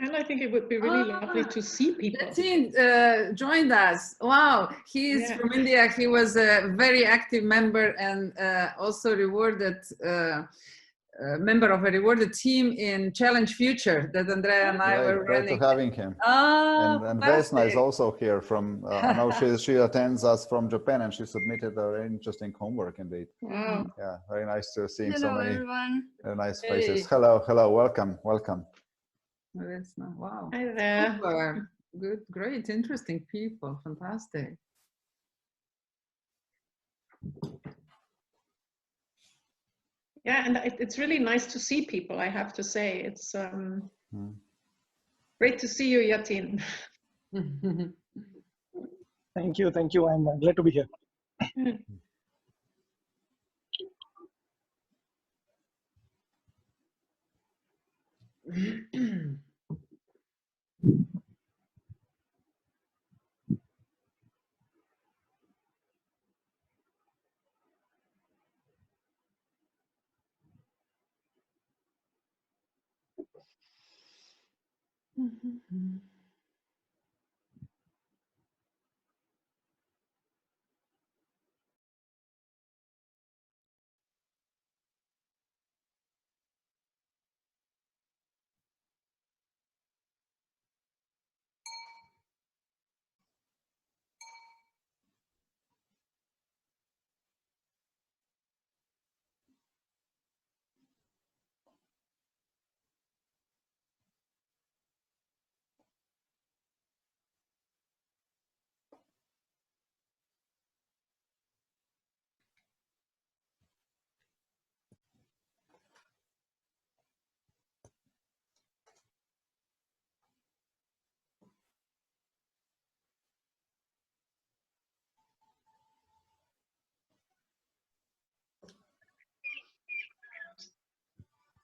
And I think it would be really lovely to see people. Yatin joined us. Wow, he is from India. He was a very active member and also rewarded member of a rewarded team in Challenge Future that Andrea and I were great running. to having him. Oh, and Vesna is also here from, I know she attends us from Japan, and she submitted a very interesting homework indeed. Wow. Yeah, very nice to see so many everyone. nice faces. Hello, hello, welcome, welcome. Vesna, wow. Hi there. Super. Good, great, interesting people, fantastic. Yeah, and it's really nice to see people, I have to say. It's great to see you, Yatin. Thank you, thank you. I'm glad to be here.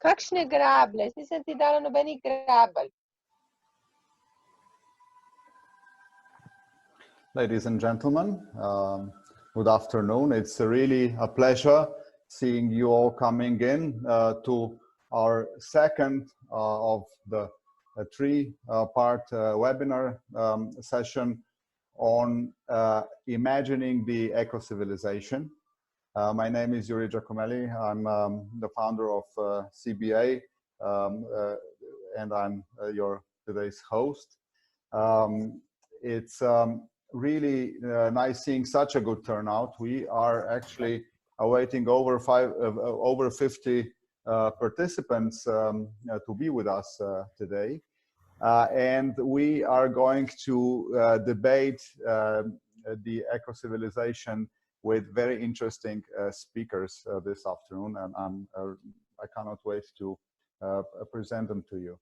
Kakšne grablje? Nisem ti dala nobenih grabelj. Ladies and gentlemen, good afternoon. It's really a pleasure seeing you all coming in to our second of the three-part webinar session on imagining the eco-civilization. My name is Yuri Giacomelli. I'm the founder of CBA, and I'm your today's host. It's really nice seeing such a good turnout. We are actually awaiting over 50 participants to be with us today. And we are going to debate the eco-civilization with very interesting speakers this afternoon, and I cannot wait to present them to you.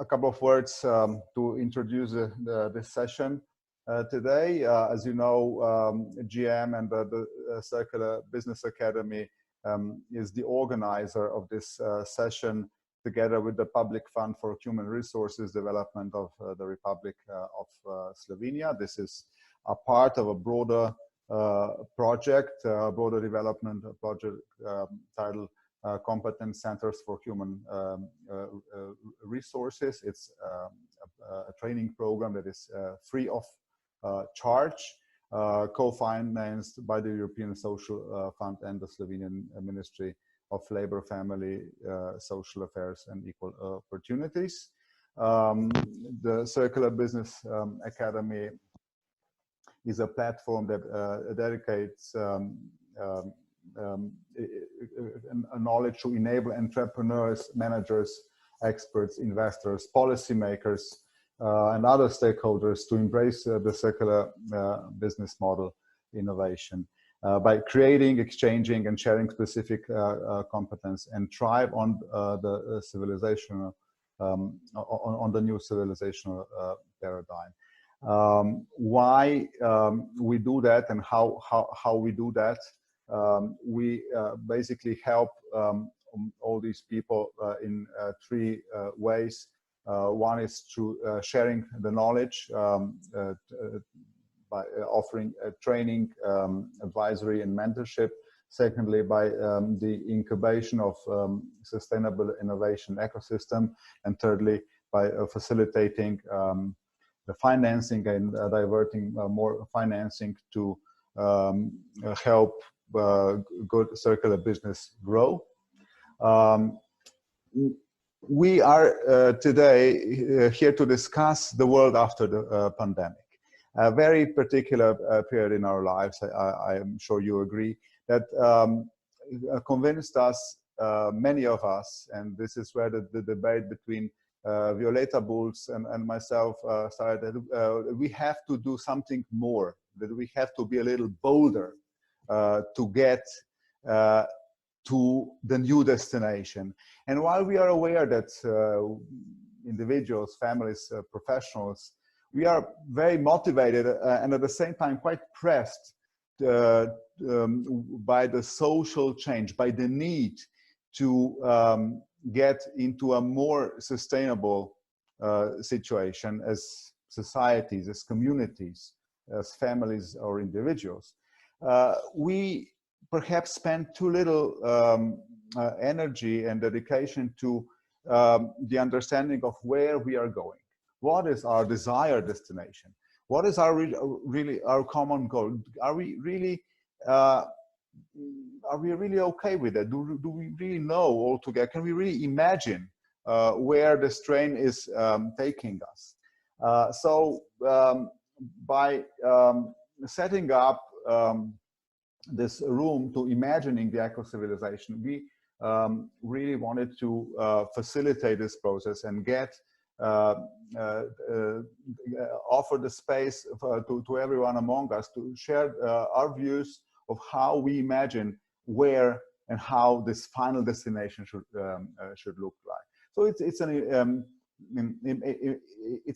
A couple of words to introduce this session today. As you know, GM and the Circular Business Academy is the organizer of this session, together with the Public Fund for Human Resources Development of the Republic of Slovenia. This is a part of a broader project, broader development project titled Competence Centers for Human Resources. It's a training program that is free of charge, co-financed by the European Social Fund and the Slovenian Ministry of Labor, Family, Social Affairs and Equal Opportunities. The Circular Business Academy is a platform that dedicates knowledge to enable entrepreneurs, managers, experts, investors, policymakers, and other stakeholders to embrace the circular business model innovation by creating, exchanging, and sharing specific competence, and thrive on the civilizational, on the new civilizational paradigm. Why we do that and how we do that? We basically help all these people in three ways. One is through sharing the knowledge by offering training, advisory, and mentorship secondly by the incubation of sustainable innovation ecosystem, and thirdly by facilitating the financing and diverting more financing to help good circular business grow. We are today here to discuss the world after the pandemic. A very particular period in our lives, I am sure you agree, that convinced us, many of us, and this is where the debate between Violeta, Bulc, and myself started, we have to do something more, that we have to be a little bolder to get to the new destination. And while we are aware that individuals, families, professionals, we are very motivated and at the same time quite pressed by the social change, by the need to get into a more sustainable situation as societies, as communities, as families or individuals. We perhaps spend too little energy and dedication to the understanding of where we are going. What is our desired destination? What is our really our common goal? Are we really okay with it? Do we really know altogether? Can we really imagine where this train is taking us? So by setting up this room to imagining the eco-civilization, we really wanted to facilitate this process and get offer the space to everyone among us to share our views of how we imagine where and how this final destination should look like. So it's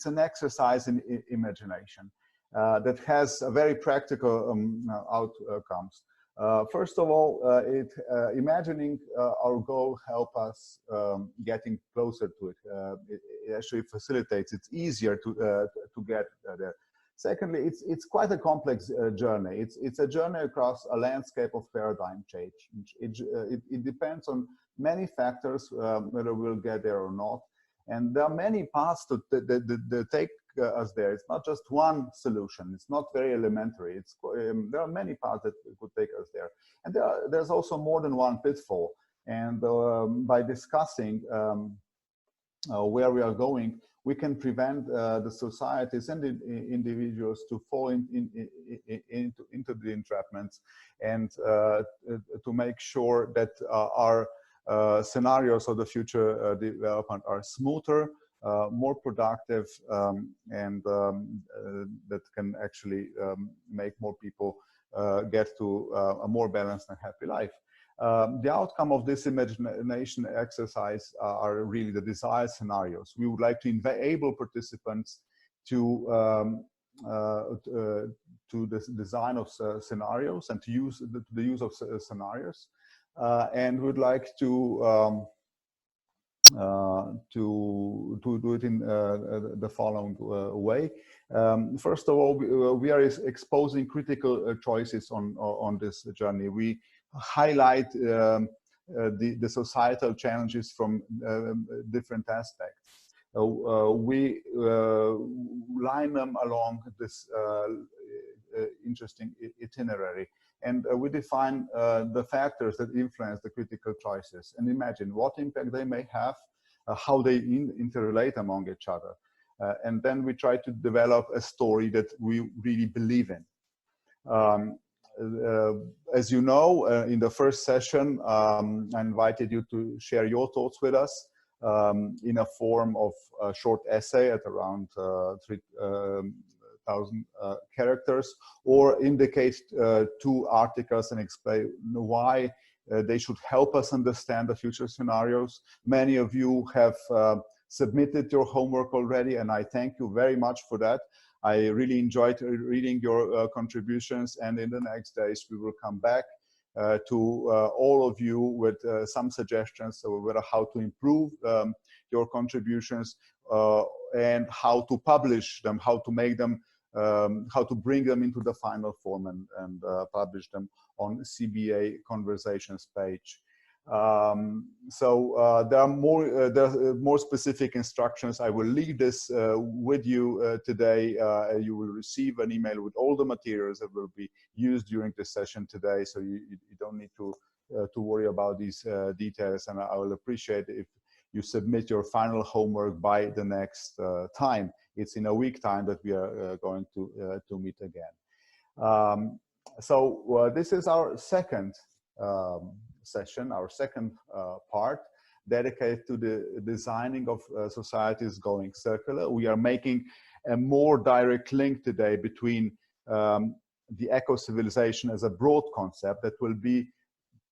an exercise in imagination that has a very practical outcomes. First of all, imagining our goal help us getting closer to it. It actually facilitates. It's easier to get there. Secondly, it's quite a complex journey. It's a journey across a landscape of paradigm change. It depends on many factors whether we'll get there or not. And there are many paths that take us there. It's not just one solution. It's not very elementary. There are many paths that could take us there. And there's also more than one pitfall. And by discussing where we are going, we can prevent the societies and the individuals to fall into the entrapments, and to make sure that our scenarios of the future development are smoother, more productive, and that can actually make more people get to a more balanced and happy life. The outcome of this imagination exercise are really the desired scenarios. We would like to enable participants to the design of scenarios and to use the use of scenarios, and would like to do it in the following way. First of all, we are exposing critical choices on this journey. We highlight the societal challenges from different aspects. We line them along this interesting itinerary, and we define the factors that influence the critical choices and imagine what impact they may have, how they interrelate among each other. And then we try to develop a story that we really believe in. As you know, in the first session, I invited you to share your thoughts with us in a form of a short essay at around 3,000 characters, or indicate 2 articles and explain why they should help us understand the future scenarios. Many of you have submitted your homework already, and I thank you very much for that. I really enjoyed reading your contributions, and in the next days we will come back to all of you with some suggestions about how to improve your contributions and how to publish them, how to make them how to bring them into the final form and publish them on CBA conversations page. There are more specific instructions. I will leave this with you today. You will receive an email with all the materials that will be used during this session today, so you don't need to worry about these details, and I will appreciate if you submit your final homework by the next time. It's in a week time that we are going to meet again. This is our second session, our second part, dedicated to the designing of societies going circular. We are making a more direct link today between the eco-civilization as a broad concept that will be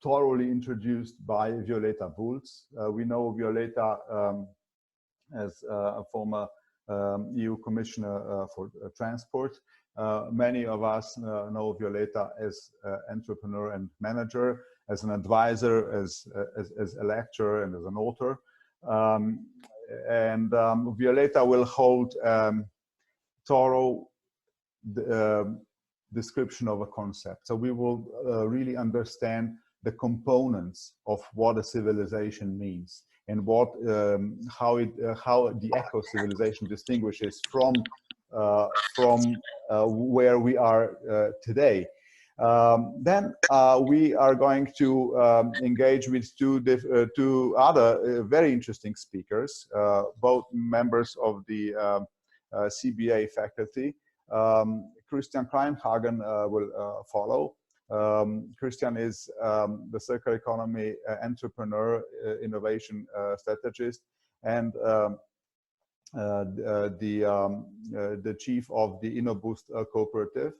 thoroughly introduced by Violeta Bulc. We know Violeta as a former EU Commissioner for Transport. Many of us know Violeta as entrepreneur and manager, as an advisor, as a lecturer, and as an author. Violeta will hold thorough description of a concept. So we will really understand the components of what a civilization means and what how the eco-civilization distinguishes from where we are today. Then we are going to engage with two other very interesting speakers, both members of the CBA faculty. Christiaan Kraaijenhagen will follow. Christiaan is the circular economy entrepreneur, innovation strategist, and the chief of the Innoboost Cooperative.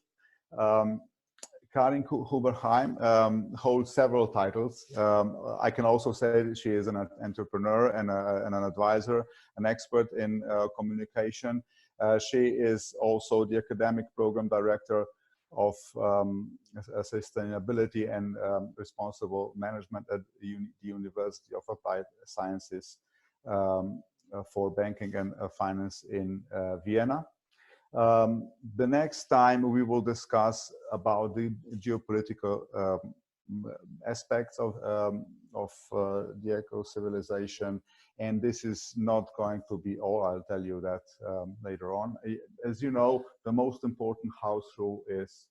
Karin Heim holds several titles. I can also say that she is an entrepreneur and an advisor, an expert in communication. She is also the academic program director of sustainability and responsible management at the University of Applied Sciences for banking and finance in Vienna. The next time we will discuss about the geopolitical aspects of the eco-civilization, and this is not going to be all. I'll tell you that later on. As you know, the most important house rule is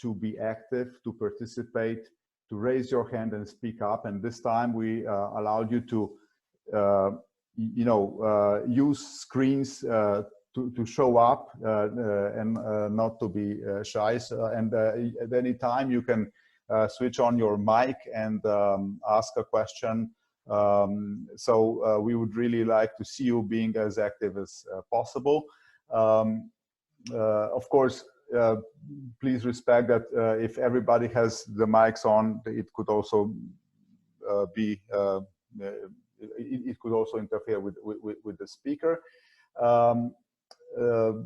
to be active, to participate, to raise your hand and speak up. And this time we allowed you to use screens to show up and not to be shy. And at any time you can switch on your mic and ask a question. We would really like to see you being as active as possible. Of course, please respect that if everybody has the mics on, it could also be it could also interfere with the speaker.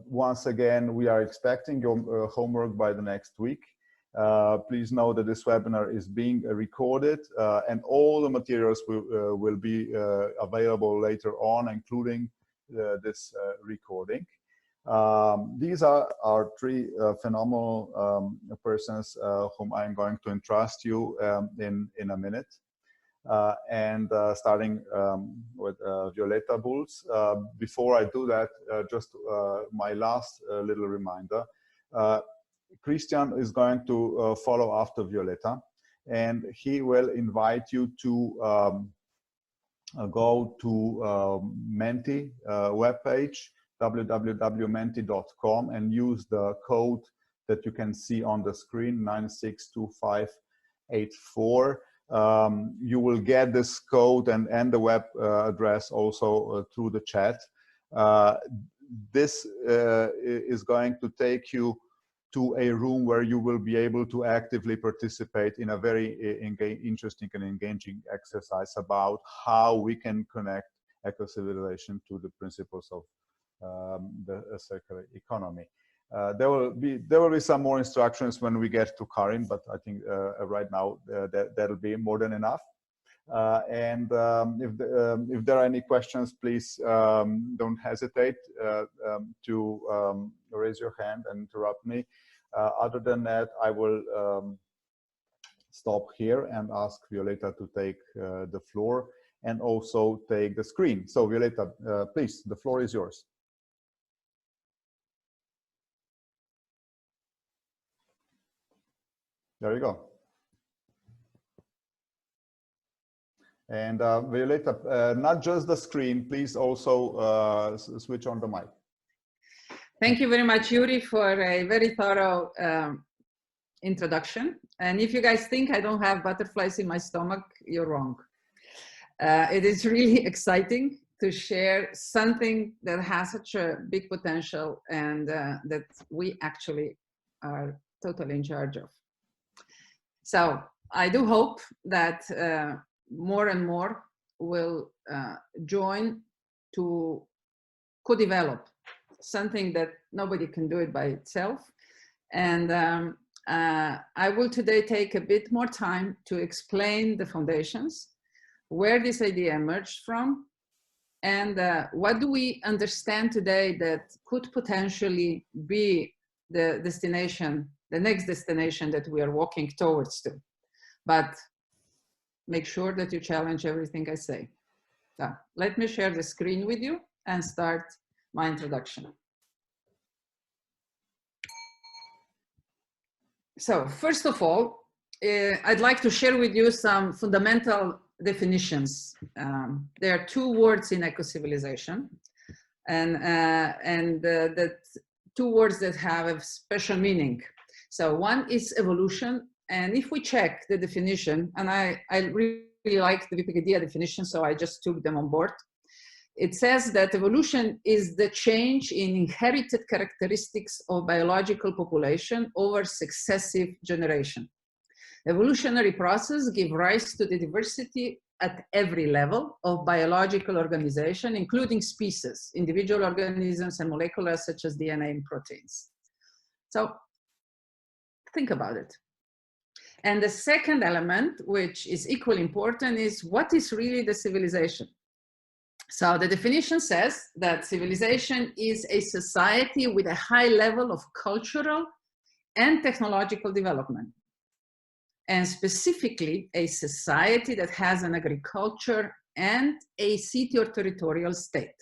Once again, we are expecting your homework by the next week. Please know that this webinar is being recorded and all the materials will be available later on, including this recording. These are our three phenomenal persons whom I'm going to entrust you in a minute. Starting with Violeta Bulc. Before I do that, just my last little reminder. Christiaan is going to follow after Violeta, and he will invite you to go to Menti webpage, www.menti.com, and use the code that you can see on the screen, 962584. You will get this code and the web address also through the chat. This is going to take you to a room where you will be able to actively participate in a very interesting and engaging exercise about how we can connect eco-civilization to the principles of the circular economy. There will be some more instructions when we get to Karin, but I think right now that'll be more than enough. If there are any questions, please don't hesitate to raise your hand and interrupt me. Other than that, I will stop here and ask Violeta to take the floor and also take the screen. So Violeta, please, the floor is yours. There you go. And Violeta, not just the screen, please also switch on the mic. Thank you very much, Yuri, for a very thorough introduction. And if you guys think I don't have butterflies in my stomach, you're wrong. It is really exciting to share something that has such a big potential and that we actually are totally in charge of. So I do hope that more and more will join to co-develop something that nobody can do it by itself. And I will today take a bit more time to explain the foundations, where this idea emerged from, and what do we understand today that could potentially be the destination, the next destination that we are walking towards to. But make sure that you challenge everything I say. So let me share the screen with you and start my introduction. So first of all, I'd like to share with you some fundamental definitions. There are two words in eco-civilization, and that two words that have a special meaning. So one is evolution, and if we check the definition, and I really like the Wikipedia definition, so I just took them on board. It says that evolution is the change in inherited characteristics of biological population over successive generation. Evolutionary process give rise to the diversity at every level of biological organization, including species, individual organisms, and molecular such as DNA and proteins. So think about it. And the second element, which is equally important, is what is really the civilization? So the definition says that civilization is a society with a high level of cultural and technological development. And specifically a society that has an agriculture and a city or territorial state.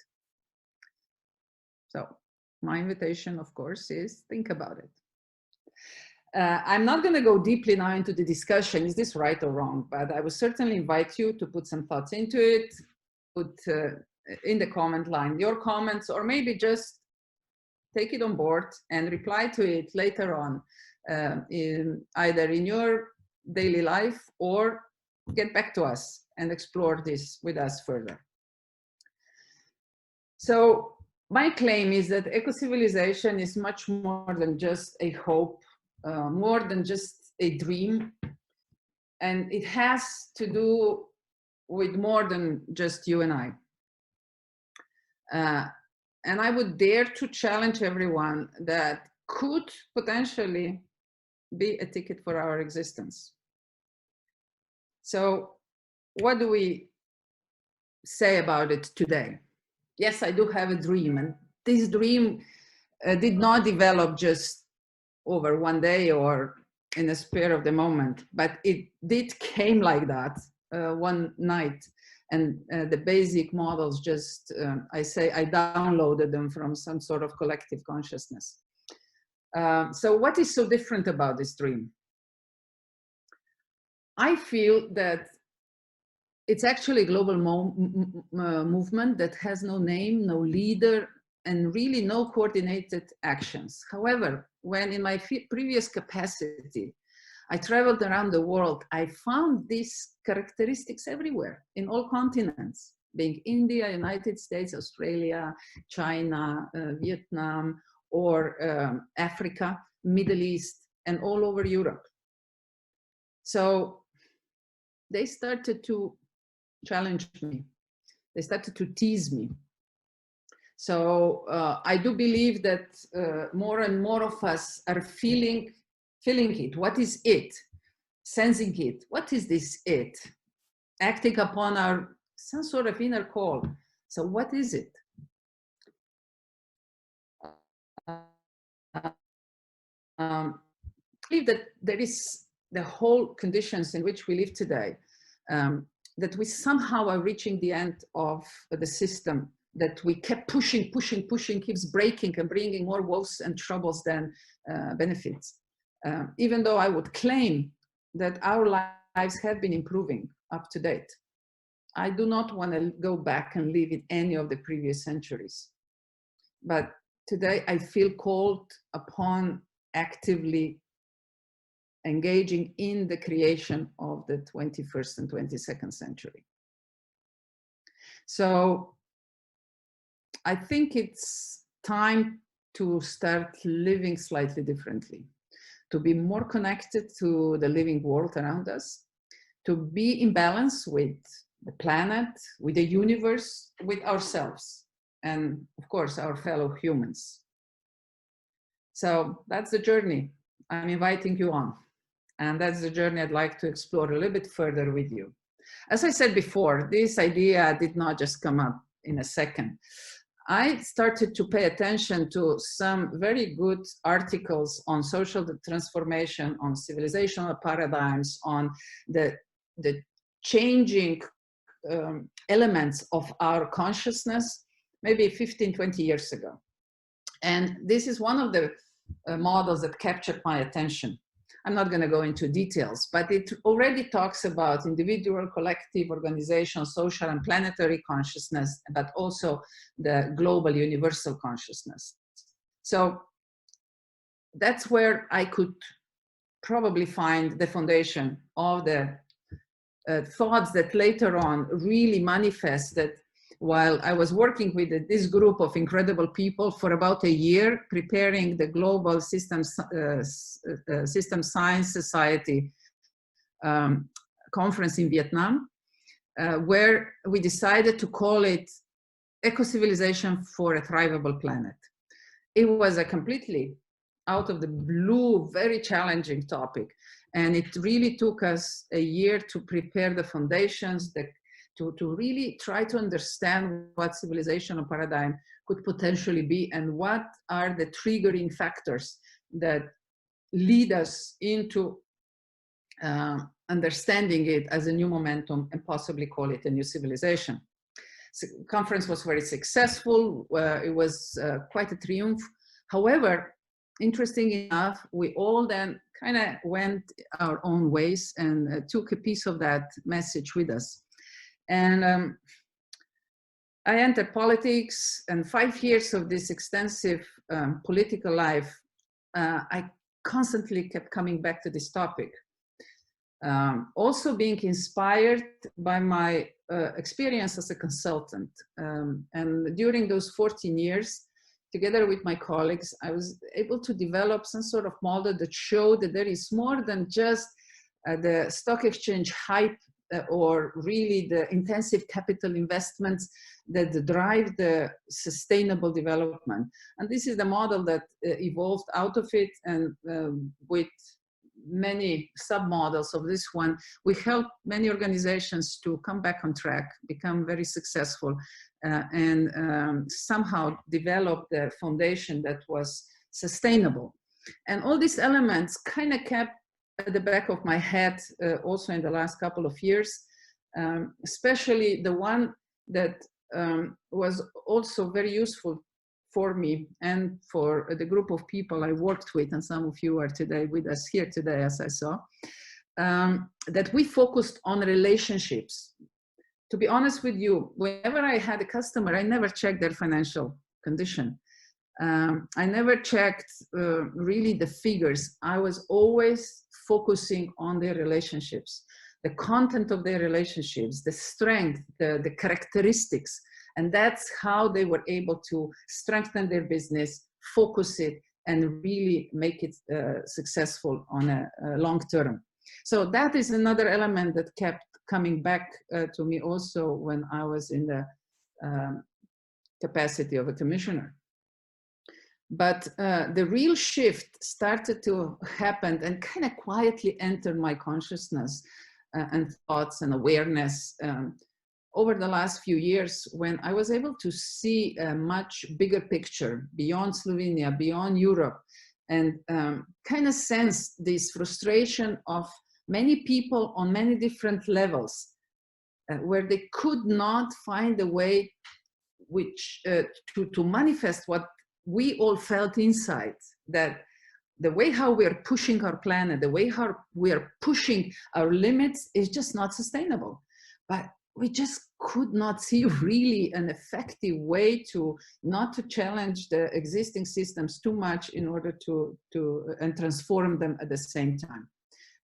So my invitation, of course, is think about it. I'm not going to go deeply now into the discussion, is this right or wrong, but I will certainly invite you to put some thoughts into it, put in the comment line your comments, or maybe just take it on board and reply to it later on, either in your daily life or get back to us and explore this with us further. So my claim is that eco-civilization is much more than just a hope, more than just a dream, and it has to do with more than just you and I. And I would dare to challenge everyone that could potentially be a ticket for our existence. So what do we say about it today? Yes, I do have a dream, and this dream did not develop just over one day or in a spur of the moment, but it did came like that one night. And the basic models just, I downloaded them from some sort of collective consciousness. So what is so different about this dream? I feel that it's actually a global movement that has no name, no leader, and really no coordinated actions. However, when in my previous capacity, I traveled around the world, I found these characteristics everywhere, in all continents, being India, United States, Australia, China, Vietnam, or Africa, Middle East, and all over Europe. So they started to challenge me. They started to tease me. So I do believe that more and more of us are feeling it. What is it? Sensing it. What is this it? acting upon our some sort of inner call. So what is it? I believe that there is the whole conditions in which we live today, that we somehow are reaching the end of the system that we kept pushing, keeps breaking and bringing more woes and troubles than benefits. Even though I would claim that our lives have been improving up to date, I do not want to go back and live in any of the previous centuries. But today I feel called upon actively engaging in the creation of the 21st and 22nd century. So I think it's time to start living slightly differently, to be more connected to the living world around us, to be in balance with the planet, with the universe, with ourselves, and of course, our fellow humans. So that's the journey I'm inviting you on. And that's the journey I'd like to explore a little bit further with you. As I said before, this idea did not just come up in a second. I started to pay attention to some very good articles on social transformation, on civilizational paradigms, on the changing elements of our consciousness, maybe 15, 20 years ago. And this is one of the models that captured my attention. I'm not going to go into details, but it already talks about individual, collective, organizational, social, and planetary consciousness, but also the global universal consciousness. So that's where I could probably find the foundation of the thoughts that later on really manifested while I was working with this group of incredible people for about a year, preparing the Global System Science Society conference in Vietnam, where we decided to call it Ecocivilisation for a Thrivable Planet. It was a completely out of the blue, very challenging topic. And it really took us a year to prepare the foundations, to really try to understand what civilizational paradigm could potentially be and what are the triggering factors that lead us into understanding it as a new momentum and possibly call it a new civilization. So the conference was very successful. It was quite a triumph. However, interesting enough, we all then kind of went our own ways and took a piece of that message with us. And I entered politics, and 5 years of this extensive political life, I constantly kept coming back to this topic. Also being inspired by my experience as a consultant. And during those 14 years, together with my colleagues, I was able to develop some sort of model that showed that there is more than just the stock exchange hype or really the intensive capital investments that drive the sustainable development. And this is the model that evolved out of it, and with many sub-models of this one, we help many organizations to come back on track, become very successful, and somehow develop the foundation that was sustainable. And all these elements kind of kept at the back of my head also in the last couple of years, especially the one that was also very useful for me and for the group of people I worked with, and some of you are today with us here today, as I saw, that we focused on relationships. To be honest with you, whenever I had a customer, I never checked their financial condition. I never checked really the figures. I was always focusing on their relationships, the content of their relationships, the strength, the characteristics. And that's how they were able to strengthen their business, focus it, and really make it successful on a long term. So that is another element that kept coming back to me also when I was in the capacity of a commissioner. But the real shift started to happen and kind of quietly entered my consciousness and thoughts and awareness over the last few years, when I was able to see a much bigger picture beyond Slovenia, beyond Europe, and kind of sense this frustration of many people on many different levels, where they could not find a way which to manifest what we all felt inside, that the way how we are pushing our planet, the way how we are pushing our limits is just not sustainable. But we just could not see really an effective way to not to challenge the existing systems too much in order to transform them at the same time.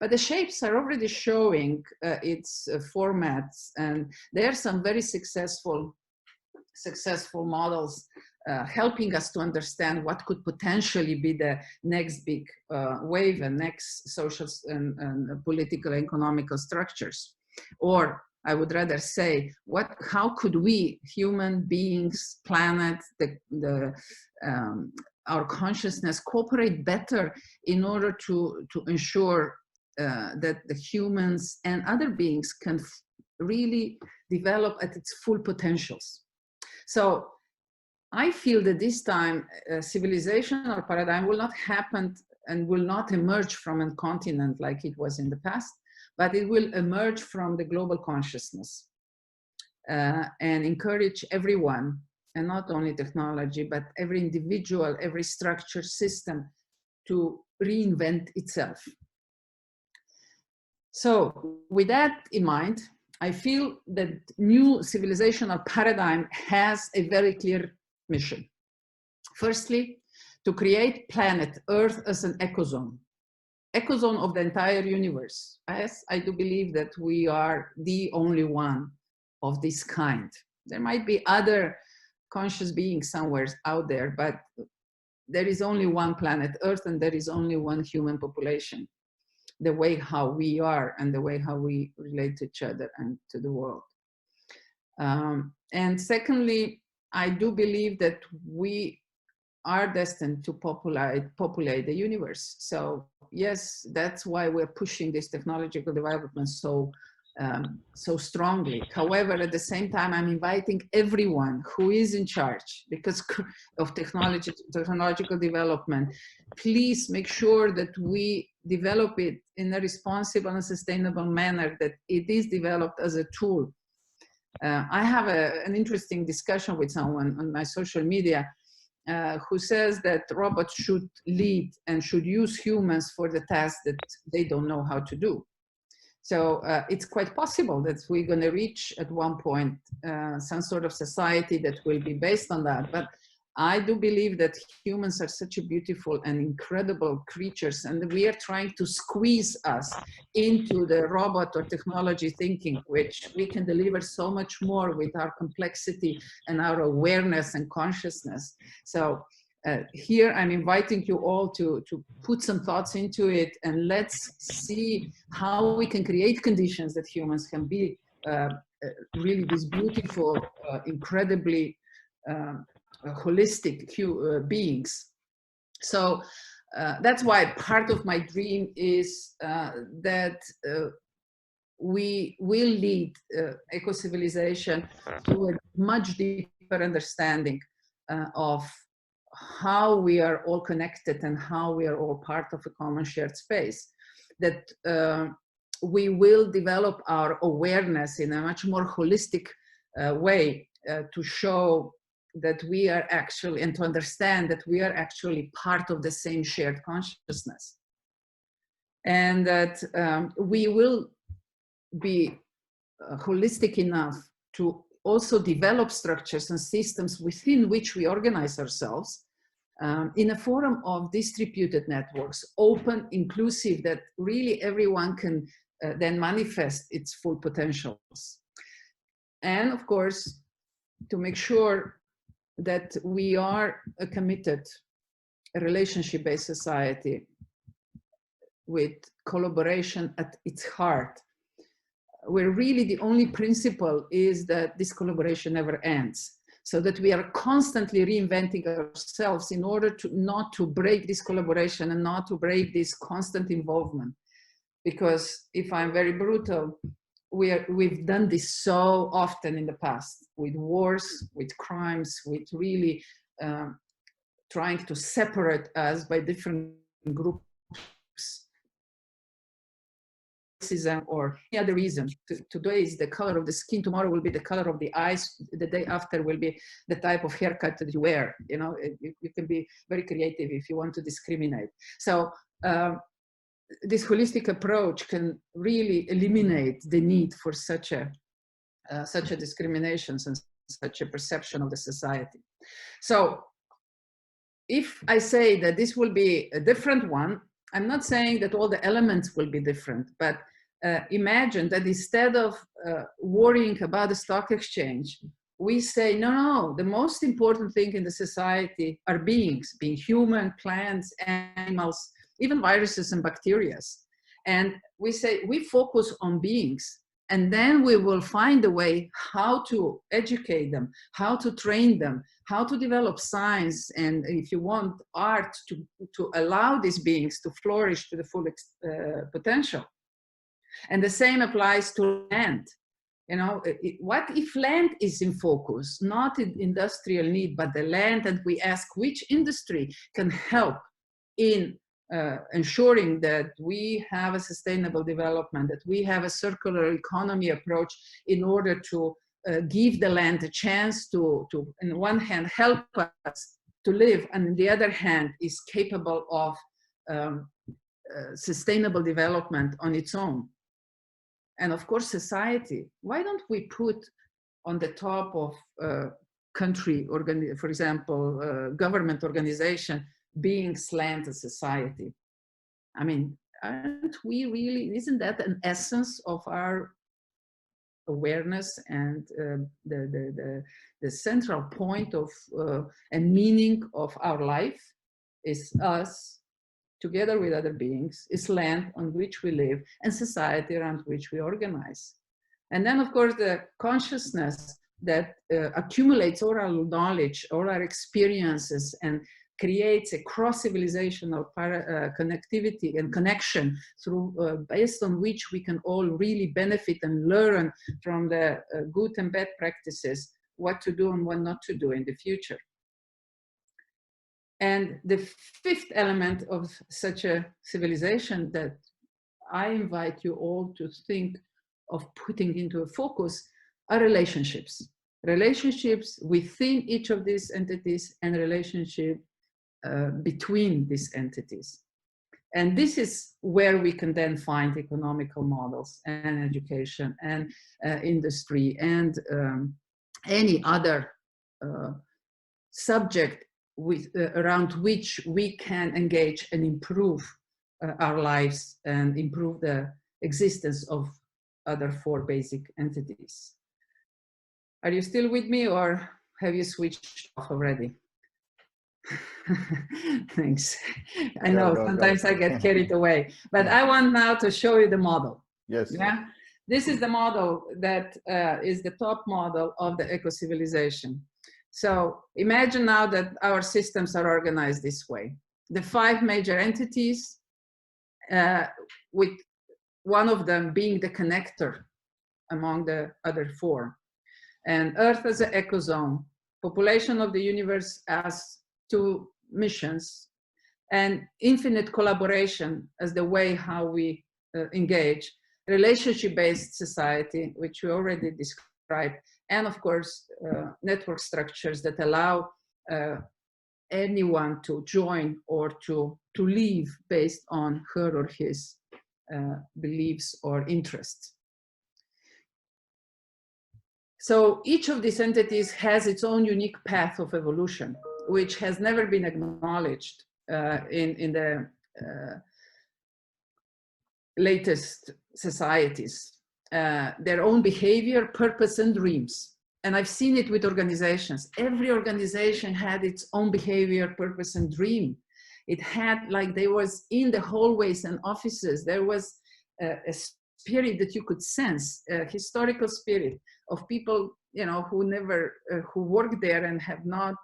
But the shapes are already showing its formats, and there are some very successful models helping us to understand what could potentially be the next big wave and next social and political and economical structures. Or I would rather say, how could we, human beings, planet, our consciousness cooperate better in order to ensure that the humans and other beings can really develop at its full potentials. So I feel that this time civilizational paradigm will not happen and will not emerge from a continent like it was in the past, but it will emerge from the global consciousness and encourage everyone, and not only technology, but every individual, every structure, system to reinvent itself. So with that in mind, I feel that new civilizational paradigm has a very clear mission. Firstly, to create planet Earth as an ecozone of the entire universe. Yes, I do believe that we are the only one of this kind. There might be other conscious beings somewhere out there, but there is only one planet Earth, and there is only one human population. The way how we are and the way how we relate to each other and to the world. And secondly, I do believe that we are destined to populate the universe. So yes, that's why we're pushing this technological development so strongly. However, at the same time, I'm inviting everyone who is in charge because of technological development, please make sure that we develop it in a responsible and sustainable manner, that it is developed as a tool. I have an interesting discussion with someone on my social media who says that robots should lead and should use humans for the tasks that they don't know how to do. So it's quite possible that we're going to reach at one point some sort of society that will be based on that. But I do believe that humans are such a beautiful and incredible creatures, and we are trying to squeeze us into the robot or technology thinking, which we can deliver so much more with our complexity and our awareness and consciousness. So here I'm inviting you all to put some thoughts into it, and let's see how we can create conditions that humans can be really these beautiful, incredibly holistic beings. So that's why part of my dream is that we will lead eco-civilization to a much deeper understanding of how we are all connected and how we are all part of a common shared space, that we will develop our awareness in a much more holistic way to show that we are actually, and to understand that we are actually part of the same shared consciousness. And that we will be holistic enough to also develop structures and systems within which we organize ourselves in a forum of distributed networks, open, inclusive, that really everyone can then manifest its full potentials. And of course, to make sure that we are a committed, relationship-based society with collaboration at its heart, where really the only principle is that this collaboration never ends, so that we are constantly reinventing ourselves in order to not to break this collaboration and not to break this constant involvement. because if I'm very brutal, we've done this so often in the past with wars, with crimes, with really trying to separate us by different groups, or any other reason. Today is the color of the skin, tomorrow will be the color of the eyes, the day after will be the type of haircut that you wear. You know, you can be very creative if you want to discriminate. So this holistic approach can really eliminate the need for such a discriminations and such a perception of the society. So if I say that this will be a different one, I'm not saying that all the elements will be different, but imagine that instead of worrying about the stock exchange, we say, no, the most important thing in the society are beings, being human, plants, animals, even viruses and bacteria. And we say, we focus on beings, and then we will find a way how to educate them, how to train them, how to develop science, and if you want, art to allow these beings to flourish to the full potential. And the same applies to land. You know, what if land is in focus, not in industrial need, but the land, and we ask which industry can help in ensuring that we have a sustainable development, that we have a circular economy approach in order to give the land a chance to, on one hand, help us to live, and on the other hand, is capable of sustainable development on its own. And of course, society. Why don't we put on the top of country, for example, government organization, beings, land, and society? I mean, aren't we really, isn't that an essence of our awareness and the central point of and meaning of our life is us together with other beings, is land on which we live, and society around which we organize. And then, of course, the consciousness that accumulates all our knowledge, all our experiences, and creates a cross-civilizational connectivity and connection through, based on which we can all really benefit and learn from the good and bad practices, what to do and what not to do in the future. And the fifth element of such a civilization that I invite you all to think of putting into a focus are relationships. Relationships within each of these entities and relationship between these entities. And this is where we can then find economical models and education and industry and any other subject around which we can engage and improve our lives and improve the existence of other four basic entities. Are you still with me, or have you switched off already? Thanks. I know sometimes I get carried away, but I want now to show you the model. Yes. Yeah. This is the model that is the top model of the eco-civilization. So imagine now that our systems are organized this way. The 5 major entities, with one of them being the connector among the other 4. And Earth as an ecozone, population of the universe as 2 missions, and infinite collaboration as the way how we engage, relationship-based society, which we already described, and of course, network structures that allow anyone to join or to live based on her or his beliefs or interests. So each of these entities has its own unique path of evolution, which has never been acknowledged in the latest societies. Their own behavior, purpose, and dreams. And I've seen it with organizations. Every organization had its own behavior, purpose, and dream. It had, like, there was in the hallways and offices, there was a spirit that you could sense, a historical spirit of people, you know, who never, who worked there and have not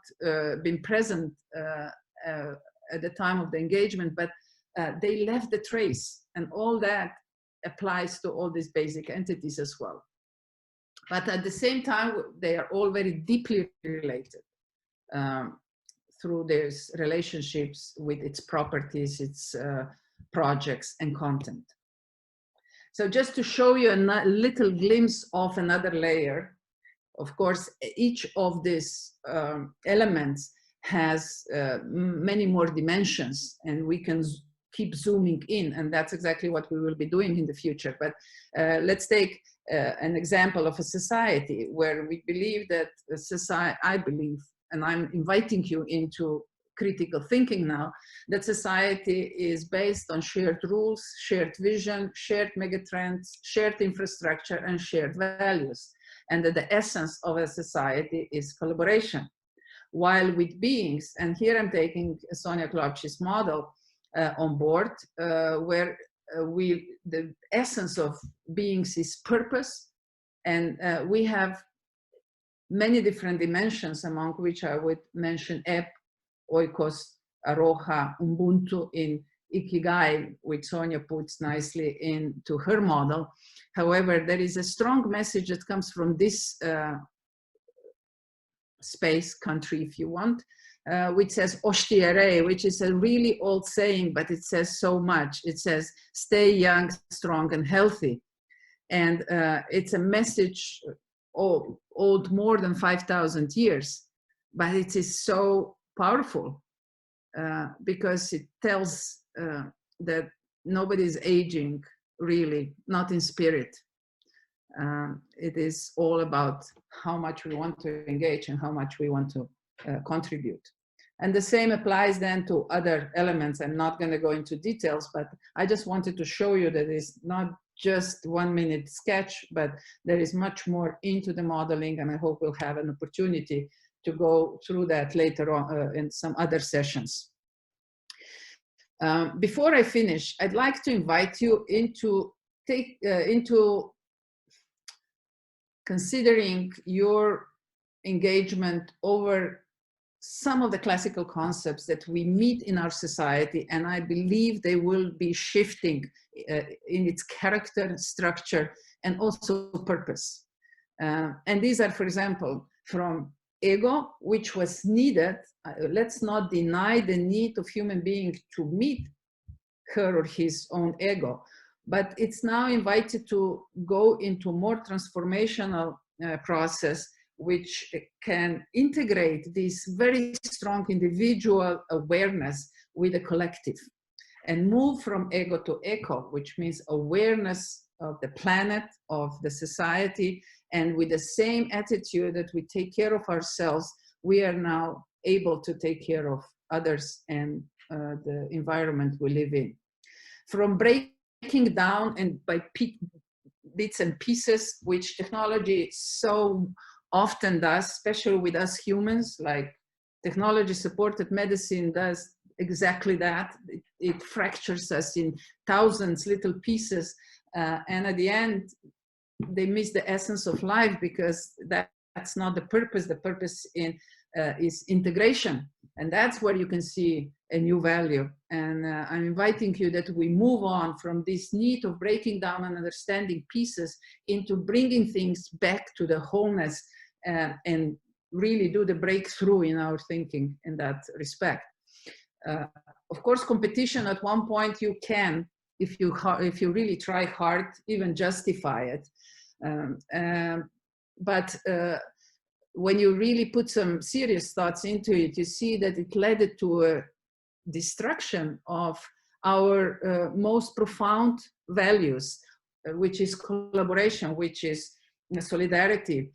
been present at the time of the engagement, but they left the trace, and all that applies to all these basic entities as well. But at the same time, they are all very deeply related through their relationships with its properties, its projects and content. So just to show you a little glimpse of another layer, of course, each of these elements has many more dimensions, and we can keep zooming in, and that's exactly what we will be doing in the future. But let's take an example of a society where we believe that I believe, and I'm inviting you into critical thinking now, that society is based on shared rules, shared vision, shared megatrends, shared infrastructure, and shared values. And that the essence of a society is collaboration. While with beings, and here I'm taking Sonia Klopczy's model on board, where the essence of beings is purpose, and we have many different dimensions, among which I would mention Ep, Oikos, Aroha, Ubuntu in Ikigai, which Sonia puts nicely into her model. However, there is a strong message that comes from this space, country, if you want, which says Oshtiere, which is a really old saying, but it says so much. It says, stay young, strong, and healthy. And it's a message old more than 5,000 years, but it is so powerful because it tells that nobody is aging, really, not in spirit. It is all about how much we want to engage and how much we want to contribute. And the same applies then to other elements. I'm not going to go into details, but I just wanted to show you that it's not just 1 minute sketch, but there is much more into the modeling, and I hope we'll have an opportunity to go through that later on in some other sessions. Before I finish, I'd like to invite you into considering your engagement over some of the classical concepts that we meet in our society, and I believe they will be shifting in its character, structure, and also purpose. And these are, for example, from ego, which was needed. Let's not deny the need of human being to meet her or his own ego, but it's now invited to go into more transformational process, which can integrate this very strong individual awareness with the collective and move from ego to eco, which means awareness of the planet, of the society, and with the same attitude that we take care of ourselves, we are now able to take care of others and the environment we live in. From breaking down and by bits and pieces, which technology so often does, especially with us humans, like technology supported medicine does exactly that. It fractures us in thousands little pieces, and at the end they miss the essence of life, because that's not the purpose. The purpose is integration, and that's where you can see a new value. And I'm inviting you that we move on from this need of breaking down and understanding pieces into bringing things back to the wholeness, and really do the breakthrough in our thinking in that respect. Of course, competition at one point you can, if you really try hard, even justify it. But when you really put some serious thoughts into it, you see that it led to a destruction of our most profound values, which is collaboration, which is solidarity,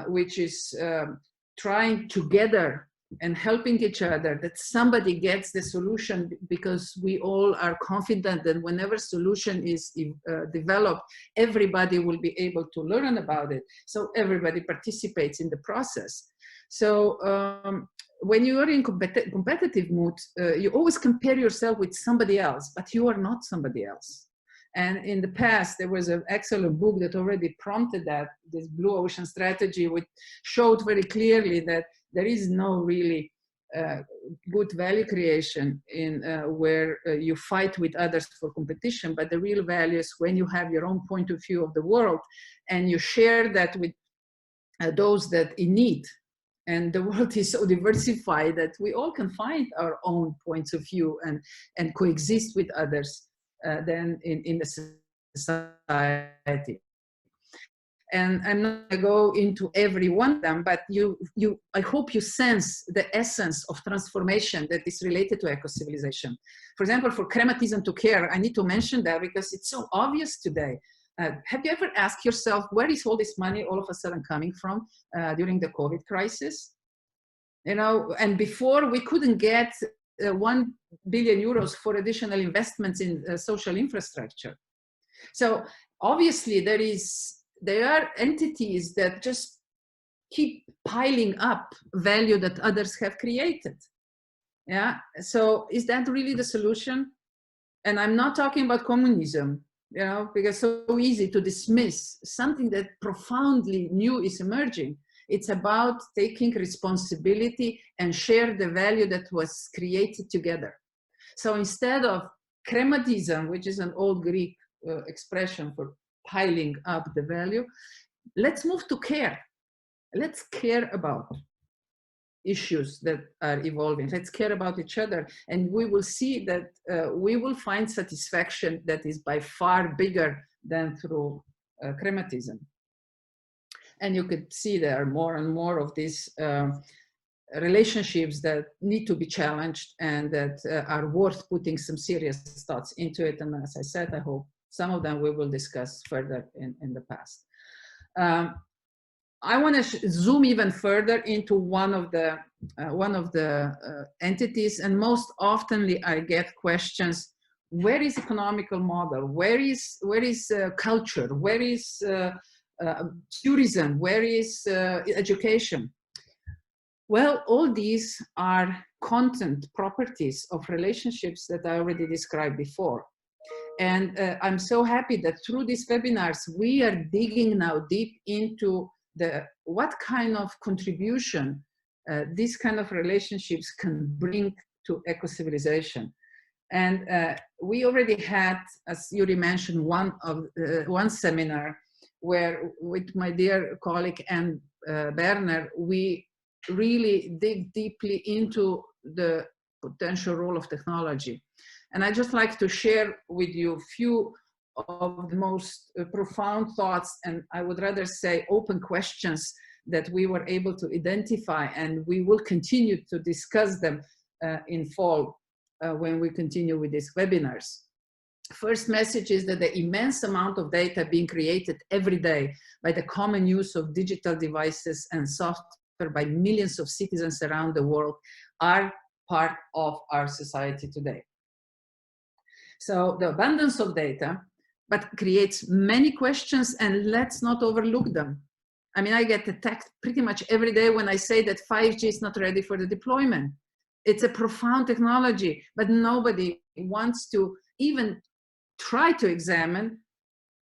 which is trying together and helping each other, that somebody gets the solution, because we all are confident that whenever solution is developed, everybody will be able to learn about it. So everybody participates in the process. So when you are in competitive mood, you always compare yourself with somebody else, but you are not somebody else. And in the past, there was an excellent book that already prompted that, this Blue Ocean Strategy, which showed very clearly that there is no really good value creation in where you fight with others for competition, but the real value is when you have your own point of view of the world and you share that with those that in need. And the world is so diversified that we all can find our own points of view and coexist with others then in the society. And I'm not going to go into every one of them, but I hope you sense the essence of transformation that is related to eco-civilization. For example, for crematism to care, I need to mention that because it's so obvious today. Have you ever asked yourself, where is all this money all of a sudden coming from during the COVID crisis? You know, and before we couldn't get 1 billion euros for additional investments in social infrastructure. So obviously there are entities that just keep piling up value that others have created. Yeah, so is that really the solution? And I'm not talking about communism, you know, because it's so easy to dismiss something that profoundly new is emerging. It's about taking responsibility and share the value that was created together. So instead of crematism, which is an old Greek expression for piling up the value, let's move to care. Let's care about issues that are evolving. Let's care about each other. And we will see that we will find satisfaction that is by far bigger than through crematism. And you could see there are more and more of these relationships that need to be challenged and that are worth putting some serious thoughts into it. And as I said, I hope some of them we will discuss further in the past. I want to zoom even further into one of the entities, and most oftenly I get questions: where is economical model? Where is culture? Where is tourism? Where is education? Well, all these are content properties of relationships that I already described before. And I'm so happy that through these webinars, we are digging now deep into what kind of contribution these kind of relationships can bring to eco-civilization. And we already had, as Yuri mentioned, one seminar where with my dear colleague Anne Berner, we really dig deeply into the potential role of technology. And I'd just like to share with you a few of the most profound thoughts, and I would rather say open questions that we were able to identify, and we will continue to discuss them in fall when we continue with these webinars. First message is that the immense amount of data being created every day by the common use of digital devices and software by millions of citizens around the world are part of our society today. So the abundance of data, but creates many questions, and let's not overlook them. I mean, I get attacked pretty much every day when I say that 5G is not ready for the deployment. It's a profound technology, but nobody wants to even try to examine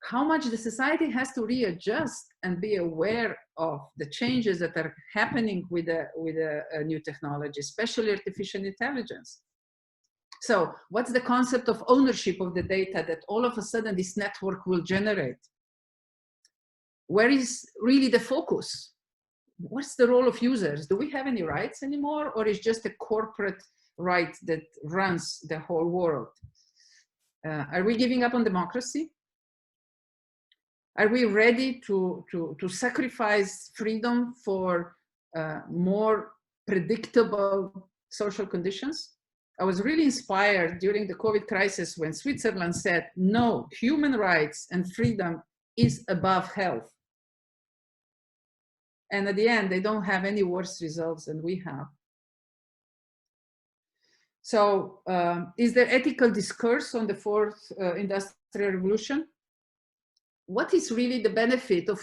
how much the society has to readjust and be aware of the changes that are happening with a new technology, especially artificial intelligence. So what's the concept of ownership of the data that all of a sudden this network will generate? Where is really the focus? What's the role of users? Do we have any rights anymore, or is just a corporate right that runs the whole world? Are we giving up on democracy? Are we ready to sacrifice freedom for more predictable social conditions? I was really inspired during the COVID crisis when Switzerland said, no, human rights and freedom is above health. And at the end, they don't have any worse results than we have. So is there ethical discourse on the fourth industrial revolution? What is really the benefit of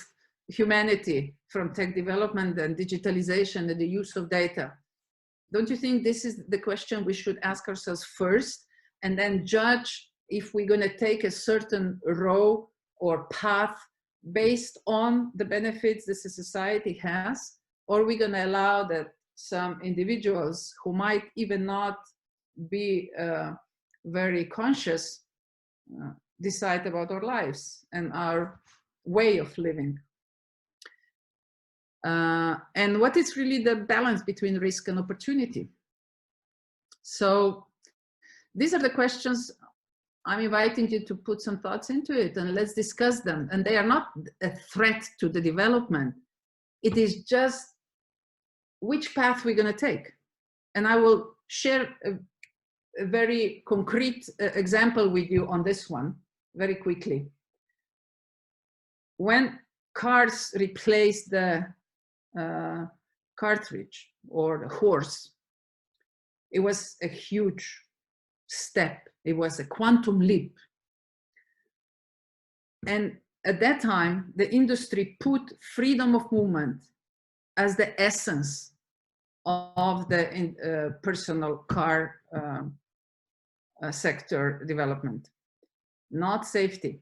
humanity from tech development and digitalization and the use of data? Don't you think this is the question we should ask ourselves first, and then judge if we're going to take a certain row or path based on the benefits this society has, or are we going to allow that some individuals who might even not be very conscious decide about our lives and our way of living. And what is really the balance between risk and opportunity? So these are the questions I'm inviting you to put some thoughts into it, and let's discuss them. And they are not a threat to the development. It is just which path we're going to take. And I will share a very concrete example with you on this one very quickly. When cars replaced the cartridge or the horse, it was a huge step. It was a quantum leap. And at that time, the industry put freedom of movement as the essence of the personal car sector development, not safety.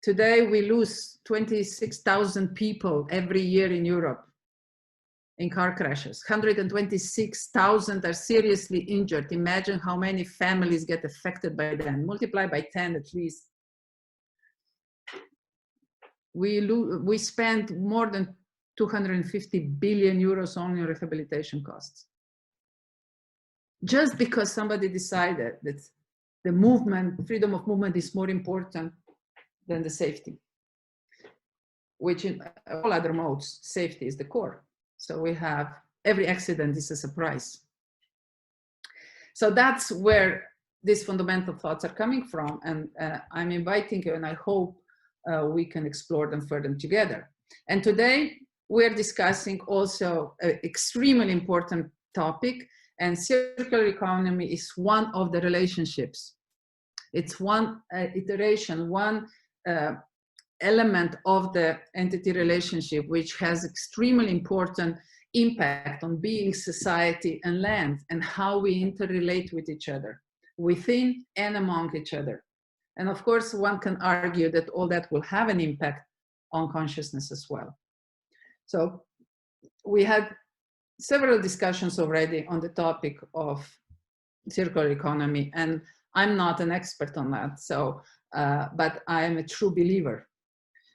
Today, we lose 26,000 people every year in Europe in car crashes. 126,000 are seriously injured. Imagine how many families get affected by that. Multiply by 10 at least. We spend more than 250 billion euros only on rehabilitation costs. Just because somebody decided that the movement, freedom of movement is more important than the safety, which in all other modes, safety is the core. So we have every accident is a surprise. So that's where these fundamental thoughts are coming from. And I'm inviting you, and I hope we can explore them further together. And today we're discussing also an extremely important topic, and circular economy is one of the relationships. It's one iteration, one element of the entity relationship, which has extremely important impact on being, society, and land, and how we interrelate with each other, within and among each other. And of course, one can argue that all that will have an impact on consciousness as well. So we had several discussions already on the topic of circular economy, and I'm not an expert on that, so, but I am a true believer.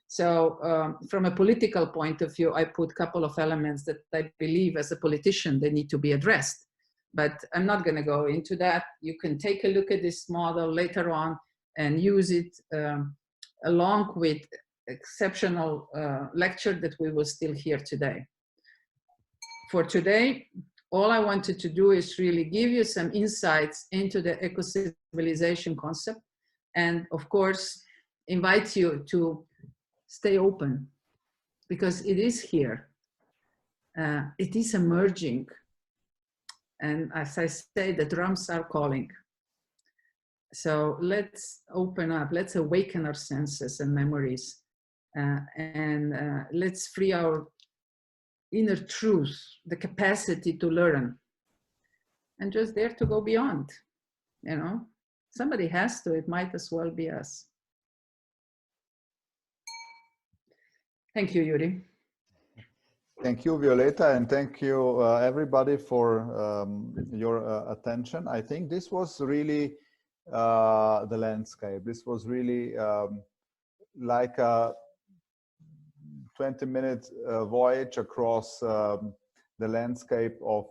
So from a political point of view, I put a couple of elements that I believe as a politician, they need to be addressed. But I'm not going to go into that. You can take a look at this model later on and use it along with exceptional lecture that we will still hear today. For today, all I wanted to do is really give you some insights into the eco-civilization concept, and of course, invite you to stay open, because it is here. It is emerging. And as I say, the drums are calling. So let's open up, let's awaken our senses and memories, and let's free our inner truth, the capacity to learn, and just dare to go beyond. You know, somebody has to, it might as well be us. Thank you, Yuri. Thank you, Violeta, and thank you everybody for your attention. I think this was really the landscape. This was really like a 20-minute voyage across the landscape of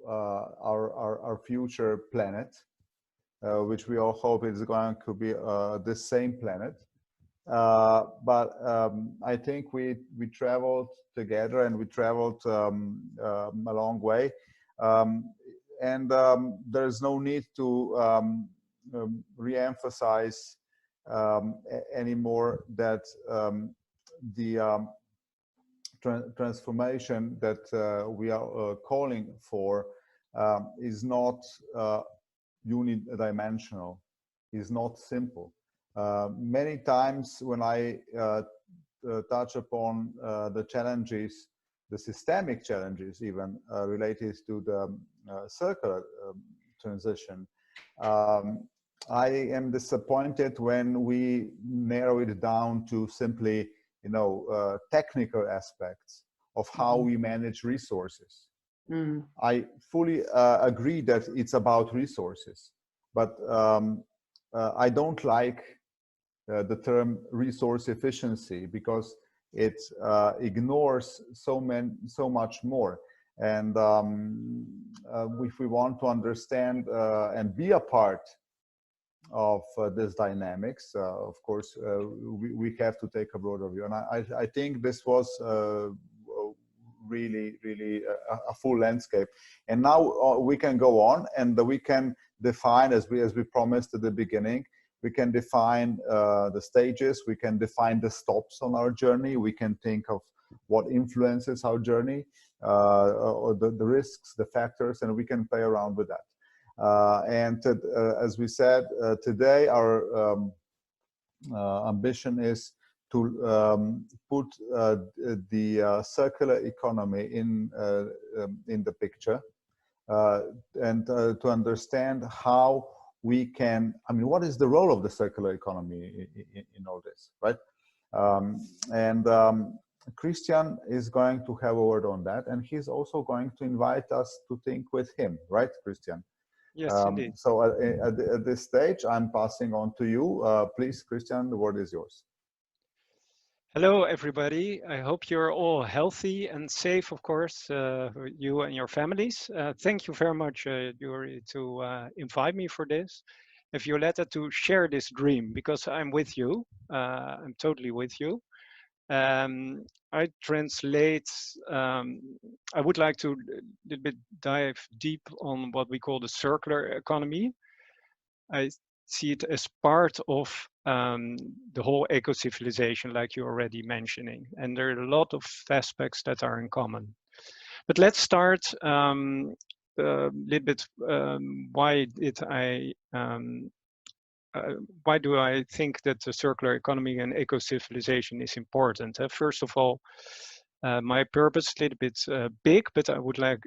our future planet, which we all hope is going to be the same planet. But I think we traveled together, and we traveled a long way, and there's no need to re-emphasize anymore that the transformation that we are calling for is not unidimensional, is not simple. Many times when I touch upon the challenges, the systemic challenges even related to the circular transition, I am disappointed when we narrow it down to simply, you know, technical aspects of how we manage resources. Mm. I fully agree that it's about resources, but I don't like the term resource efficiency, because it ignores so much more. And if we want to understand and be a part of this dynamics, of course, we have to take a broader view. And I think this was really a full landscape. And now we can go on, and we can define, as we promised at the beginning, we can define the stages, we can define the stops on our journey, we can think of what influences our journey, or the risks, the factors, and we can play around with that. As we said, today our ambition is to put the circular economy in the picture, and to understand how we can, I mean, what is the role of the circular economy in all this, right? Christiaan is going to have a word on that, and he's also going to invite us to think with him, right, Christiaan? Yes, indeed. So at this stage, I'm passing on to you. Please, Christiaan, the word is yours. Hello, everybody. I hope you're all healthy and safe, of course, you and your families. Thank you very much, Yuri, to invite me for this. And Violeta, to share this dream, because I'm with you. I'm totally with you. I translate, I would like to a little bit dive deep on what we call the circular economy. I see it as part of the whole eco-civilization, like you're already mentioning. And there are a lot of aspects that are in common. But let's start a little bit, why do I think that the circular economy and eco-civilization is important? First of all, my purpose, a little bit big, but I would like,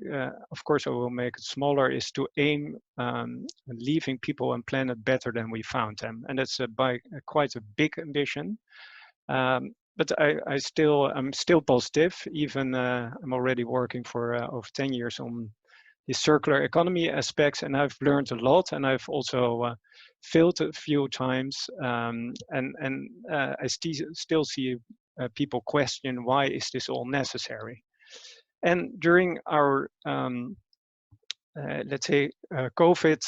of course, I will make it smaller, is to aim leaving people and planet better than we found them. And that's quite a big ambition. But I'm still positive, even I'm already working for over 10 years on the circular economy aspects, and I've learned a lot, and I've also failed a few times, and I still see people question, why is this all necessary? And during our, let's say, COVID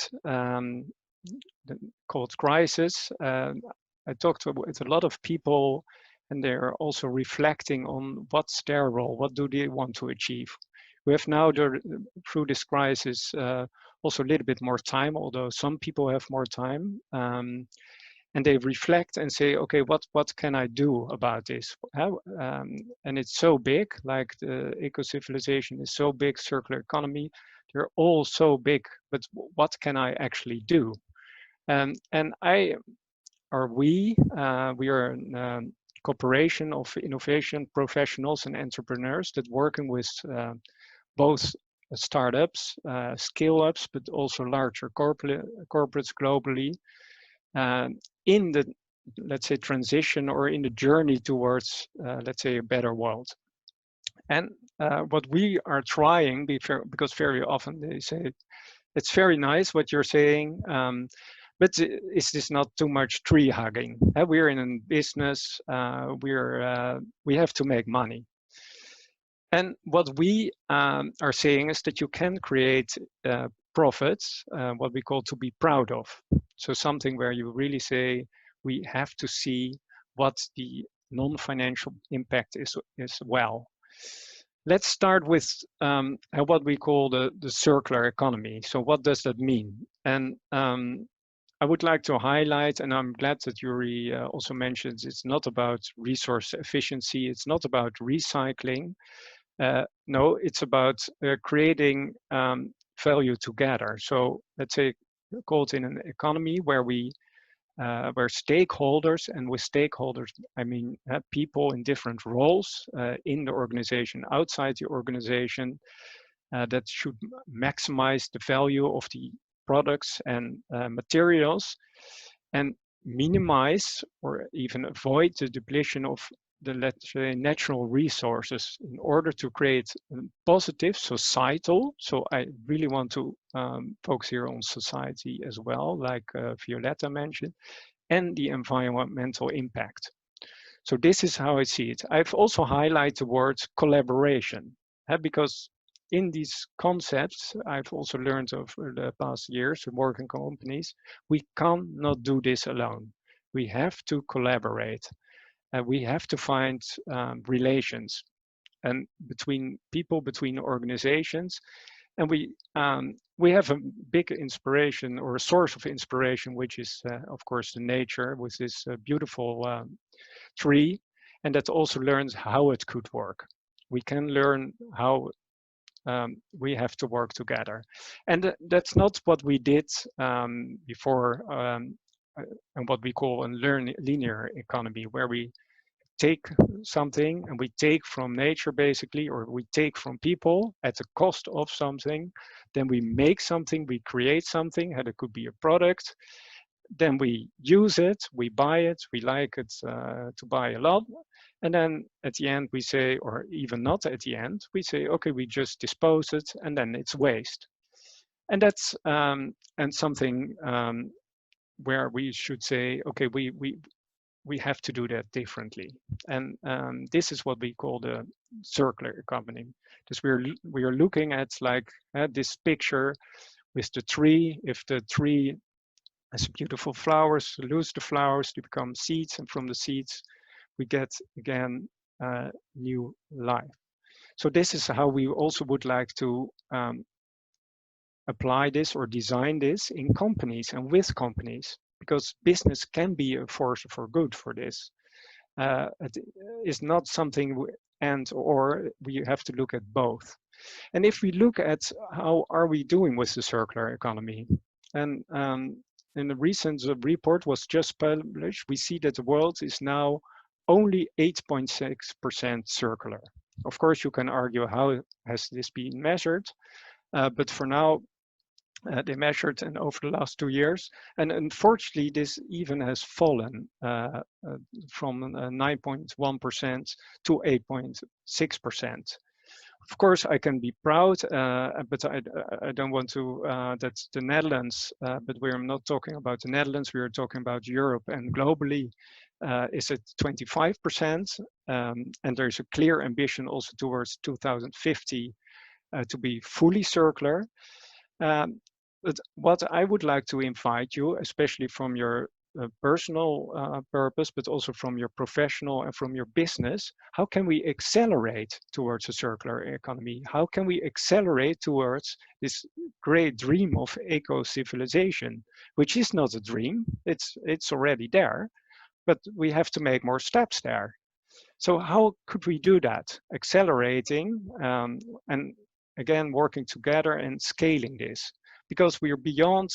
called crisis, I talked with a lot of people, and they're also reflecting on what's their role, what do they want to achieve. We have now, through this crisis, also a little bit more time, although some people have more time. And they reflect and say, okay, what can I do about this? And it's so big, like the eco-civilization is so big, circular economy, they're all so big, but what can I actually do? And we are a cooperation of innovation professionals and entrepreneurs that working with both startups, scale-ups, but also larger corporates globally, in the, let's say, transition or in the journey towards, let's say, a better world. And what we are trying, because very often they say, it's very nice what you're saying, but is this not too much tree hugging? We're in a business, we have to make money. And what we are saying is that you can create profits, what we call to be proud of. So something where you really say, we have to see what the non-financial impact is well. Let's start with what we call the circular economy. So what does that mean? And I would like to highlight, and I'm glad that Yuri also mentions, it's not about resource efficiency, it's not about recycling. No, it's about creating value together. So let's say, call it in an economy where where stakeholders, and with stakeholders, I mean people in different roles in the organization, outside the organization, that should maximize the value of the products and materials, and minimize or even avoid the depletion of let's say, natural resources in order to create a positive societal. So I really want to focus here on society as well, like Violeta mentioned, and the environmental impact. So this is how I see it. I've also highlighted the word collaboration, because in these concepts, I've also learned over the past years of working companies, we cannot do this alone. We have to collaborate. We have to find relations and between people, between organizations. And we have a big inspiration or a source of inspiration, which is, of course, the nature with this beautiful tree. And that also learns how it could work. We can learn how we have to work together. And that's not what we did before and what we call a linear economy, where we take something and we take from nature basically, or we take from people at the cost of something, then we make something, we create something, and it could be a product, then we use it, we buy it, we like it to buy a lot, and then at the end we say, or even not at the end, we say, okay, we just dispose it, and then it's waste. And that's and something where we should say, okay, we have to do that differently. And this is what we call the circular economy. Because we are looking at like this picture with the tree. If the tree has beautiful flowers, lose the flowers, they become seeds, and from the seeds we get again new life. So this is how we also would like to apply this or design this in companies and with companies, because business can be a force for good for this. It is not something and or we have to look at both. And if we look at how are we doing with the circular economy, and in the recent report was just published, we see that the world is now only 8.6% circular. Of course, you can argue how has this been measured, but for now, they measured and over the last 2 years, and unfortunately this even has fallen from 9.1% to 8.6%. Of course, I can be proud, but I don't want to, that's the Netherlands, but we're not talking about the Netherlands, we are talking about Europe, and globally is at 25%, and there's a clear ambition also towards 2050 to be fully circular. But what I would like to invite you, especially from your personal purpose, but also from your professional and from your business, how can we accelerate towards a circular economy? How can we accelerate towards this great dream of eco-civilization, which is not a dream, it's already there, but we have to make more steps there. So how could we do that? Accelerating and again, working together and scaling this. Because we are beyond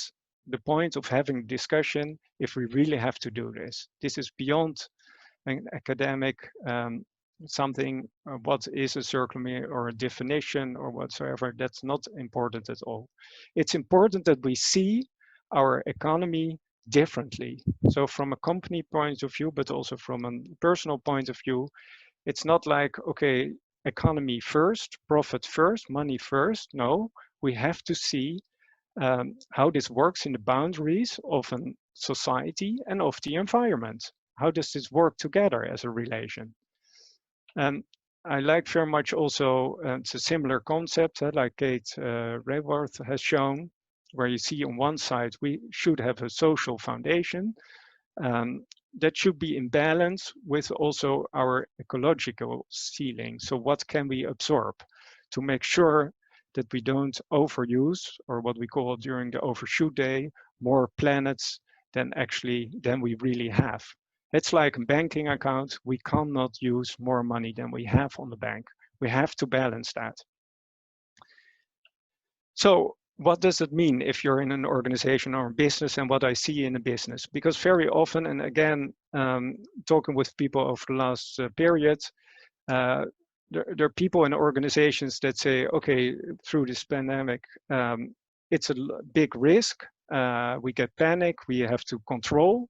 the point of having discussion if we really have to do this. This is beyond an academic something, what is a circular or a definition or whatsoever. That's not important at all. It's important that we see our economy differently. So from a company point of view, but also from a personal point of view, it's not like, okay, economy first, profit first, money first. No, we have to see how this works in the boundaries of a society and of the environment. How does this work together as a relation? I like very much also, it's a similar concept like Kate Rayworth has shown, where you see on one side, we should have a social foundation that should be in balance with also our ecological ceiling. So what can we absorb to make sure that we don't overuse, or what we call during the overshoot day, more planets than we really have. It's like a banking account. We cannot use more money than we have on the bank. We have to balance that. So what does it mean if you're in an organization or a business, and what I see in a business? Because very often, and again, talking with people over the last period, there are people in organizations that say, okay, through this pandemic, it's a big risk. We get panic, we have to control.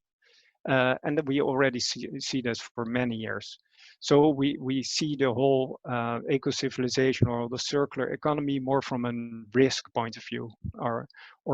And that we already see this for many years. So we see the whole eco-civilization or the circular economy more from a risk point of view, or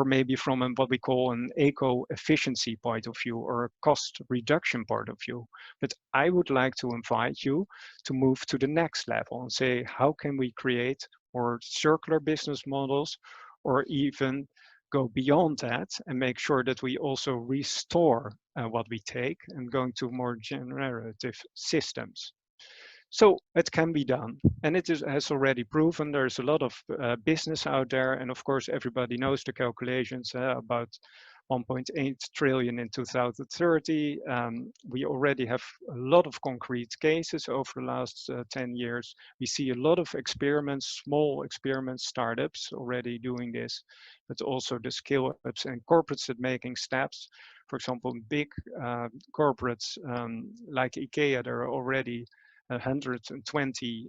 maybe from what we call an eco-efficiency point of view or a cost reduction point of view. But I would like to invite you to move to the next level and say, how can we create more circular business models, or even go beyond that and make sure that we also restore what we take and going to more generative systems. So it can be done, and it has already proven. There's a lot of business out there, and of course everybody knows the calculations about 1.8 trillion in 2030. We already have a lot of concrete cases over the last 10 years. We see a lot of experiments, small experiments, startups already doing this, but also the scale-ups and corporates that making steps. For example, big corporates like IKEA, there are already 120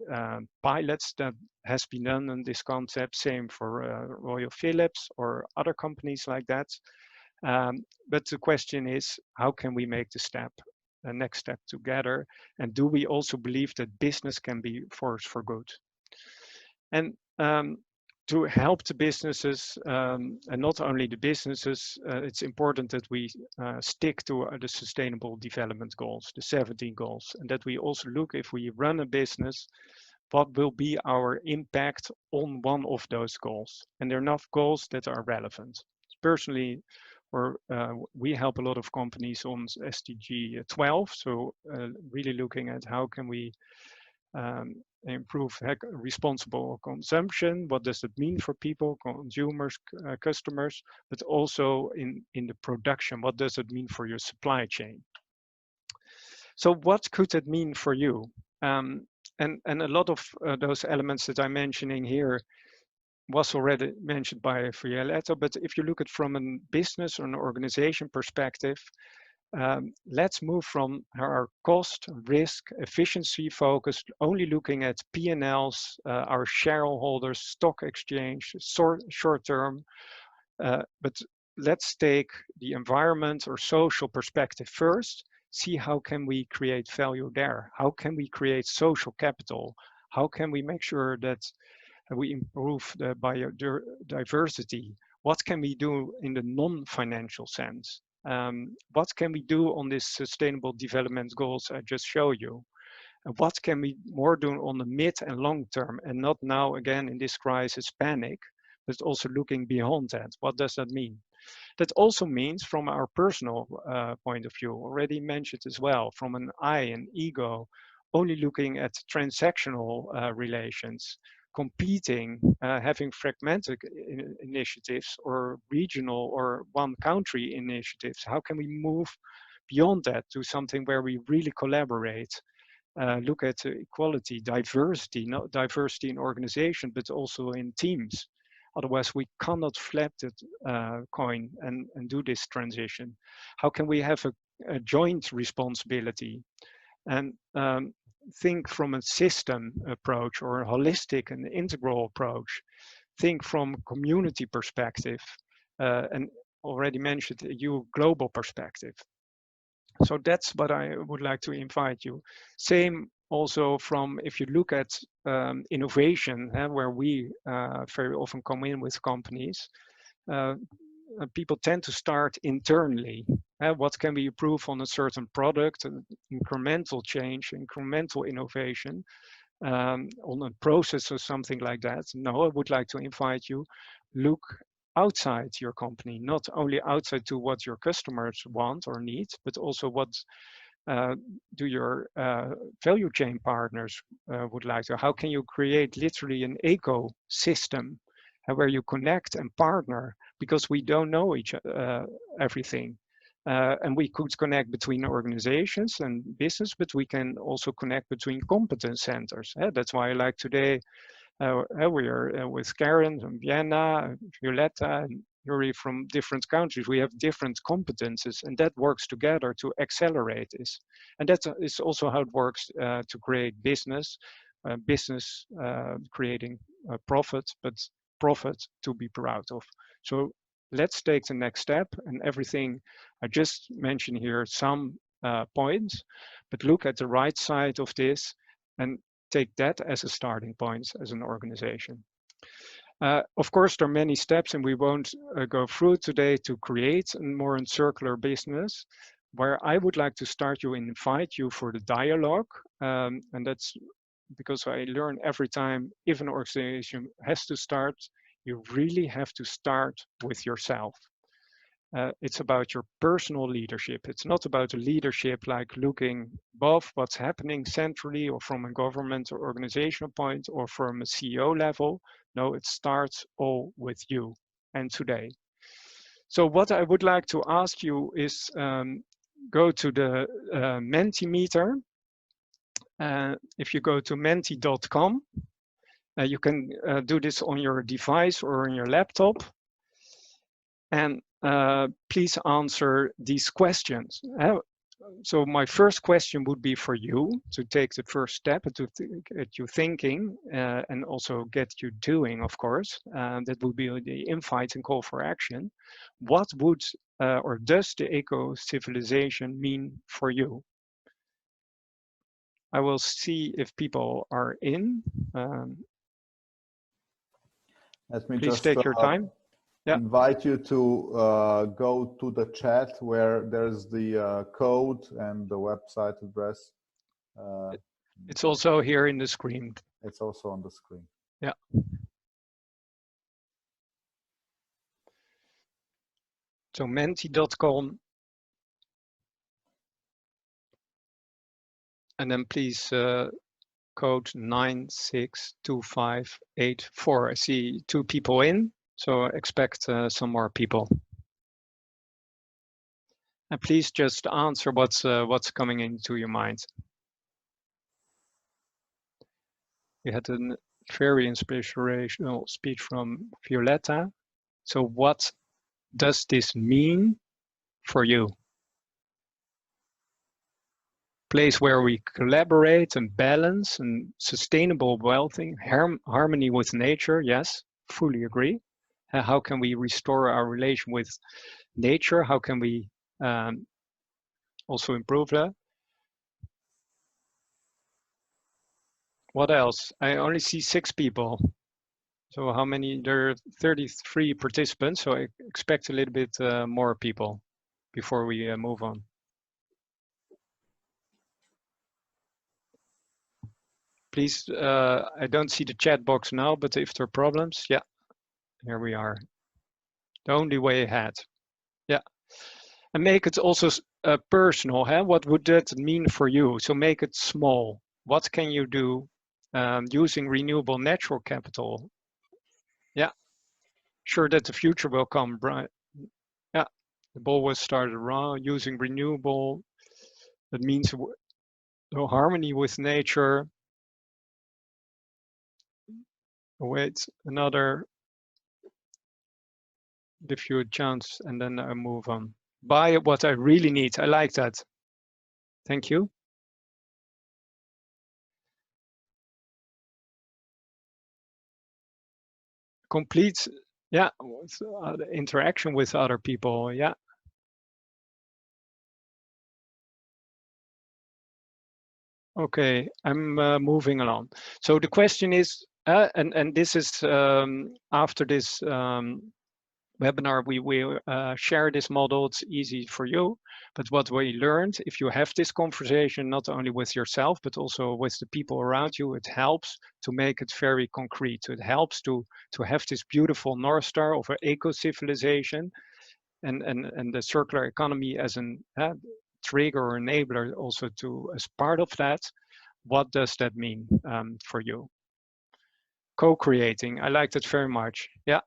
pilots that has been done on this concept. Same for Royal Philips or other companies like that. But the question is, how can we make the next step together? And do we also believe that business can be force for good? And to help the businesses, and not only the businesses, it's important that we stick to the Sustainable Development Goals, the 17 goals, and that we also look, if we run a business, what will be our impact on one of those goals? And there are enough goals that are relevant. Personally, we help a lot of companies on SDG 12, so really looking at how can we improve responsible consumption. What does it mean for people, consumers, customers, but also in the production? What does it mean for your supply chain? So what could it mean for you? And a lot of those elements that I'm mentioning here was already mentioned by Violeta, but if you look at from a business or an organization perspective, let's move from our cost, risk, efficiency focused, only looking at P&Ls, our shareholders, stock exchange, short term, but let's take the environment or social perspective first, see how can we create value there? How can we create social capital? How can we make sure that we improve the biodiversity? What can we do in the non-financial sense? What can we do on this sustainable development goals I just showed you? And what can we more do on the mid and long term, and not now again in this crisis panic, but also looking beyond that? What does that mean? That also means from our personal point of view, already mentioned as well, from an I and ego, only looking at transactional relations, competing, having fragmented initiatives or regional or one country initiatives. How can we move beyond that to something where we really collaborate, look at equality, diversity, not diversity in organization, but also in teams. Otherwise, we cannot flip the coin and do this transition. How can we have a joint responsibility and think from a system approach or a holistic and integral approach? Think from a community perspective, and already mentioned a global perspective. So that's what I would like to invite you. Same also from, if you look at innovation, where we very often come in with companies, people tend to start internally. What can we improve on a certain product, incremental change, incremental innovation, on a process or something like that? No, I would like to invite you, look outside your company, not only outside to what your customers want or need, but also what do your value chain partners would like to. How can you create literally an ecosystem where you connect and partner, because we don't know everything. And we could connect between organizations and business, but we can also connect between competence centers. That's why I like today, we are with Karin from Vienna, Violeta, and Yuri from different countries. We have different competences, and that works together to accelerate this. And that is also how it works to create business, creating profit, but profit to be proud of. So let's take the next step, and everything I just mentioned here, some points, but look at the right side of this and take that as a starting point as an organization. Of course, there are many steps, and we won't go through today to create a more circular business. Where I would like to start you and invite you for the dialogue, and that's because I learn every time if an organization has to start, you really have to start with yourself. It's about your personal leadership. It's not about a leadership like looking above what's happening centrally or from a government or organizational point or from a CEO level. No, it starts all with you and today. So what I would like to ask you is go to the Mentimeter. If you go to menti.com, you can do this on your device or on your laptop. And please answer these questions. So my first question would be for you to take the first step to get you thinking and also get you doing, of course. That would be the invite and call for action. What would or does the eco-civilization mean for you? I will see if people are in. Let me please just take your time. Yeah. Invite you to go to the chat where there's the code and the website address. It's also here in the screen. It's also on the screen. Yeah. So menti.com. And then please code 962584. I see 2 people in. So expect some more people. And please just answer what's coming into your mind. We had a very inspirational speech from Violeta. So what does this mean for you? Place where we collaborate and balance and sustainable well-being, harmony with nature. Yes, fully agree. How can we restore our relation with nature? How can we also improve that? What else? I only see 6 people. So how many? There are 33 participants. So I expect a little bit more people before we move on. Please, I don't see the chat box now, but if there are problems, yeah, here we are. The only way ahead. Yeah. And make it also personal. Huh? What would that mean for you? So make it small. What can you do using renewable natural capital? Yeah. Sure that the future will come, right? Yeah. The ball was started around using renewable. That means harmony with nature. Wait, another. Give you a chance and then I move on. Buy what I really need. I like that. Thank you. Complete, yeah, interaction with other people, yeah. Okay, I'm moving along. So the question is, and this is after this webinar, we share this model. It's easy for you. But what we learned, if you have this conversation, not only with yourself, but also with the people around you, it helps to make it very concrete. It helps to have this beautiful North Star of an eco-civilization and the circular economy as an trigger or enabler also to as part of that. What does that mean for you? Co-creating, I like that very much. Yeah.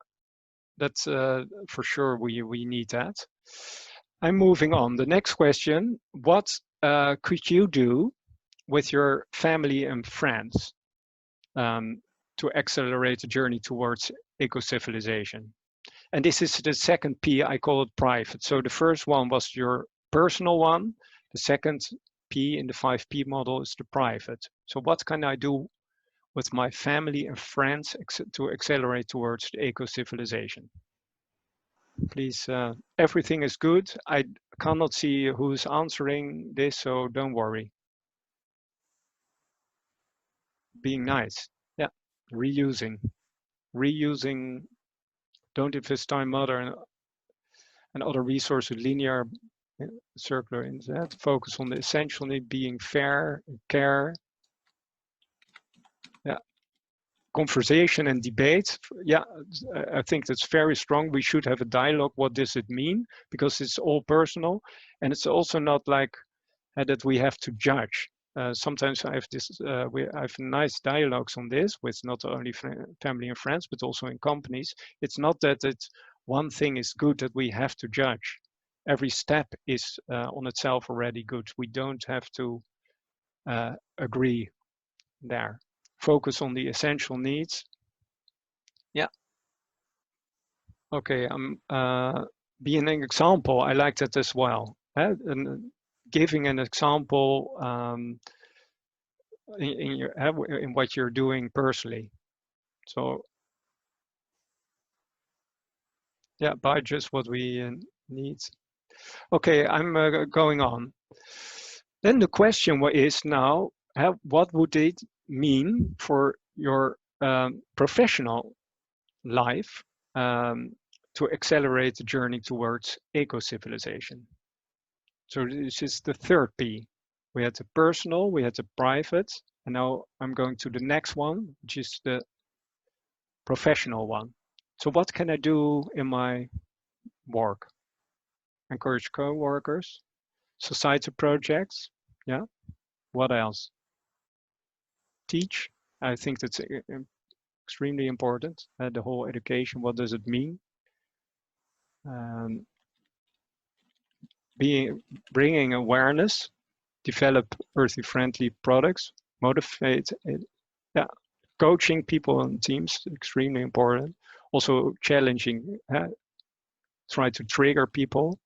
That's for sure, we need that. I'm moving on. The next question, what could you do with your family and friends to accelerate the journey towards eco-civilization? And this is the second P, I call it private. So the first one was your personal one. The second P in the 5P model is the private. So what can I do with my family and friends to accelerate towards the eco-civilization? please, everything is good. I cannot see who's answering this, so don't worry. Being nice, yeah, reusing, don't invest time, matter, and other resources, linear, circular instead. Focus on the essential need, being fair, care. Yeah, conversation and debate. Yeah, I think that's very strong. We should have a dialogue. What does it mean? Because it's all personal, and it's also not like that we have to judge. Sometimes I have this. I have nice dialogues on this with not only family and friends, but also in companies. It's not that one thing is good that we have to judge. Every step is on itself already good. We don't have to agree there. Focus on the essential needs. Yeah. Okay. Being an example. I like that as well. And giving an example in what you're doing personally. So yeah, buy just what we need. Okay, I'm going on. Then the question is now, what would it mean for your professional life to accelerate the journey towards eco-civilization? So this is the third P. We had the personal, we had the private, and now I'm going to the next one, which is the professional one. So what can I do in my work? Encourage co-workers, society projects, yeah. What else? Teach. I think that's extremely important. The whole education, what does it mean? Bringing awareness, develop earthy friendly products, motivate it. Yeah, coaching people and teams, extremely important. Also challenging, try to trigger people.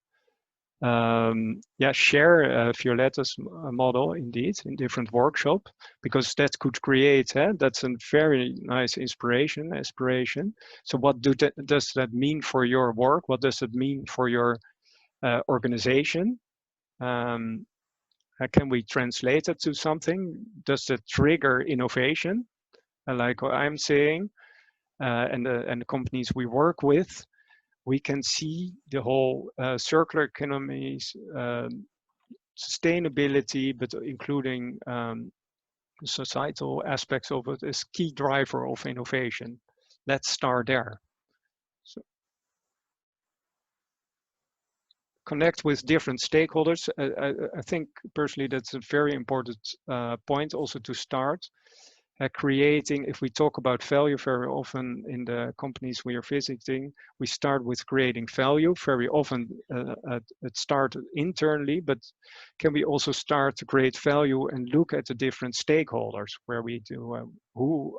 Yeah, share Violeta's model indeed in different workshops, because that could create, that's a very nice aspiration. So what does that mean for your work? What does it mean for your organization? Can we translate it to something? Does it trigger innovation? Like what I'm saying, and the companies we work with, we can see the whole circular economies, sustainability, but including societal aspects of it is key driver of innovation. Let's start there. So, connect with different stakeholders. I think personally that's a very important point also to start. Creating, if we talk about value very often in the companies we are visiting, we start with creating value. Very often it starts internally, but can we also start to create value and look at the different stakeholders where we do, who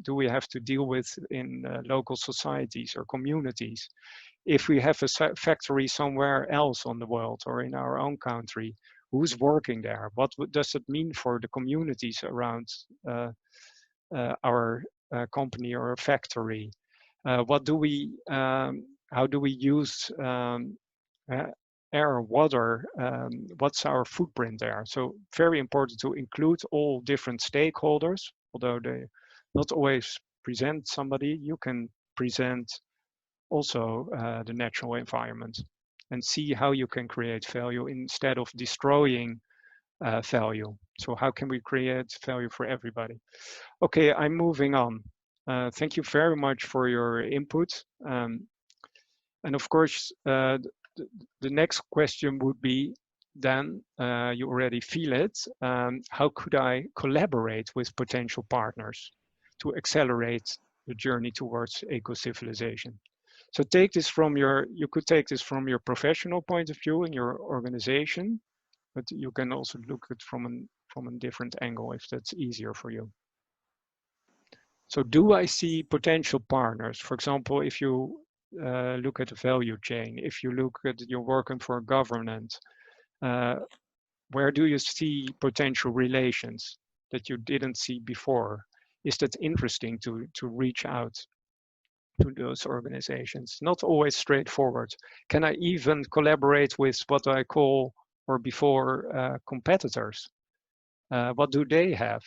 do we have to deal with in local societies or communities? If we have a factory somewhere else on the world or in our own country, who's working there? What does it mean for the communities around our company or a factory? What do we, how do we use air, water? What's our footprint there? So very important to include all different stakeholders, although they not always present somebody. You can present also the natural environment and see how you can create value instead of destroying value. So how can we create value for everybody? Okay, I'm moving on. Thank you very much for your input. And of course, the next question would be then, you already feel it, how could I collaborate with potential partners to accelerate the journey towards eco-civilization? So take this from you could take this from your professional point of view in your organization, but you can also look at it from a different angle if that's easier for you. So do I see potential partners? For example, if you look at the value chain, if you look at you're working for a government, where do you see potential relations that you didn't see before? Is that interesting to reach out to those organizations? Not always straightforward. Can I even collaborate with what I call, or before, competitors? What do they have?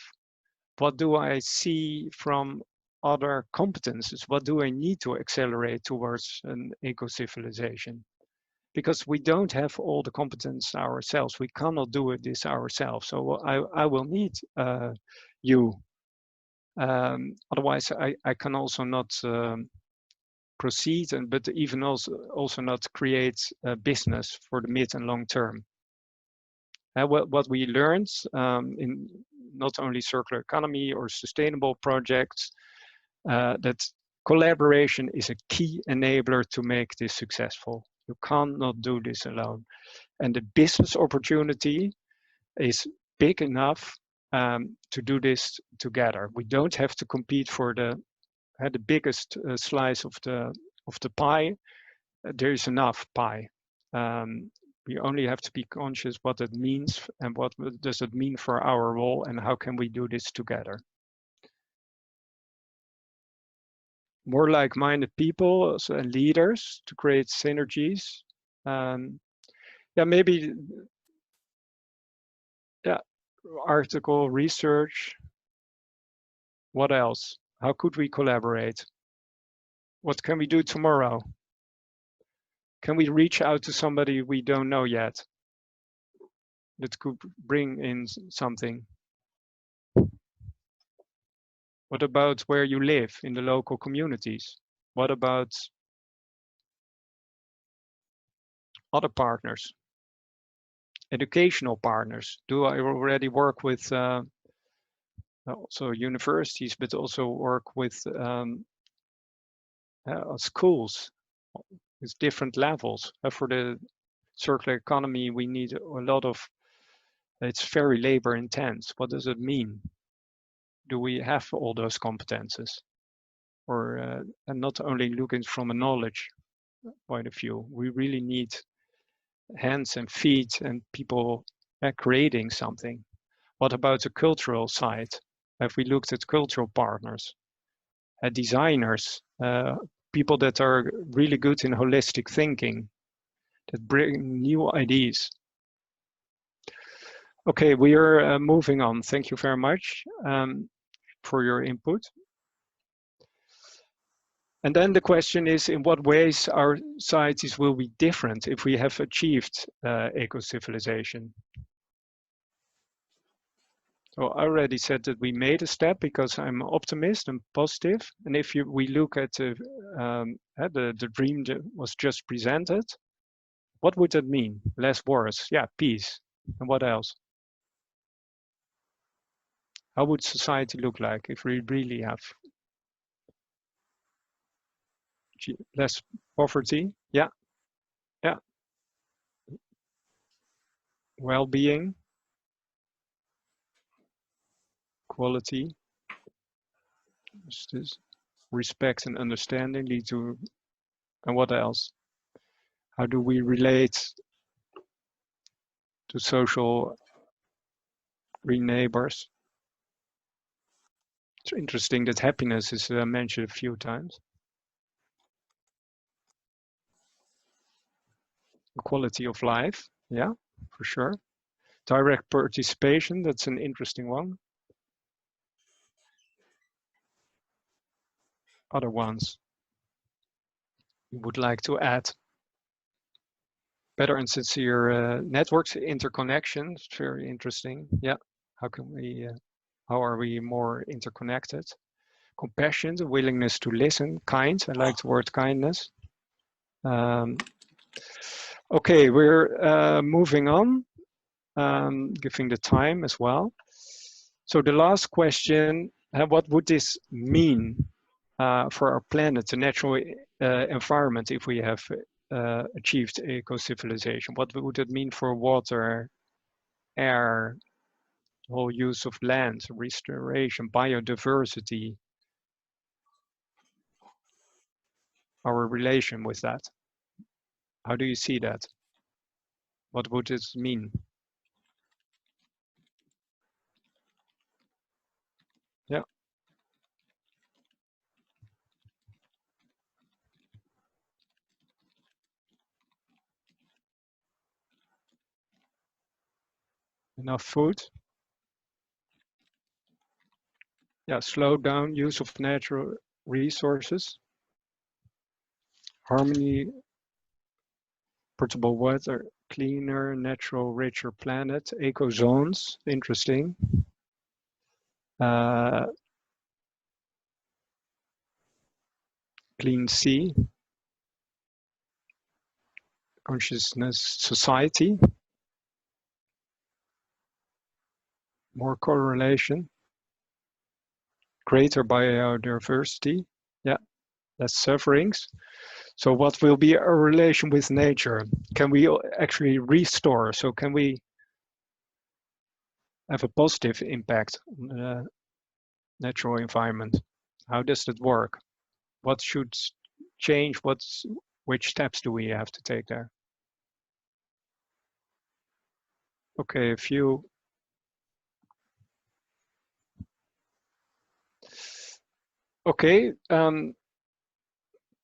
What do I see from other competences? What do I need to accelerate towards an eco-civilization? Because we don't have all the competence ourselves. We cannot do this ourselves. So I will need you. Otherwise, I can also not proceed, but even also not create a business for the mid and long term. What we learned in not only circular economy or sustainable projects, that collaboration is a key enabler to make this successful. You cannot do this alone. And the business opportunity is big enough to do this together. We don't have to compete for the biggest slice of the pie. There is enough pie. We only have to be conscious what it means and what does it mean for our role and how can we do this together. More like-minded people and leaders to create synergies. Yeah, maybe, yeah, article, research. What else? How could we collaborate? What can we do tomorrow? Can we reach out to somebody we don't know yet that could bring in something? What about where you live in the local communities? What about other partners? Educational partners? Do I already work with also universities, but also work with schools with different levels? For the circular economy, we need a lot of, it's very labor intense. What does it mean? Do we have all those competences? Or and not only looking from a knowledge point of view, we really need hands and feet and people creating something. What about the cultural side? Have we looked at cultural partners, designers, people that are really good in holistic thinking, that bring new ideas? Okay, we are moving on. Thank you very much for your input. And then the question is, in what ways our societies will be different if we have achieved eco-civilization? So I already said that we made a step because I'm optimist and positive. And if we look at the dream that was just presented, what would that mean? Less wars, yeah, peace. And what else? How would society look like if we really have less poverty? Yeah, yeah. Well-being, quality, justice, respect and understanding lead to, and what else? How do we relate to social green neighbors? It's interesting that happiness is mentioned a few times. Quality of life, yeah, for sure. Direct participation, that's an interesting one. Other ones you would like to add? Better and sincere networks, interconnection, it's very interesting. Yeah, how can we, how are we more interconnected? Compassion, the willingness to listen, kind, I like the word kindness. Okay, we're moving on, giving the time as well. So the last question, what would this mean for our planet, the natural environment, if we have achieved eco-civilization? What would it mean for water, air, whole use of land, restoration, biodiversity, our relation with that? How do you see that? What would this mean? Yeah. enough food. Yeah, slow down use of natural resources. Harmony, portable water, cleaner, natural, richer planet, eco zones, interesting. Clean sea, consciousness society, more correlation, greater biodiversity, yeah, less sufferings. So what will be our relation with nature? Can we actually restore? So can we have a positive impact on the natural environment? How does that work? What should change? Which steps do we have to take there? Okay, a few. Okay,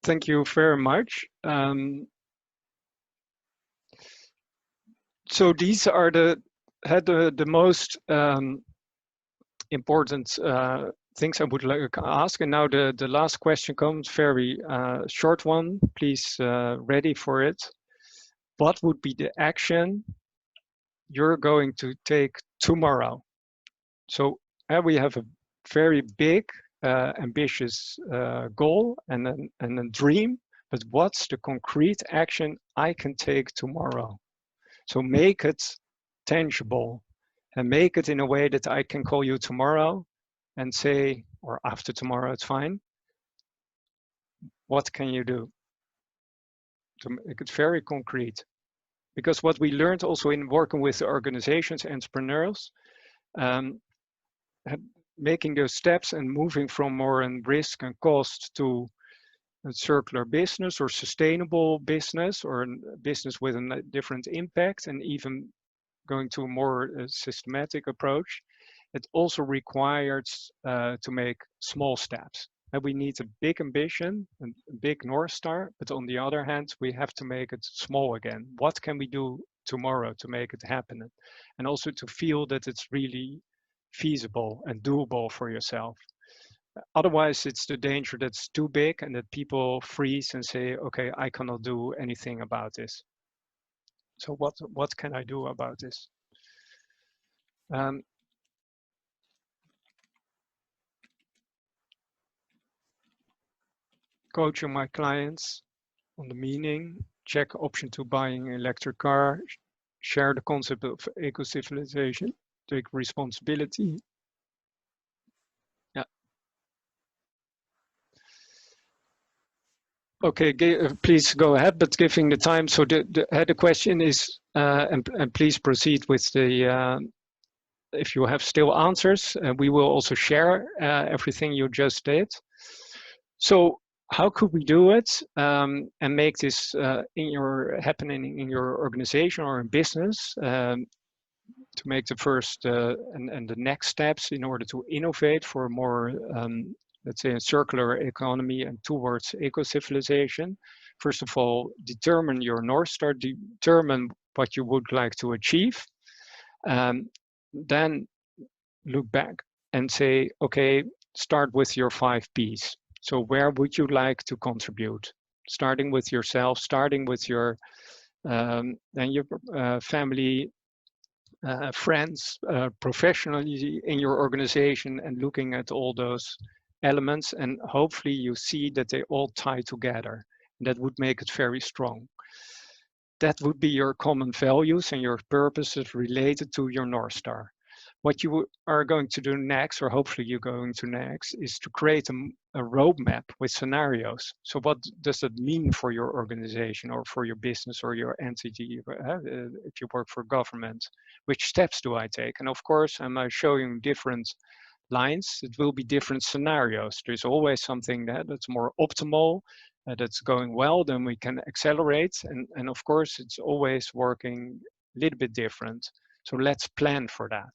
thank you very much. So these are the most important things I would like to ask. And now the last question comes, very short one. Please ready for it. What would be the action you're going to take tomorrow? So we have a very big, ambitious goal and a dream, but what's the concrete action I can take tomorrow? So make it tangible and make it in a way that I can call you tomorrow and say, or after tomorrow, it's fine. What can you do to make it very concrete? Because what we learned also in working with organizations, entrepreneurs, making those steps and moving from more in risk and cost to a circular business or sustainable business or a business with a different impact and even going to a more systematic approach, it also requires to make small steps. And we need a big ambition and a big North Star, but on the other hand, we have to make it small again. What can we do tomorrow to make it happen? And also to feel that it's really feasible and doable for yourself. Otherwise, it's the danger that it's too big and that people freeze and say, okay, I cannot do anything about this. So what can I do about this? Coaching my clients on the meaning, check option to buying an electric car, share the concept of eco-civilization, take responsibility. Yeah. Okay, please go ahead, but giving the time. So the question is, and please proceed with the, if you have still answers, we will also share everything you just did. So how could we do it and make this happening in your organization or in business to make the first and the next steps in order to innovate for a more, let's say, a circular economy and towards eco-civilization? First of all, determine your North Star, determine what you would like to achieve. Then look back and say, okay, start with your 5 Ps. So where would you like to contribute? Starting with yourself, starting with your family, friends, professionally in your organization, and looking at all those elements, and hopefully you see that they all tie together. That would make it very strong. That would be your common values and your purposes related to your North Star. What you are going to do next, or hopefully you're going to next, is to create a roadmap with scenarios. So what does that mean for your organization or for your business or your entity, if you work for government? Which steps do I take? And of course, I'm showing different lines. It will be different scenarios. There's always something that's more optimal, that's going well, then we can accelerate. And of course, it's always working a little bit different. So let's plan for that.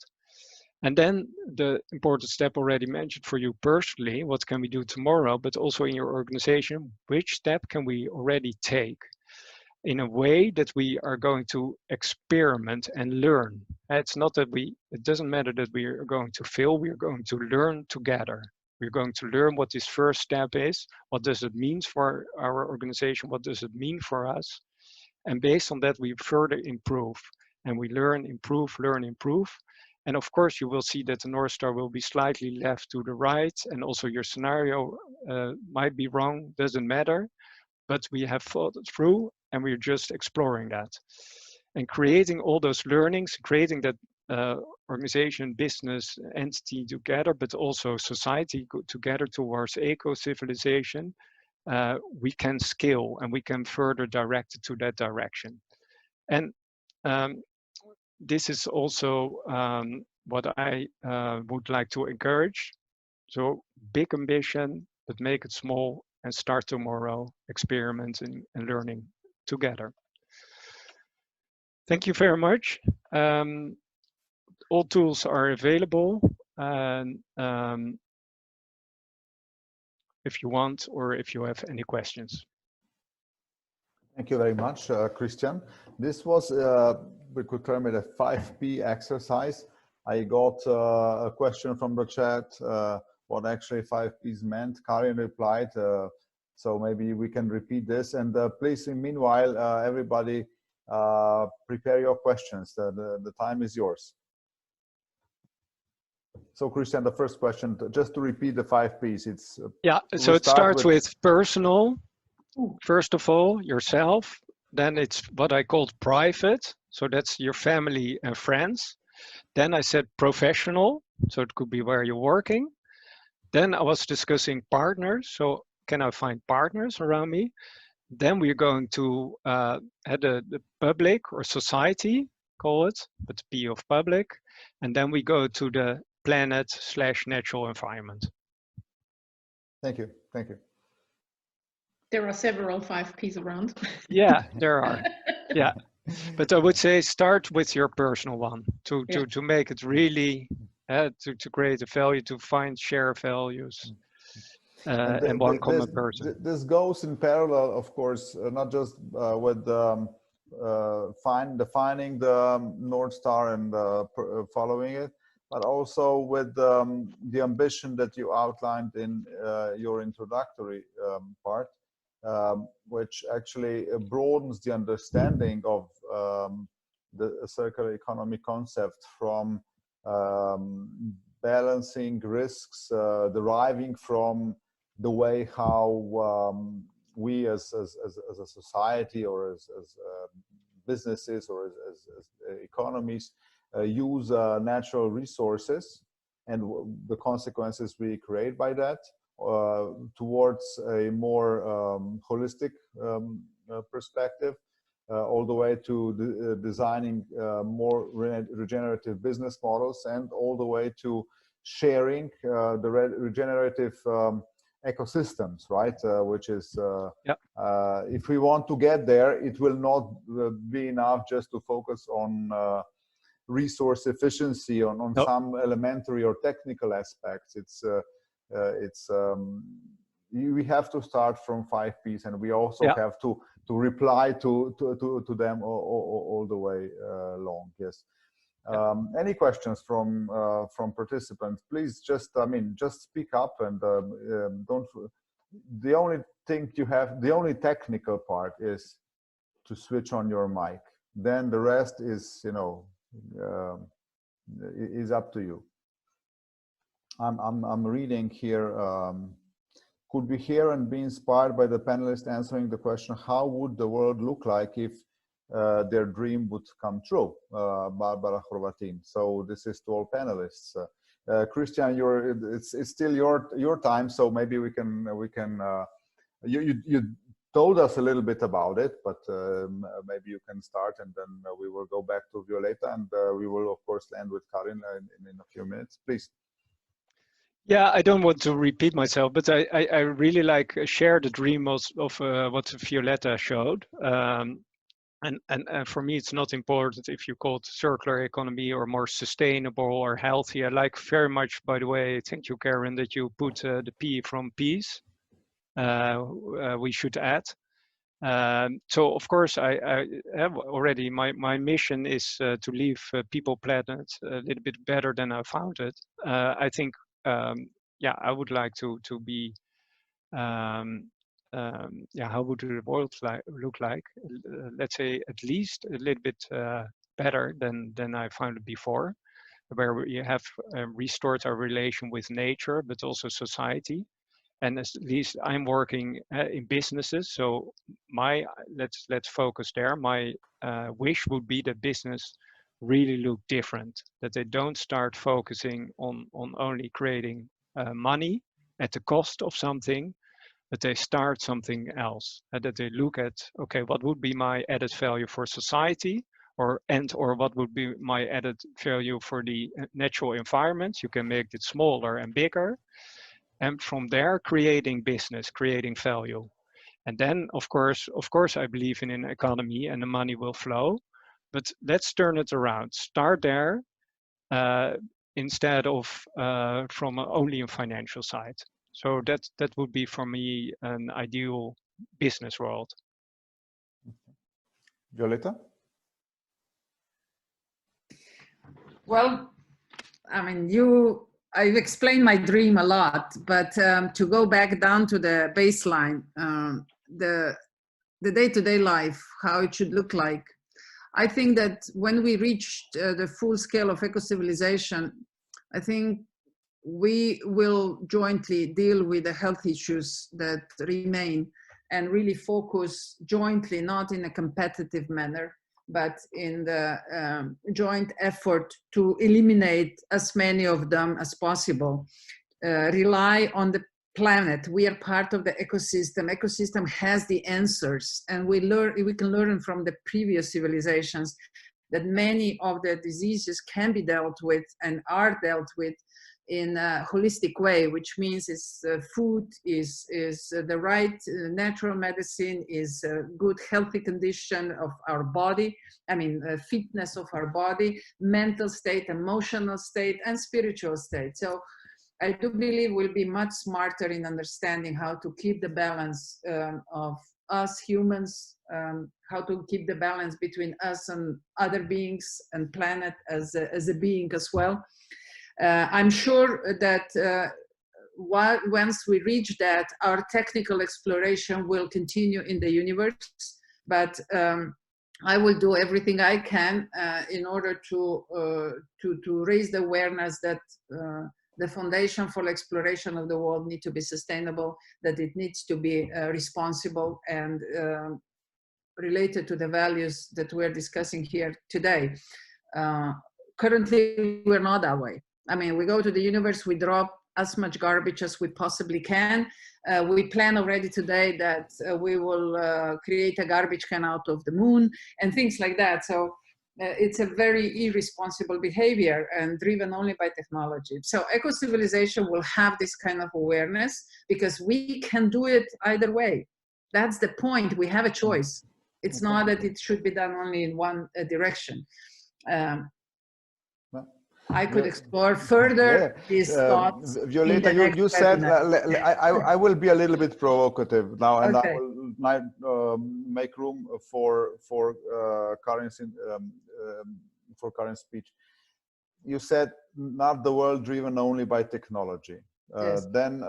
And then the important step already mentioned for you personally, what can we do tomorrow, but also in your organization, which step can we already take? in a way that we are going to experiment and learn. It's not that it doesn't matter that we are going to fail, we are going to learn together. We're going to learn what this first step is, what does it mean for our organization, what does it mean for us, and based on that we further improve, and we learn, improve, learn, improve. And of course you will see that the North Star will be slightly left to the right, and also your scenario might be wrong, doesn't matter, but we have thought it through and we're just exploring that. And creating all those learnings, creating that organization, business, entity together, but also society together towards eco-civilization, we can scale and we can further direct it to that direction. And this is also what I would like to encourage. So big ambition, but make it small and start tomorrow, experimenting and learning together. Thank you very much. All tools are available, and if you want or if you have any questions. Thank you very much, Christiaan. This was, we could term it a 5P exercise. I got a question from the chat, what actually 5Ps meant. Karin replied, so maybe we can repeat this. And please, meanwhile, everybody, prepare your questions. The time is yours. So Christiaan, the first question, just to repeat the 5Ps, it's so it starts with personal. First of all, yourself. Then it's what I called private. So that's your family and friends. Then I said professional. So it could be where you're working. Then I was discussing partners. So can I find partners around me? Then we're going to add the public or society, call it, but the P of public. And then we go to the planet/natural environment. Thank you. Thank you. There are several 5Ps around. Yeah, there are. Yeah, but I would say start with your personal one to make it really to create a value, to find share values, and one common person. This goes in parallel, of course, not just with defining the North Star and following it, but also with the ambition that you outlined in your introductory part. Which actually broadens the understanding of the circular economy concept from balancing risks deriving from the way how we as a society or as businesses or as economies use natural resources and the consequences we create by that. Towards a more holistic perspective, all the way to designing more regenerative business models, and all the way to sharing the regenerative ecosystems, right? Which is, if we want to get there, it will not be enough just to focus on resource efficiency, on some elementary or technical aspects. We have to start from 5Ps, and we also have to reply to them all the way along. Yes. Any questions from participants? Please just speak up and don't. The only thing you have, the only technical part is to switch on your mic. Then the rest is, is up to you. I'm reading here. Could we hear and be inspired by the panelists answering the question, how would the world look like if their dream would come true? Barbara Horvatin. So this is to all panelists. Christiaan, it's still your time, so maybe we can you told us a little bit about it, but maybe you can start, and then we will go back to Violeta, and we will of course end with Karin in a few minutes. Please. Yeah, I don't want to repeat myself, but I really share the dream of what Violeta showed. And for me, it's not important if you call it circular economy or more sustainable or healthy. I like very much, by the way, thank you, Karin, that you put the P from peace. We should add. So of course, I have already my mission is to leave people planet a little bit better than I found it. I think, yeah, I would like to be, yeah, how would the world look like? Let's say at least a little bit better than I found it before, where we have restored our relation with nature, but also society. And at least I'm working in businesses, so my let's focus there. My wish would be that business really look different, that they don't start focusing on only creating money at the cost of something, but they start something else, and that they look at, okay, what would be my added value for society, or what would be my added value for the natural environment. You can make it smaller and bigger, and from there creating business, creating value. And then of course I believe in an economy and the money will flow, but let's turn it around. Start there instead of from only a financial side. So that would be for me an ideal business world. Violeta? Well, I mean, I've explained my dream a lot, but to go back down to the baseline, the day-to-day life, how it should look like. I think that when we reached the full scale of eco-civilization, I think we will jointly deal with the health issues that remain and really focus jointly, not in a competitive manner, but in the joint effort to eliminate as many of them as possible. Rely on the planet. We are part of the ecosystem. Ecosystem has the answers, and we can learn from the previous civilizations that many of the diseases can be dealt with and are dealt with in a holistic way, which means food is the right natural medicine, is a good healthy condition of our body, I mean fitness of our body, mental state, emotional state, and spiritual state. So I do believe we'll be much smarter in understanding how to keep the balance of us humans, how to keep the balance between us and other beings and planet as a being as well. I'm sure that once we reach that, our technical exploration will continue in the universe, but I will do everything I can in order to raise the awareness that the foundation for exploration of the world needs to be sustainable, that it needs to be responsible and related to the values that we're discussing here today. Currently, we're not that way. I mean, we go to the universe, we drop as much garbage as we possibly can. We plan already today that we will create a garbage can out of the moon and things like that. So it's a very irresponsible behavior and driven only by technology. So eco-civilization will have this kind of awareness because we can do it either way. That's the point. We have a choice. It's not that it should be done only in one direction. I could explore further these thoughts. Violeta, you said, I will be a little bit provocative now, and okay. I will make room for Karin's speech. You said not the world driven only by technology. Yes. Then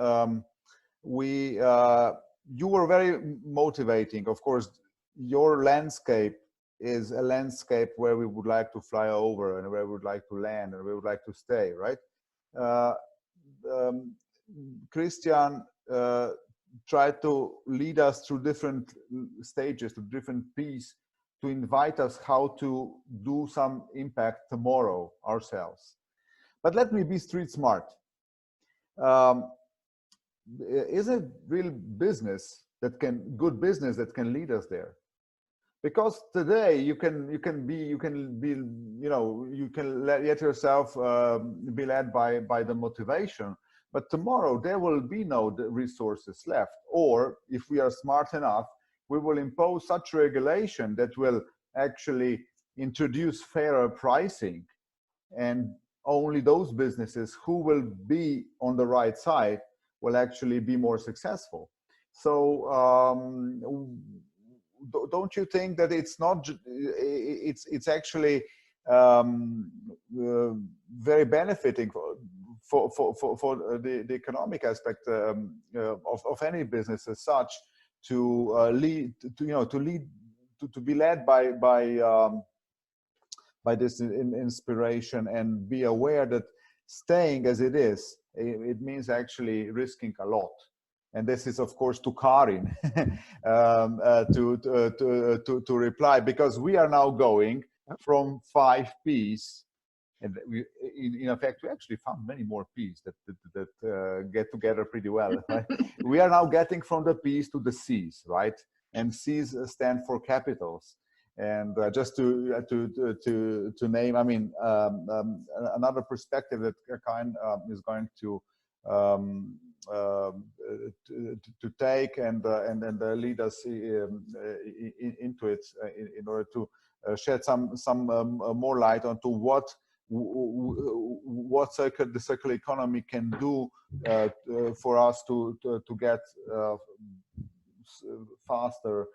you were very motivating. Of course, your landscape is a landscape where we would like to fly over and where we would like to land and we would like to stay, right? Christiaan tried to lead us through different stages, to different pieces, to invite us how to do some impact tomorrow ourselves. But let me be street smart. Is it real business that good business that can lead us there? Because today you can let yourself be led by the motivation, but tomorrow there will be no resources left. Or if we are smart enough, we will impose such regulation that will actually introduce fairer pricing, and only those businesses who will be on the right side will actually be more successful. So don't you think that it's not, it's actually very benefiting for the economic aspect of any business as such, to lead, to be led by this inspiration, and be aware that staying as it is, it means actually risking a lot. And this is, of course, to Karin to reply, because we are now going from 5 Ps, and we, in fact, we actually found many more Ps that get together pretty well. Right? We are now getting from the Ps to the Cs, right? And Cs stand for capitals. And just to name, I mean, another perspective that Karin is going to take and lead us into it in order to shed some more light onto what the circular economy can do for us to get faster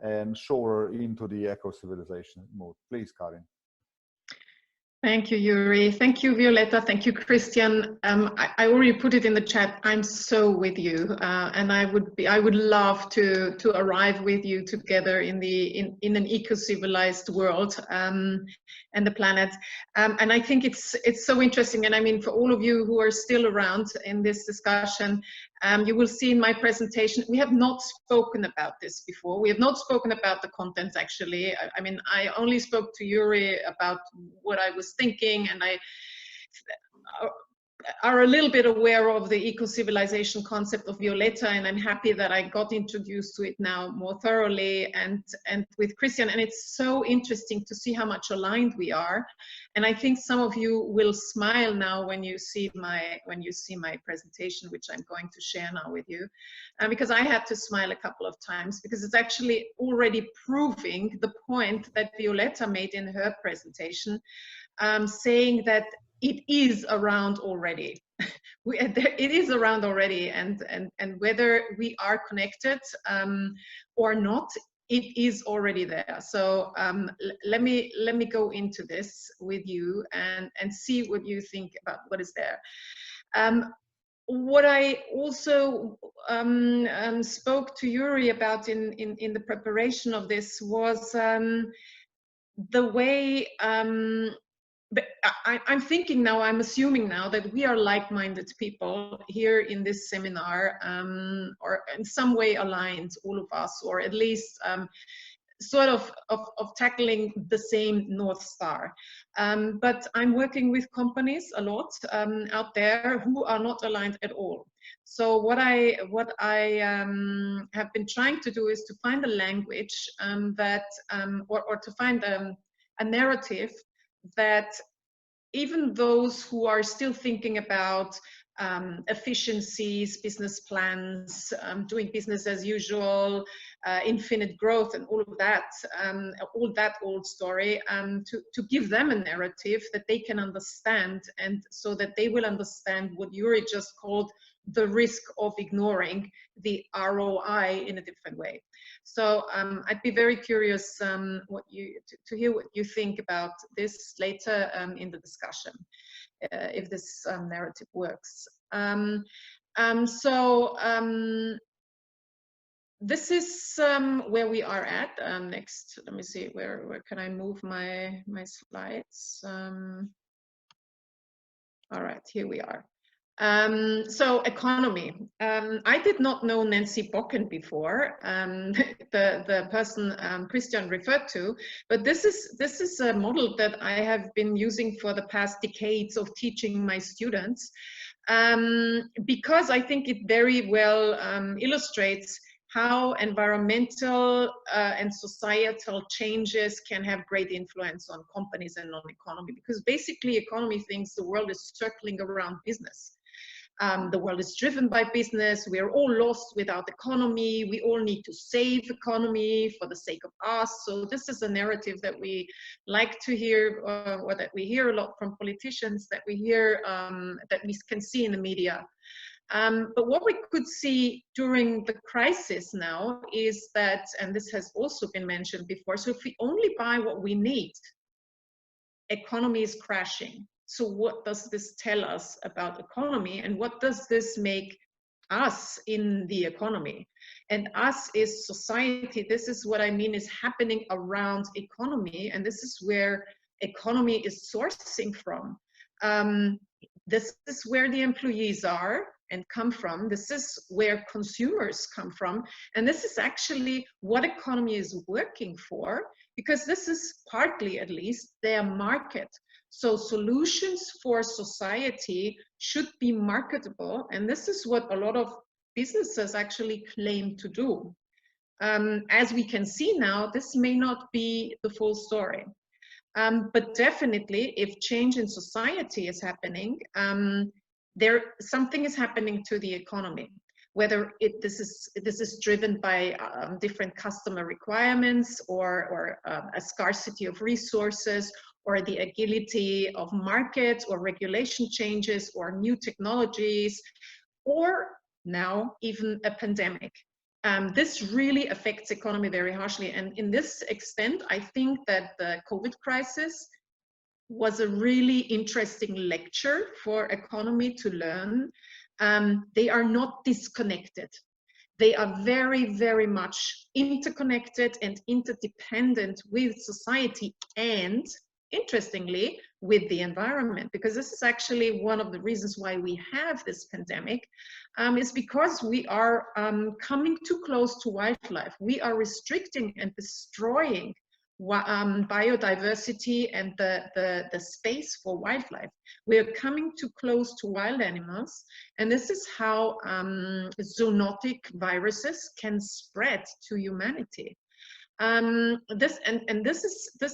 and surer into the eco-civilization mode. Please, Karin. Thank you, Yuri. Thank you, Violeta. Thank you, Christiaan. I already put it in the chat. I'm so with you, and I would love to arrive with you together in an eco-civilized world and the planet. And I think it's so interesting. And I mean, for all of you who are still around in this discussion, you will see in my presentation, we have not spoken about this before. We have not spoken about the contents, actually. I mean, I only spoke to Yuri about what I was thinking, and I are a little bit aware of the eco-civilization concept of Violeta, and I'm happy that I got introduced to it now more thoroughly and with Christiaan. And it's so interesting to see how much aligned we are. And I think some of you will smile now when you see my presentation, which I'm going to share now with you, because I had to smile a couple of times, because it's actually already proving the point that Violeta made in her presentation, saying that it is around already. It is around already, and whether we are connected or not, it is already there. So let me go into this with you and see what you think about what is there. What I also spoke to Yuri about in the preparation of this was the way. But I'm thinking now, I'm assuming now that we are like-minded people here in this seminar, or in some way aligned, all of us, or at least sort of tackling the same North Star. But I'm working with companies a lot out there who are not aligned at all. So what I have been trying to do is to find a language or to find a narrative that even those who are still thinking about efficiencies, business plans, doing business as usual, infinite growth and all of that, old story, to give them a narrative that they can understand, and so that they will understand what Yuri just called the risk of ignoring the ROI in a different way. So I'd be very curious to hear what you think about this later in the discussion, if this narrative works. This is where we are at. Next, let me see, where can I move my slides? All right, here we are. So economy. I did not know Nancy Bocken before, the person Christiaan referred to, but this is a model that I have been using for the past decades of teaching my students, because I think it very well illustrates how environmental and societal changes can have great influence on companies and on economy. Because basically economy thinks the world is circling around business. The world is driven by business. We are all lost without economy. We all need to save economy for the sake of us. So this is a narrative that we like to hear, or that we hear a lot from politicians, that we hear, that we can see in the media. But what we could see during the crisis now is that, and this has also been mentioned before, so if we only buy what we need, economy is crashing. So what does this tell us about economy, and what does this make us in the economy? And us is society. This is what I mean is happening around economy, and this is where economy is sourcing from. This is where the employees are and come from. This is where consumers come from, and this is actually what economy is working for, because this is partly, at least, their market. So solutions for society should be marketable, and this is what a lot of businesses actually claim to do. As we can see now, this may not be the full story. But definitely, if change in society is happening, something is happening to the economy. Whether this is driven by different customer requirements, or a scarcity of resources, or the agility of markets, or regulation changes, or new technologies, or now even a pandemic. This really affects economy very harshly. And in this extent, I think that the COVID crisis was a really interesting lecture for economy to learn. They are not disconnected. They are very, very much interconnected and interdependent with society, and interestingly, with the environment, because this is actually one of the reasons why we have this pandemic, is because we are coming too close to wildlife. We are restricting and destroying biodiversity and the space for wildlife. We are coming too close to wild animals, and this is how zoonotic viruses can spread to humanity. This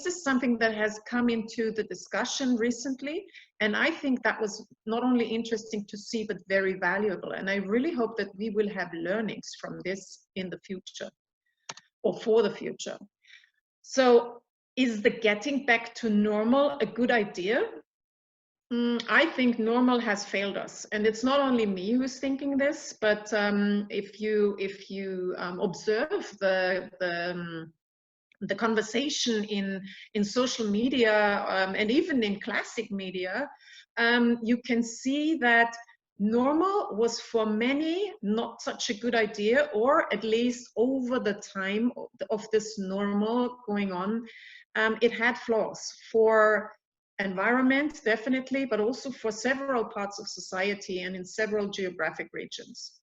is something that has come into the discussion recently, and I think that was not only interesting to see, but very valuable. And I really hope that we will have learnings from this in the future, or for the future. So, is the getting back to normal a good idea? I think normal has failed us, and it's not only me who's thinking this, but if you observe the conversation in social media and even in classic media, you can see that normal was for many not such a good idea, or at least over the time of this normal going on, it had flaws for environment, definitely, but also for several parts of society and in several geographic regions.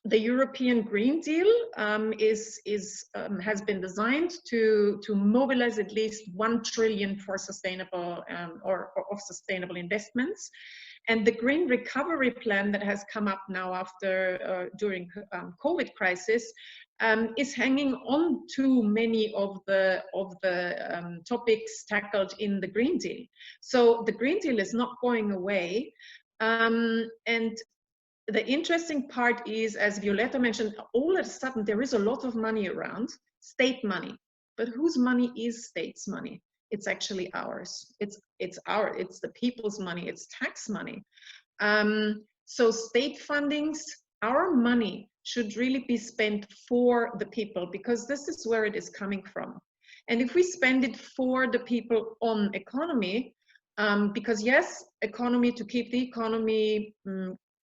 The European Green Deal has been designed to mobilize at least 1 trillion for sustainable of sustainable investments. And the Green Recovery Plan that has come up now after during COVID crisis is hanging on to many of the topics tackled in the Green Deal. So the Green Deal is not going away, and the interesting part is, as Violeta mentioned, all of a sudden there is a lot of money around, state money. But whose money is state's money? It's actually ours. It's the people's money. It's tax money. So state fundings, our money, should really be spent for the people, because this is where it is coming from. And if we spend it for the people on economy, because yes, economy, to keep the economy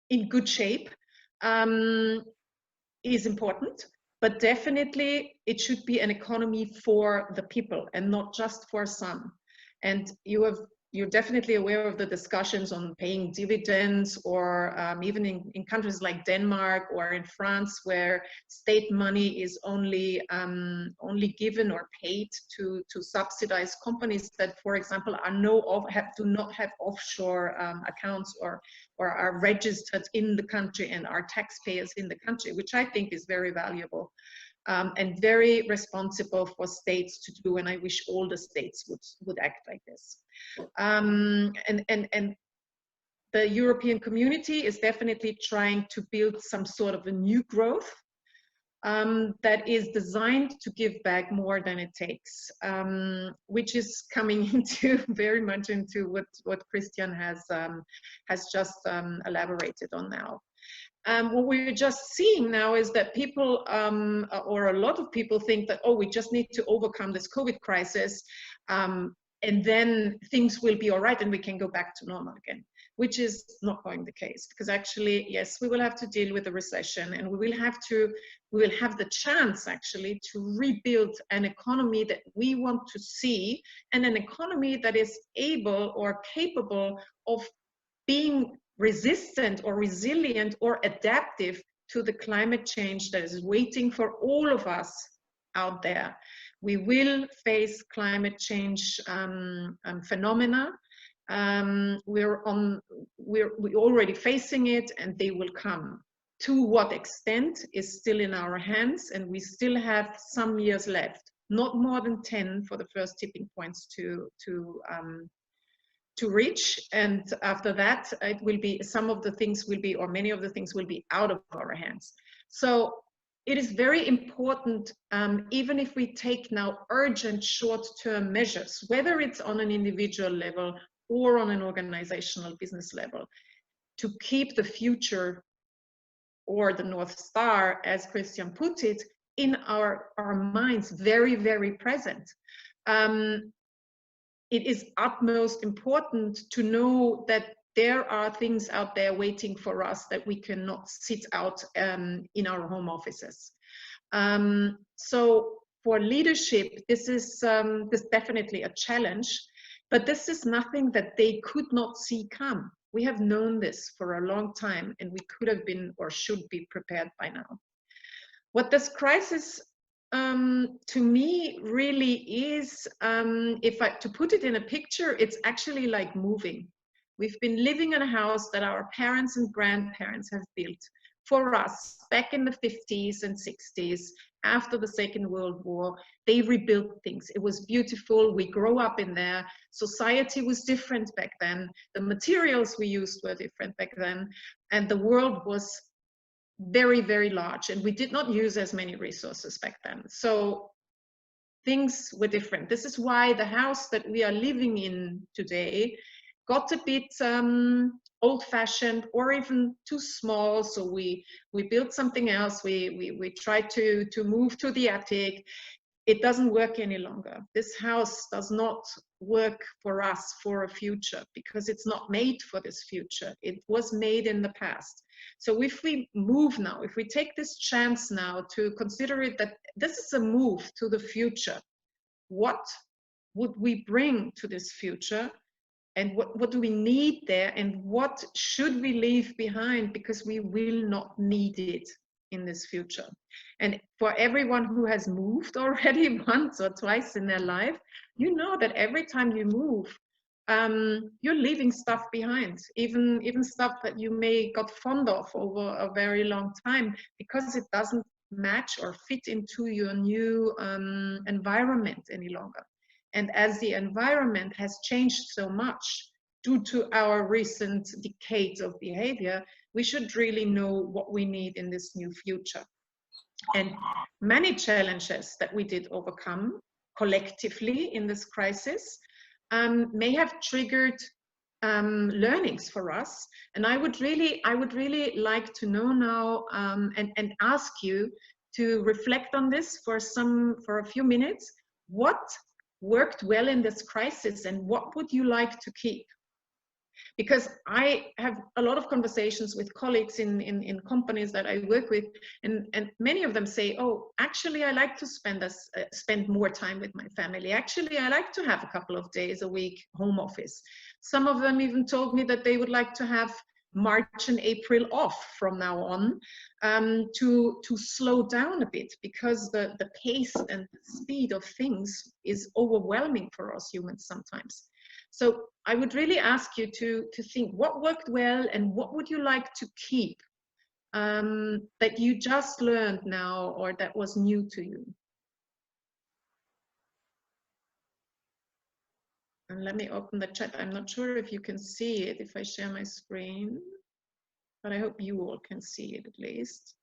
in good shape is important, but definitely it should be an economy for the people and not just for some. And you're definitely aware of the discussions on paying dividends, or even in countries like Denmark or in France, where state money is only given or paid to subsidize companies that, for example, do not have offshore accounts or are registered in the country and are taxpayers in the country, which I think is very valuable. And very responsible for states to do, and I wish all the states would act like this. And the European community is definitely trying to build some sort of a new growth, that is designed to give back more than it takes, which is coming into very much into what Christiaan has just elaborated on now. What we're just seeing now is that people, or a lot of people, think that, oh, we just need to overcome this COVID crisis, and then things will be all right and we can go back to normal again, which is not going the case. Because actually, yes, we will have to deal with the recession, and we will have the chance actually to rebuild an economy that we want to see, and an economy that is able or capable of being resistant or resilient or adaptive to the climate change that is waiting for all of us out there. We will face climate change phenomena. We're already facing it, and they will come. To what extent is still in our hands, and we still have some years left, not more than 10 for the first tipping points to reach, and after that it will be, some of the things will be, or many of the things will be out of our hands. So it is very important, even if we take now urgent short-term measures, whether it's on an individual level or on an organizational business level, to keep the future, or the North Star, as Christiaan put it, in our minds, very, very present. It is utmost important to know that there are things out there waiting for us that we cannot sit out in our home offices. So for leadership, this is definitely a challenge, but this is nothing that they could not see come. We have known this for a long time, and we could have been or should be prepared by now. What this crisis to me really is, to put it in a picture, it's actually like moving. We've been living in a house that our parents and grandparents have built for us back in the 50s and 60s, after the Second World War. They rebuilt things. It was beautiful. We grew up in there. Society was different back then. The materials we used were different back then. And the world was very, very large, and we did not use as many resources back then. So things were different. This is why the house that we are living in today got a bit old-fashioned or even too small. So we built something else. We tried to move to the attic. It doesn't work any longer. This house does not work for us for a future, because it's not made for this future. It was made in the past. So if we move now, if we take this chance now to consider it that this is a move to the future, what would we bring to this future? And what do we need there? And what should we leave behind? Because we will not need it in this future. And for everyone who has moved already once or twice in their life, you know that every time you move, you're leaving stuff behind, even stuff that you may got fond of over a very long time, because it doesn't match or fit into your new environment any longer. And as the environment has changed so much due to our recent decades of behavior, we should really know what we need in this new future. And many challenges that we did overcome collectively in this crisis may have triggered learnings for us. And I would really like to know now and ask you to reflect on this for a few minutes. What worked well in this crisis, and what would you like to keep? Because I have a lot of conversations with colleagues in companies that I work with, and many of them say, oh, actually I like to spend more time with my family. Actually, I like to have a couple of days a week home office. Some of them even told me that they would like to have March and April off from now on, to slow down a bit, because the pace and the speed of things is overwhelming for us humans sometimes. So I would really ask you to think what worked well and what would you like to keep, that you just learned now or that was new to you. And let me open the chat. I'm not sure if you can see it if I share my screen, but I hope you all can see it at least.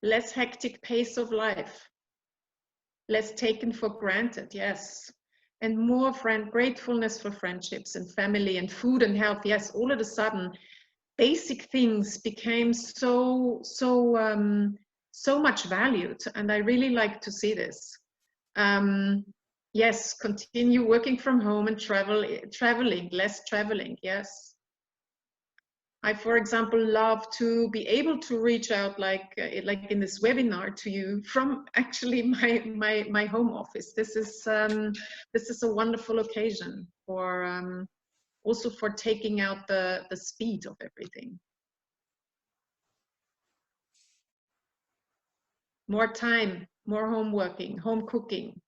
less hectic pace of life, less taken for granted, yes, and more gratefulness for friendships and family and food and health. Yes, all of a sudden, basic things became so much valued, and I really like to see this. Yes, continue working from home and traveling, less traveling, yes. I, for example, love to be able to reach out like in this webinar to you from actually my home office. This is a wonderful occasion for also for taking out the speed of everything. More time, more home working, home cooking.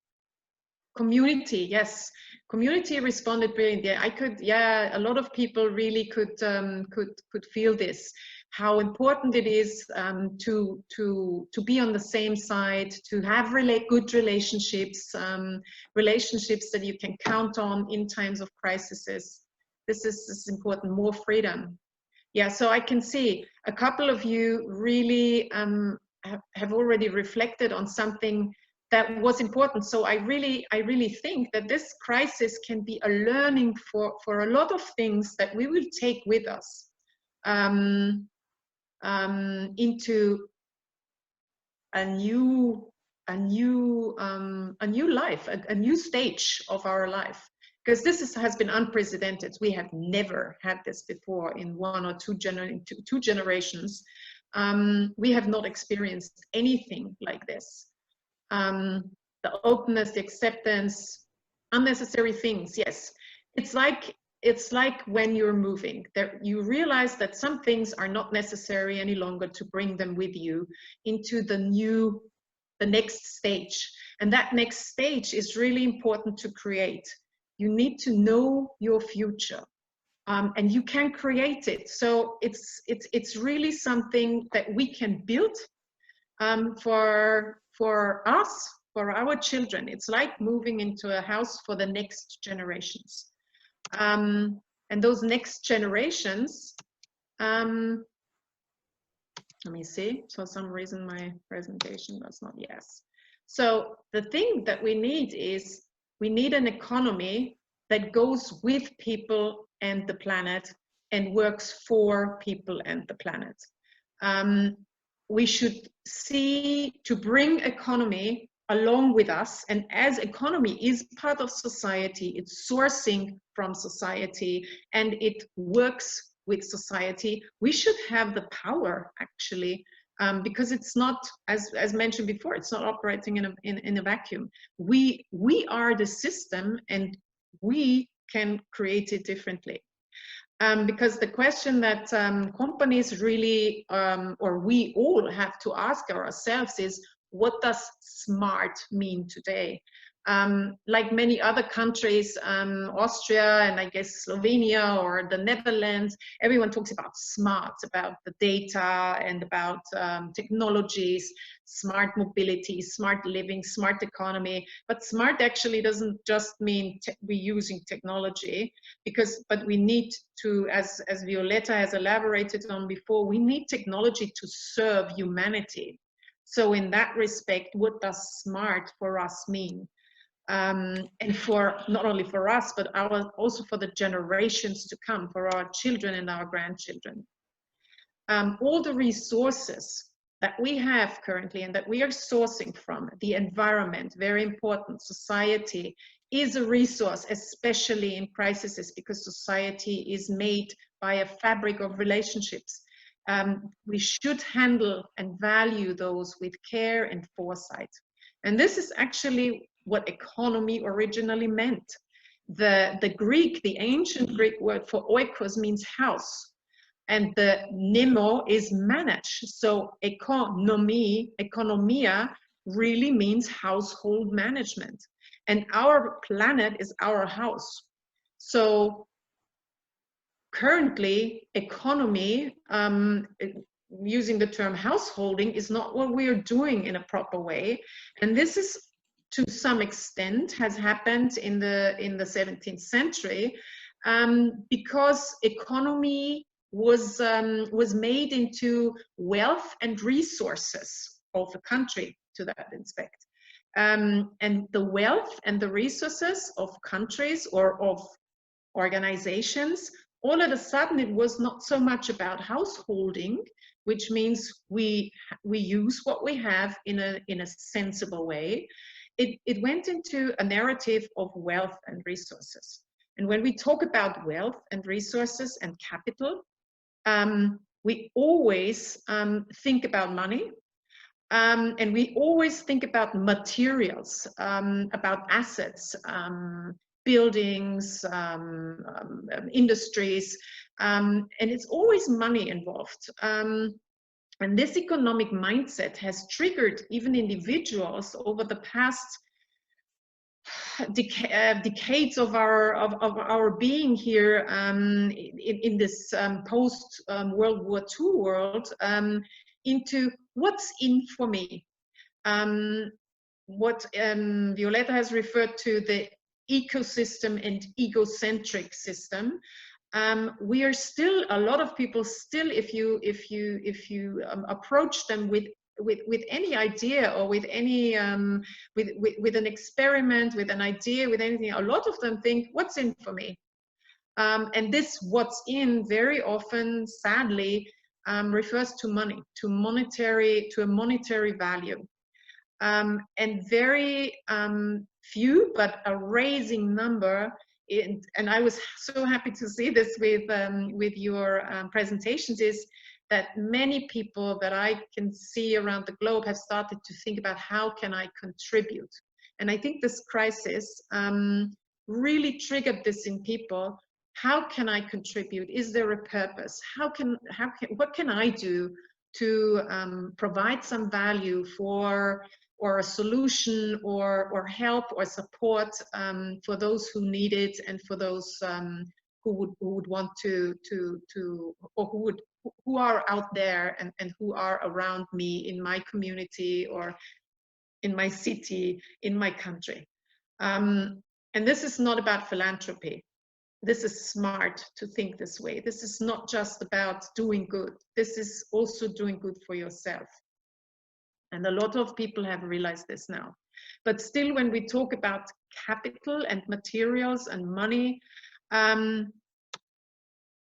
Community, yes, community responded brilliantly. Yeah, a lot of people really could feel this, how important it is to be on the same side, to have good relationships, relationships that you can count on in times of crises. This is important. More freedom. Yeah, so I can see a couple of you really have already reflected on something that was important. So I really think that this crisis can be a learning for a lot of things that we will take with us into a new life, a new stage of our life. Because this has been unprecedented. We have never had this before in one or two generations. We have not experienced anything like this. The openness, the acceptance, unnecessary things. Yes, it's like when you're moving, you realize that some things are not necessary any longer to bring them with you into the next stage. And that next stage is really important to create. You need to know your future, and you can create it. So it's really something that we can build for us, for our children. It's like moving into a house for the next generations. And those next generations, let me see, for some reason my presentation does not, yes. So the thing that we need is, we need an economy that goes with people and the planet and works for people and the planet. We should see to bring economy along with us, and as economy is part of society, it's sourcing from society and it works with society, we should have the power actually, because it's not, as mentioned before, it's not operating in a vacuum. We are the system and we can create it differently. Because the question that companies really, or we all have to ask ourselves is, what does smart mean today? Like many other countries, Austria and I guess Slovenia or the Netherlands, everyone talks about smart, about the data and about technologies, smart mobility, smart living, smart economy. But smart actually doesn't just mean we're using technology, but we need to, as Violeta has elaborated on before, we need technology to serve humanity. So in that respect, what does smart for us mean? And for not only for us, but also for the generations to come, for our children and our grandchildren. All the resources that we have currently and that we are sourcing from, the environment, very important, society is a resource, especially in crises, because society is made by a fabric of relationships. We should handle and value those with care and foresight. And this is actually what economy originally meant. The ancient Greek word for oikos means house, and the nemo is manage. So economia really means household management. And our planet is our house. So currently, economy, using the term householding, is not what we are doing in a proper way. And this is, to some extent, has happened in the 17th century, because economy was made into wealth and resources. of a country to that aspect. And the wealth and the resources of countries or of organizations, all of a sudden it was not so much about householding, which means we use what we have in a sensible way. It went into a narrative of wealth and resources. And when we talk about wealth and resources and capital, we always think about money, and we always think about materials, about assets, buildings, industries, and it's always money involved. And this economic mindset has triggered even individuals over the past decades of our being here in this post World War II world, into what's in for me. What Violeta has referred to, the ecosystem and egocentric system. We are still, a lot of people still, if you approach them with any idea or with any with an experiment, with an idea, with anything, a lot of them think, what's in for me? And this what's in very often, sadly, refers to money, to a monetary value. And very few, but a rising number, and I was so happy to see this with your presentations, is that many people that I can see around the globe have started to think about how can I contribute. And I think this crisis really triggered this in people. How can I contribute? Is there a purpose? What can I do to provide some value for, or a solution, or help or support for those who need it, and for those who would want to or who are out there and who are around me in my community or in my city, in my country. And this is not about philanthropy. This is smart to think this way. This is not just about doing good. This is also doing good for yourself. And a lot of people have realized this now. But still, when we talk about capital and materials and money,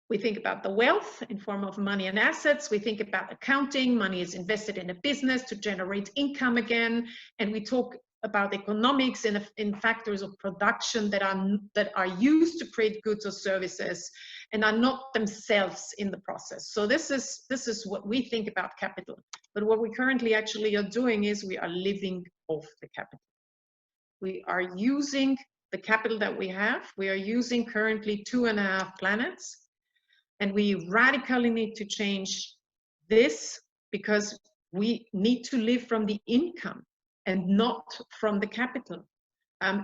we think about the wealth in form of money and assets. We think about accounting. Money is invested in a business to generate income again. And we talk about economics in factors of production that are used to create goods or services and are not themselves in the process. So this is what we think about capital. But what we currently actually are doing is we are living off the capital. We are using the capital that we have. We are using currently 2.5 planets. And we radically need to change this, because we need to live from the income and not from the capital.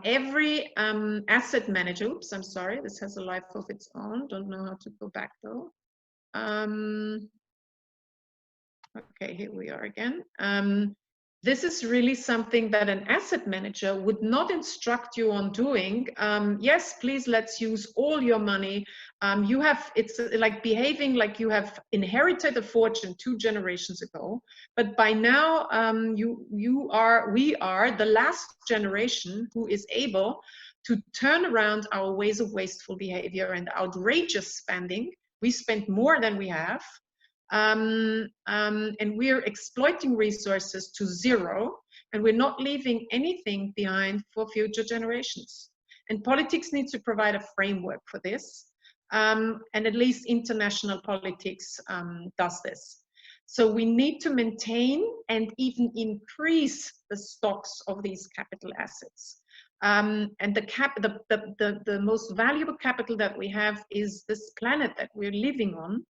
Every asset manager, oops, I'm sorry, this has a life of its own. Don't know how to go back though. Okay, here we are again. This is really something that an asset manager would not instruct you on doing. Yes, please, let's use all your money. It's like behaving like you have inherited a fortune 2 generations ago, but by now we are the last generation who is able to turn around our ways of wasteful behavior and outrageous spending. We spend more than we have. And we're exploiting resources to zero, and we're not leaving anything behind for future generations. And politics needs to provide a framework for this, and at least international politics does this. So we need to maintain and even increase the stocks of these capital assets. And the most valuable capital that we have is this planet that we're living on.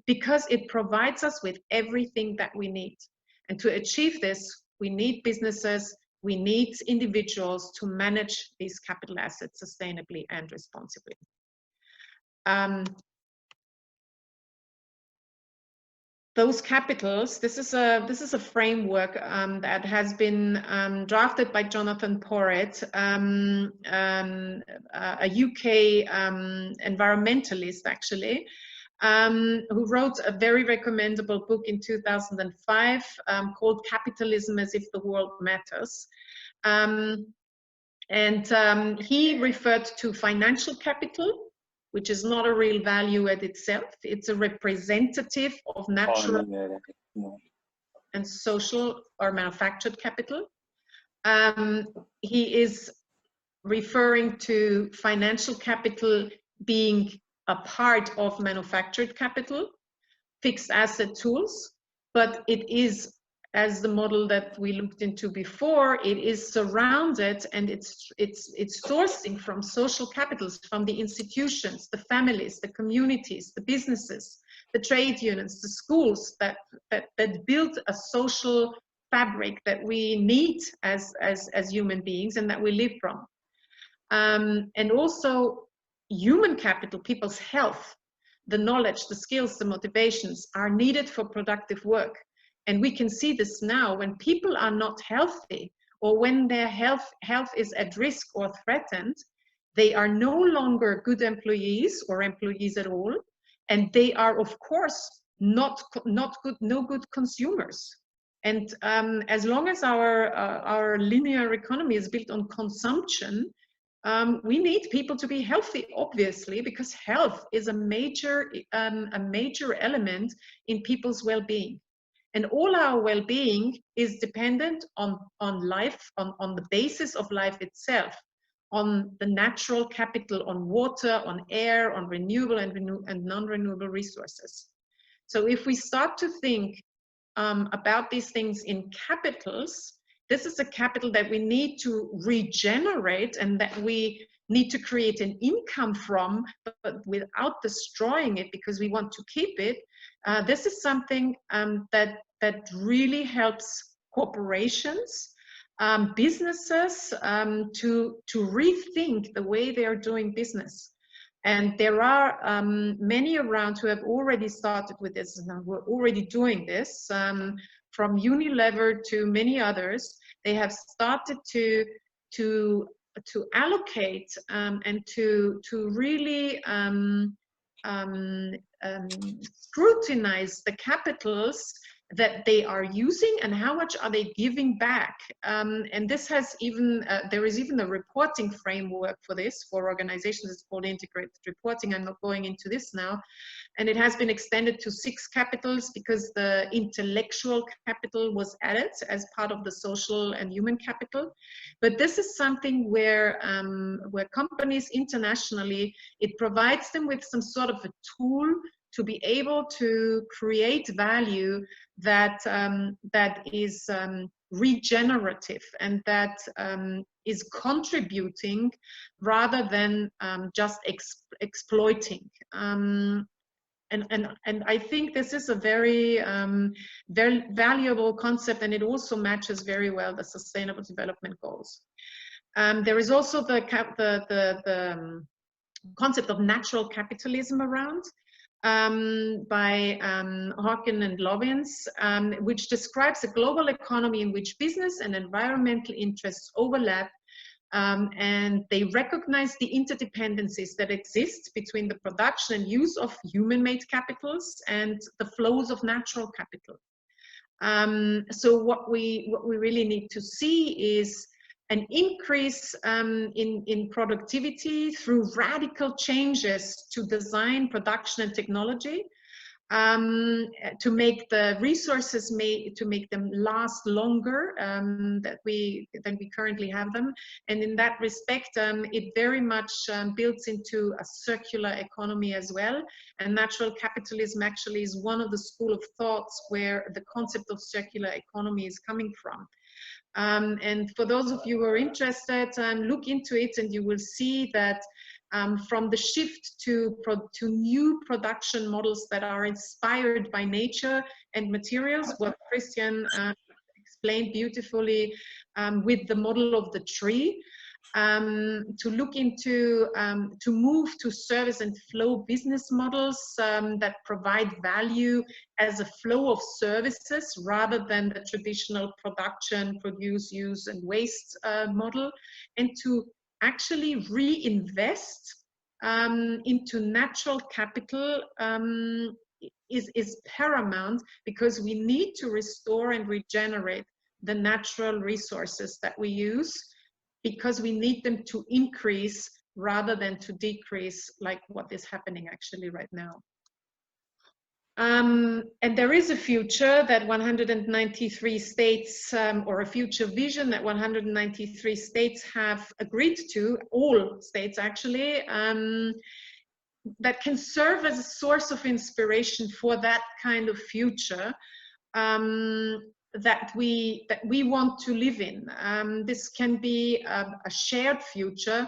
Because it provides us with everything that we need. And to achieve this, we need businesses, we need individuals to manage these capital assets sustainably and responsibly. Those capitals, this is a framework that has been drafted by Jonathan Porritt, a UK environmentalist actually. who wrote a very recommendable book in 2005 called Capitalism as if the World Matters. He referred to financial capital, which is not a real value at itself. It's a representative of natural and social or manufactured capital. He is referring to financial capital being a part of manufactured capital, fixed asset tools, but it is, as the model that we looked into before, it is surrounded and it's sourcing from social capitals, from the institutions, the families, the communities, the businesses, the trade unions, the schools that build a social fabric that we need as human beings and that we live from. And also human capital, people's health, the knowledge, the skills, the motivations are needed for productive work. And we can see this now when people are not healthy or when their health is at risk or threatened, they are no longer good employees or employees at all. And they are, of course, no good consumers. And as long as our linear economy is built on consumption, we need people to be healthy, obviously, because health is a major element in people's well-being. And all our well-being is dependent on life, on the basis of life itself, on the natural capital, on water, on air, on renewable and non-renewable resources. So if we start to think about these things in capitals, this is a capital that we need to regenerate and that we need to create an income from, but without destroying it because we want to keep it. This is something that really helps corporations, businesses to rethink the way they are doing business. And there are many around who have already started with this and who are already doing this, from Unilever to many others. They have started to allocate and to really scrutinize the capitals that they are using and how much are they giving back. And this has even, there is even a reporting framework for this for organizations. It's called integrated reporting. I'm not going into this now. And it has been extended to 6 capitals because the intellectual capital was added as part of the social and human capital. But this is something where companies internationally, it provides them with some sort of a tool to be able to create value that is regenerative and that is contributing rather than just exploiting. And I think this is a very very valuable concept, and it also matches very well the Sustainable Development Goals. There is also the concept of natural capitalism around. By Hawken and Lovins, which describes a global economy in which business and environmental interests overlap, and they recognize the interdependencies that exist between the production and use of human-made capitals and the flows of natural capital. So what we really need to see is an increase in productivity through radical changes to design, production, and technology, to make the resources to make them last longer than we currently have them. And in that respect, it very much builds into a circular economy as well. And natural capitalism actually is one of the school of thoughts where the concept of circular economy is coming from. And for those of you who are interested, look into it and you will see that from the shift to new production models that are inspired by nature and materials, what Christiaan explained beautifully with the model of the tree, to look into, to move to service and flow business models that provide value as a flow of services rather than the traditional production, produce, use, and waste model, and to actually reinvest into natural capital is paramount, because we need to restore and regenerate the natural resources that we use, because we need them to increase rather than to decrease, like what is happening actually right now. And there is a future that 193 states, or a future vision that 193 states have agreed to, all states actually, that can serve as a source of inspiration for that kind of future that we want to live in. This can be a shared future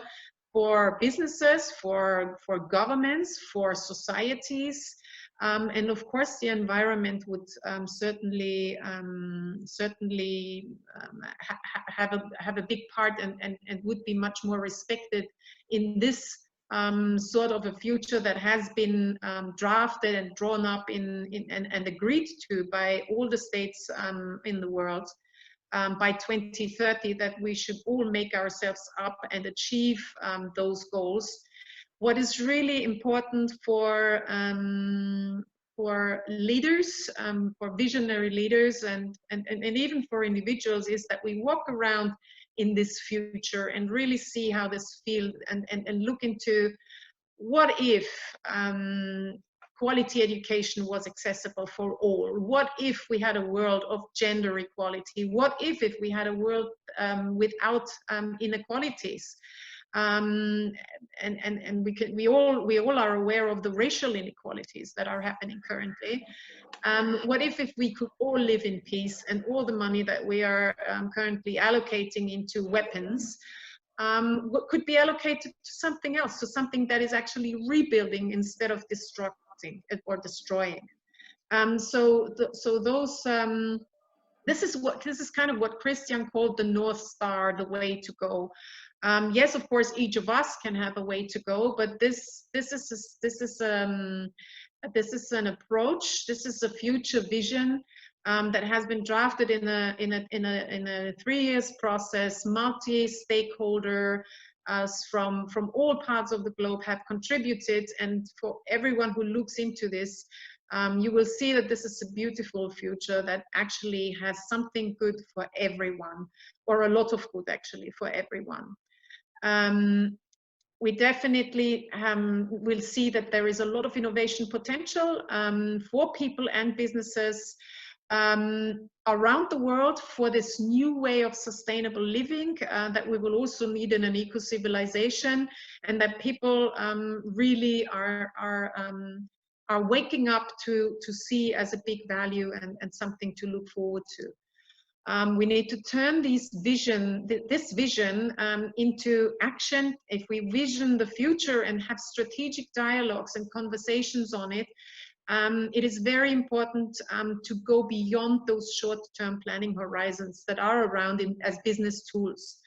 for businesses, for governments, for societies, and of course the environment would certainly have a big part, and would be much more respected in this sort of a future that has been drafted and drawn up and agreed to by all the states in the world by 2030, that we should all make ourselves up and achieve those goals. What is really important for leaders, for visionary leaders, and even for individuals, is that we walk around in this future and really see how this field, and look into what if quality education was accessible for all? What if we had a world of gender equality? What if we had a world without inequalities? And we all are aware of the racial inequalities that are happening currently. What if we could all live in peace, and all the money that we are currently allocating into weapons could be allocated to something else, to something that is actually rebuilding instead of destructing or destroying. This is kind of what Christiaan called the North Star, the way to go. Yes, of course, each of us can have a way to go, but this is an approach. This is a future vision that has been drafted in a 3 years process. Multi-stakeholder from all parts of the globe have contributed, and for everyone who looks into this, you will see that this is a beautiful future that actually has something good for everyone, or a lot of good actually for everyone. We definitely will see that there is a lot of innovation potential for people and businesses around the world for this new way of sustainable living that we will also need in an eco-civilization, and that people really are waking up to see as a big value and something to look forward to. We need to turn this vision into action. If we vision the future and have strategic dialogues and conversations on it, it is very important to go beyond those short-term planning horizons that are around as business tools.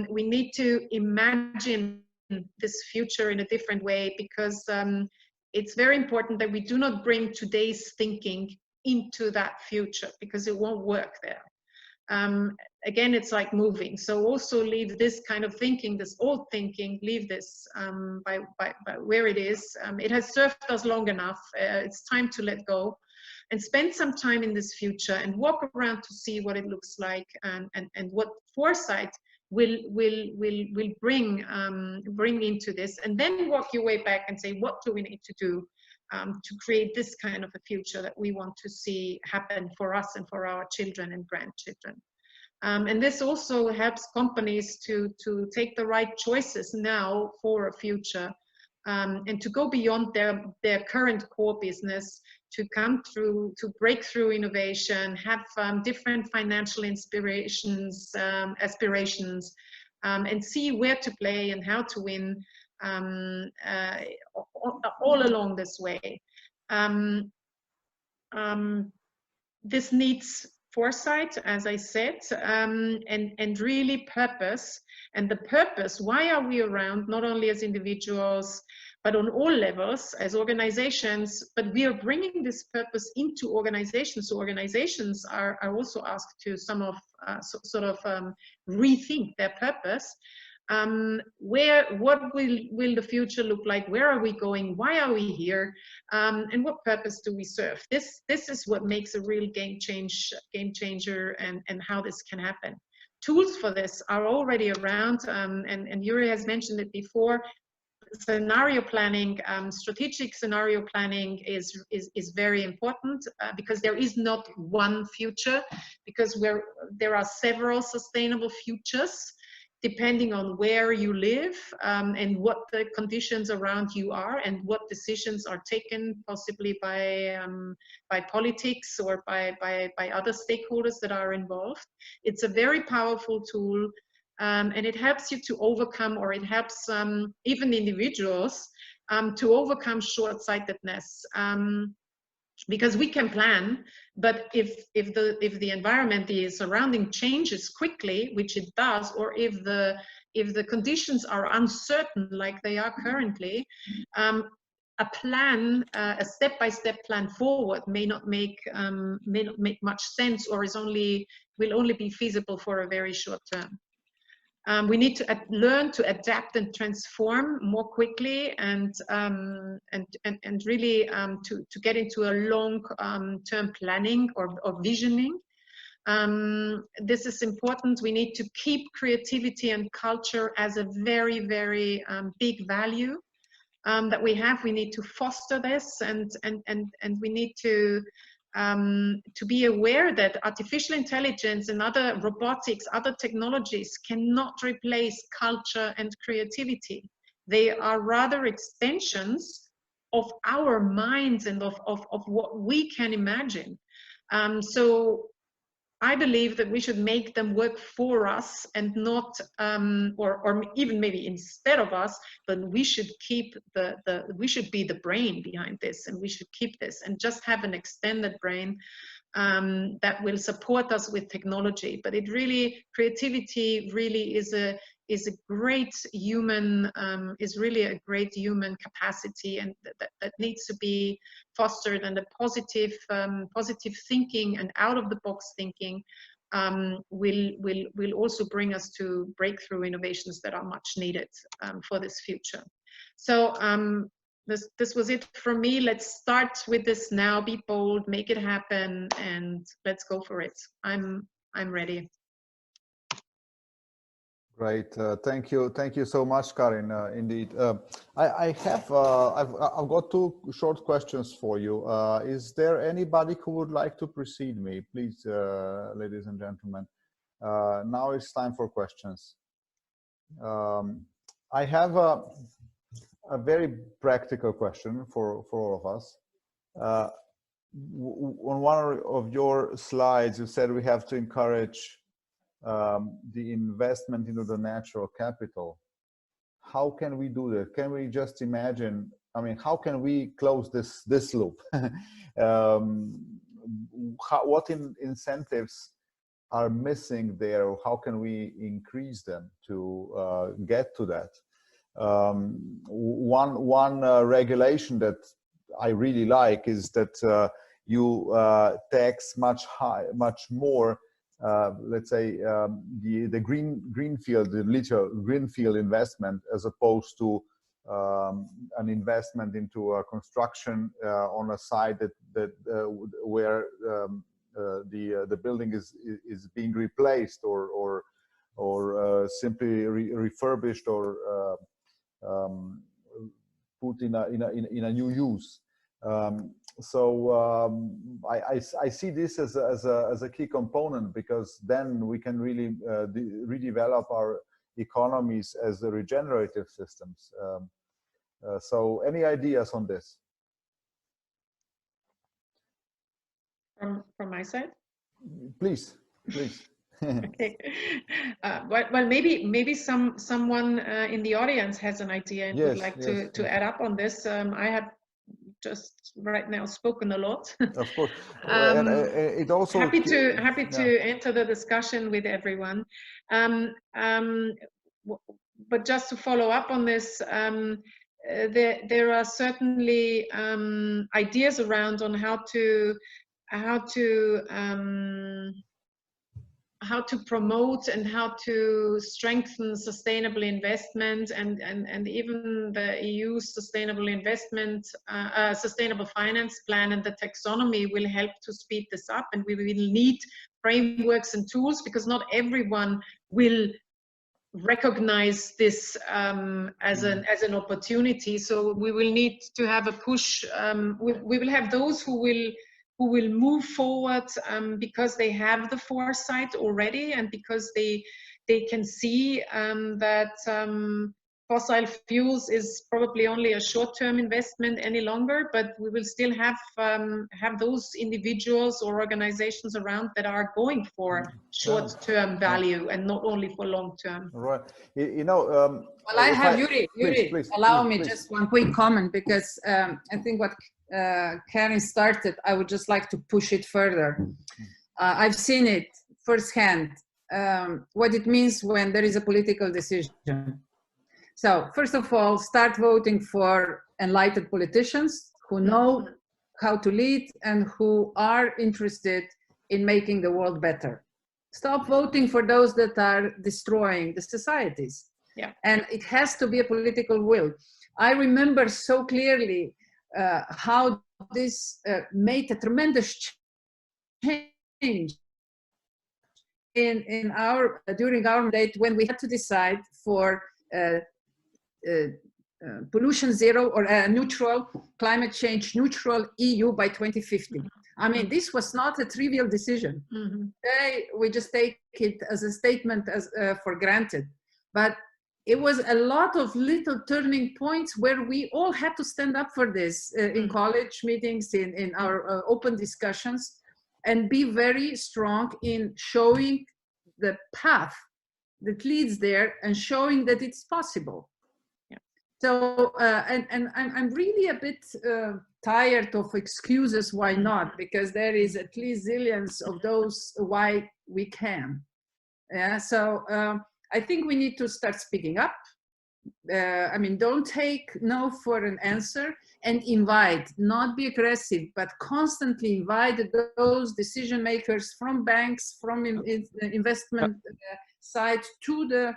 We need to imagine this future in a different way, because it's very important that we do not bring today's thinking into that future, because it won't work there. Again, it's like moving. So also leave this kind of thinking, this old thinking, leave this by where it is. It has served us long enough. It's time to let go and spend some time in this future and walk around to see what it looks like, and what foresight will bring into this, and then walk your way back and say, what do we need to do to create this kind of a future that we want to see happen for us and for our children and grandchildren. And this also helps companies to take the right choices now for a future, and to go beyond their current core business, to come through, to break through innovation, have different financial aspirations, and see where to play and how to win all along this way. This needs foresight, as I said, and really purpose. And the purpose, why are we around, not only as individuals, but on all levels as organizations, but we are bringing this purpose into organizations. So organizations are also asked to rethink their purpose. what will the future look like? Where are we going? Why are we here? And what purpose do we serve? This is what makes a real game changer, and how this can happen. Tools for this are already around, and Yuri has mentioned it before. Scenario planning, strategic scenario planning is very important, because there is not one future, because there are several sustainable futures depending on where you live, and what the conditions around you are, and what decisions are taken, possibly by politics or by other stakeholders that are involved. It's a very powerful tool. And it helps you to overcome, or it helps even individuals to overcome short-sightedness, because we can plan, but if the environment, the surrounding changes quickly, which it does, or if the conditions are uncertain like they are currently, a plan, a step-by-step plan forward may not make much sense, or will only be feasible for a very short term. We need to learn to adapt and transform more quickly, and really to get into a long-term planning or visioning. This is important. We need to keep creativity and culture as a very, very big value that we have. We need to foster this, and we need to be aware that artificial intelligence and other robotics, other technologies cannot replace culture and creativity. They are rather extensions of our minds and of what we can imagine. So I believe that we should make them work for us, and not, or even maybe instead of us, but we should keep we should be the brain behind this, and we should keep this, and just have an extended brain that will support us with technology. But creativity really is a great human, is really a great human capacity, and that needs to be fostered. And the positive thinking and out of the box thinking will also bring us to breakthrough innovations that are much needed for this future. So this was it from me. Let's start with this now. Be bold, make it happen, and let's go for it. I'm ready. Great, thank you so much, Karin. Indeed, I've got two short questions for you. Is there anybody who would like to precede me, please, ladies and gentlemen? Now it's time for questions. I have a very practical question for all of us. On one of your slides, you said we have to encourage the investment into the natural capital. How can we do that? Can we just imagine, I mean, how can we close this loop? What incentives are missing there, or how can we increase them to get to that? One regulation that I really like is that you tax much more, let's say, the greenfield, the literal greenfield investment, as opposed to an investment into a construction on a site where the building is being replaced or simply refurbished or put in a new use. So I see this as a key component, because then we can really redevelop our economies as the regenerative systems. So any ideas on this? From my side? Please. Okay. Well, maybe someone in the audience has an idea and would like to add up on this. I have just right now spoken a lot. Of course. And it also happy to enter the discussion with everyone. But just to follow up on this, there are certainly ideas around on how to promote and how to strengthen sustainable investment, and even the EU sustainable investment, sustainable finance plan and the taxonomy will help to speed this up. And we will need frameworks and tools, because not everyone will recognize this as an opportunity. So we will need to have a push. We will have those who will move forward because they have the foresight already, and because they can see that fossil fuels is probably only a short-term investment any longer, but we will still have those individuals or organizations around that are going for short-term value and not only for long-term. Right. You know. Well, I have Yuri. Please, allow me just one quick comment, because I think what Karin started, I would just like to push it further. I've seen it firsthand, what it means when there is a political decision. So first of all, start voting for enlightened politicians who know how to lead and who are interested in making the world better. Stop voting for those that are destroying the societies. Yeah. And it has to be a political will. I remember so clearly how this made a tremendous change in our during our mandate, when we had to decide for pollution zero or neutral, climate change neutral EU by 2050. I mean, this was not a trivial decision. Today, we just take it as a statement as for granted, but it was a lot of little turning points where we all had to stand up for this in college meetings, in our open discussions, and be very strong in showing the path that leads there and showing that it's possible. Yeah. So, and I'm really a bit tired of excuses why not, because there is at least zillions of those why we can. Yeah, so I think we need to start speaking up. I mean, don't take no for an answer, and invite, not be aggressive, but constantly invite those decision makers from banks, from investment side, to the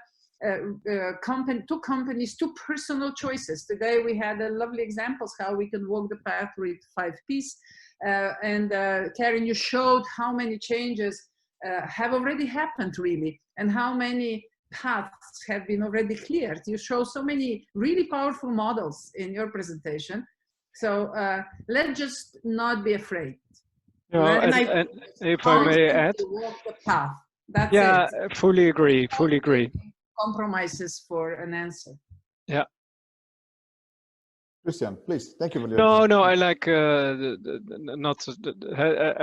companies, to personal choices. Today we had a lovely examples how we can walk the path with 5 Ps. And Karin, you showed how many changes have already happened, really, and how many paths have been already cleared. You show so many really powerful models in your presentation. So let's just not be afraid. No, and if I may add, walk the path. That's it. Fully agree. Fully agree. Compromises for an answer. Yeah. Christiaan, please. Thank you. No, I like I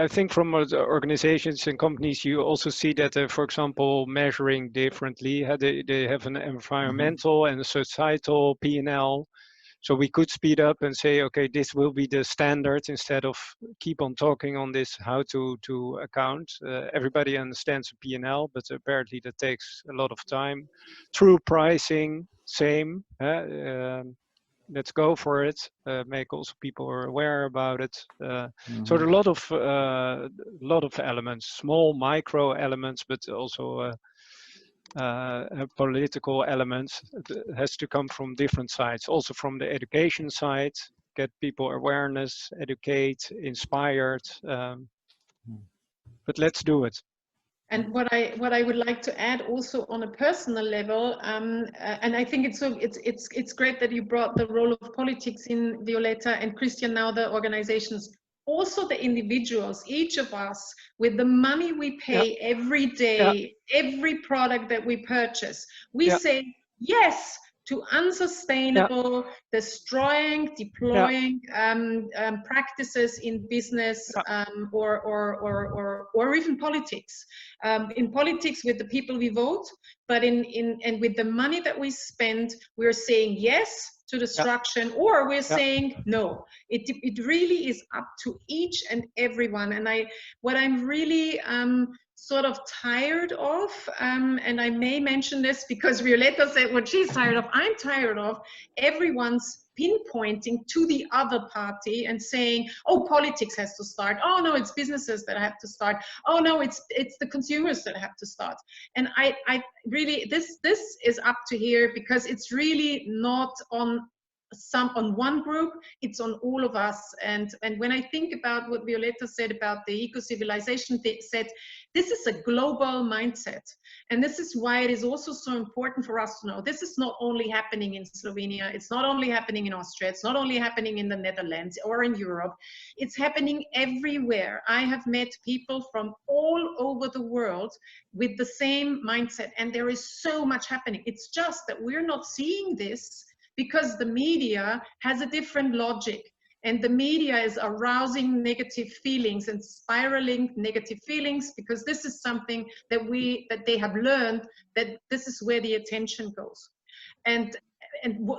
think from organizations and companies, you also see that, for example, measuring differently. They have an environmental and a societal P&L. So we could speed up and say, okay, this will be the standard, instead of keep on talking on this, how to account. Everybody understands the P&L, but apparently that takes a lot of time. True pricing, same. Let's go for it. Make also people are aware about it. So there are a lot of elements, small micro elements, but also political elements. It has to come from different sides. Also from the education side, get people awareness, educate, inspired. But let's do it. And what I would like to add also on a personal level, and I think it's great that you brought the role of politics in, Violeta, and Christiaan, now the organizations, also the individuals, each of us, with the money we pay every day, every product that we purchase, we say yes to unsustainable, destroying, deploying practices in business or even politics. In politics, with the people we vote, but and with the money that we spend, we're saying yes to destruction, or we're saying no. It really is up to each and everyone. And what I'm really sort of tired of, and I may mention this because Violeta said what she's tired of, I'm tired of everyone's pinpointing to the other party and saying, oh, politics has to start. Oh no, it's businesses that have to start. Oh no, it's the consumers that have to start. And I really, this is up to here, because it's really not on one group, it's on all of us. And when I think about what Violeta said about the eco-civilization set, this is a global mindset. And this is why it is also so important for us to know this is not only happening in Slovenia, it's not only happening in Austria, it's not only happening in the Netherlands or in Europe, it's happening everywhere. I have met people from all over the world with the same mindset, and there is so much happening. It's just that we're not seeing this because the media has a different logic, and the media is arousing negative feelings and spiraling negative feelings, because this is something that they have learned, that this is where the attention goes. And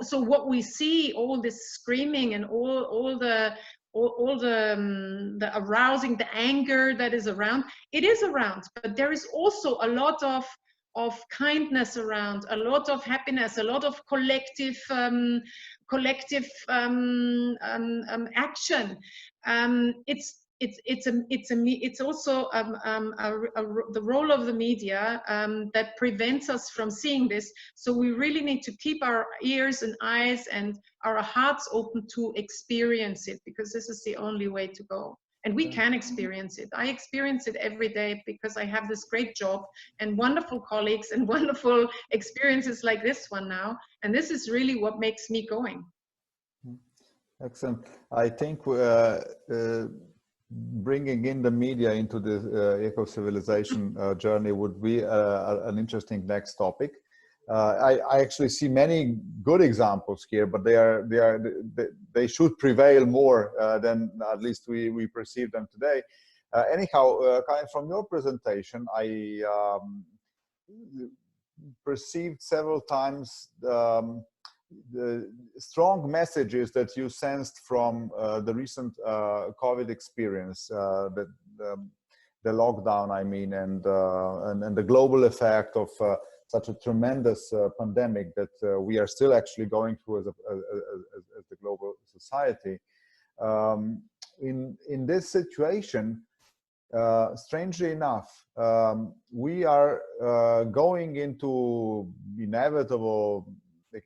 so what we see, all this screaming and all the arousing, the anger that is around, it is around, but there is also a lot of kindness around, a lot of happiness, a lot of collective action. It's also the role of the media that prevents us from seeing this. So we really need to keep our ears and eyes and our hearts open to experience it, because this is the only way to go. And we can experience it. I experience it every day because I have this great job and wonderful colleagues and wonderful experiences like this one now. And this is really what makes me going. Excellent. I think bringing in the media into the eco-civilization journey would be an interesting next topic. I actually see many good examples here, but they should prevail more than at least we perceive them today. Anyhow, Karin, from your presentation, I perceived several times the strong messages that you sensed from the recent COVID experience, the lockdown, I mean, and the global effect of such a tremendous pandemic that we are still actually going through as the global society. In this situation, strangely enough, we are going into inevitable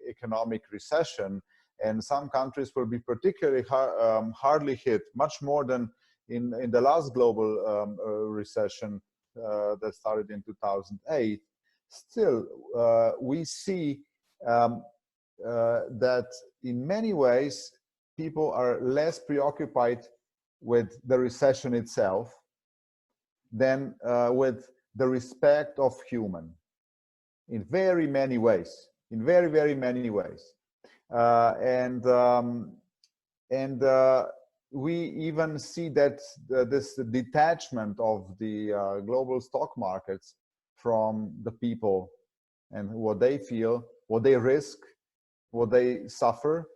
economic recession, and some countries will be particularly hardly hit, much more than in the last global recession that started in 2008. Still, we see that in many ways, people are less preoccupied with the recession itself than with the respect of human, in very many ways, in very, very many ways. We even see that this detachment of the global stock markets from the people and what they feel, what they risk, what they suffer.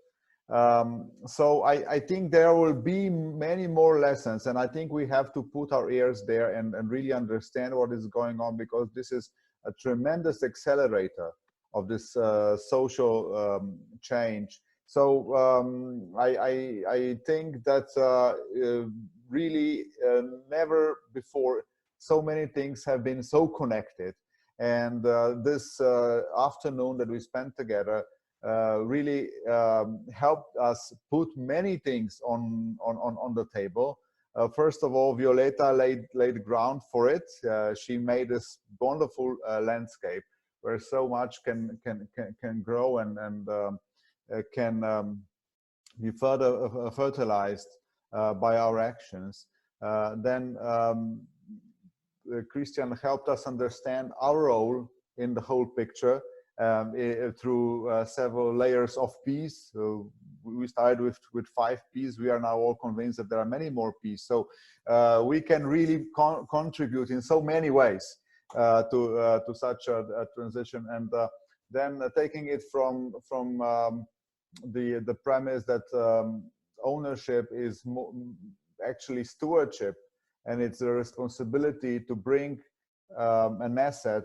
So I think there will be many more lessons, and I think we have to put our ears there and really understand what is going on, because this is a tremendous accelerator of this social change. So I think that really never before so many things have been so connected, and this afternoon that we spent together really helped us put many things on the table. First of all, Violeta laid ground for it. She made this wonderful landscape where so much can grow and can be further fertilized by our actions. Then Christiaan helped us understand our role in the whole picture through several layers of P's. So we started with 5 P's. We are now all convinced that there are many more P's. So we can really contribute in so many ways to such a transition. And then taking it from the premise that ownership is actually stewardship, and it's a responsibility to bring an asset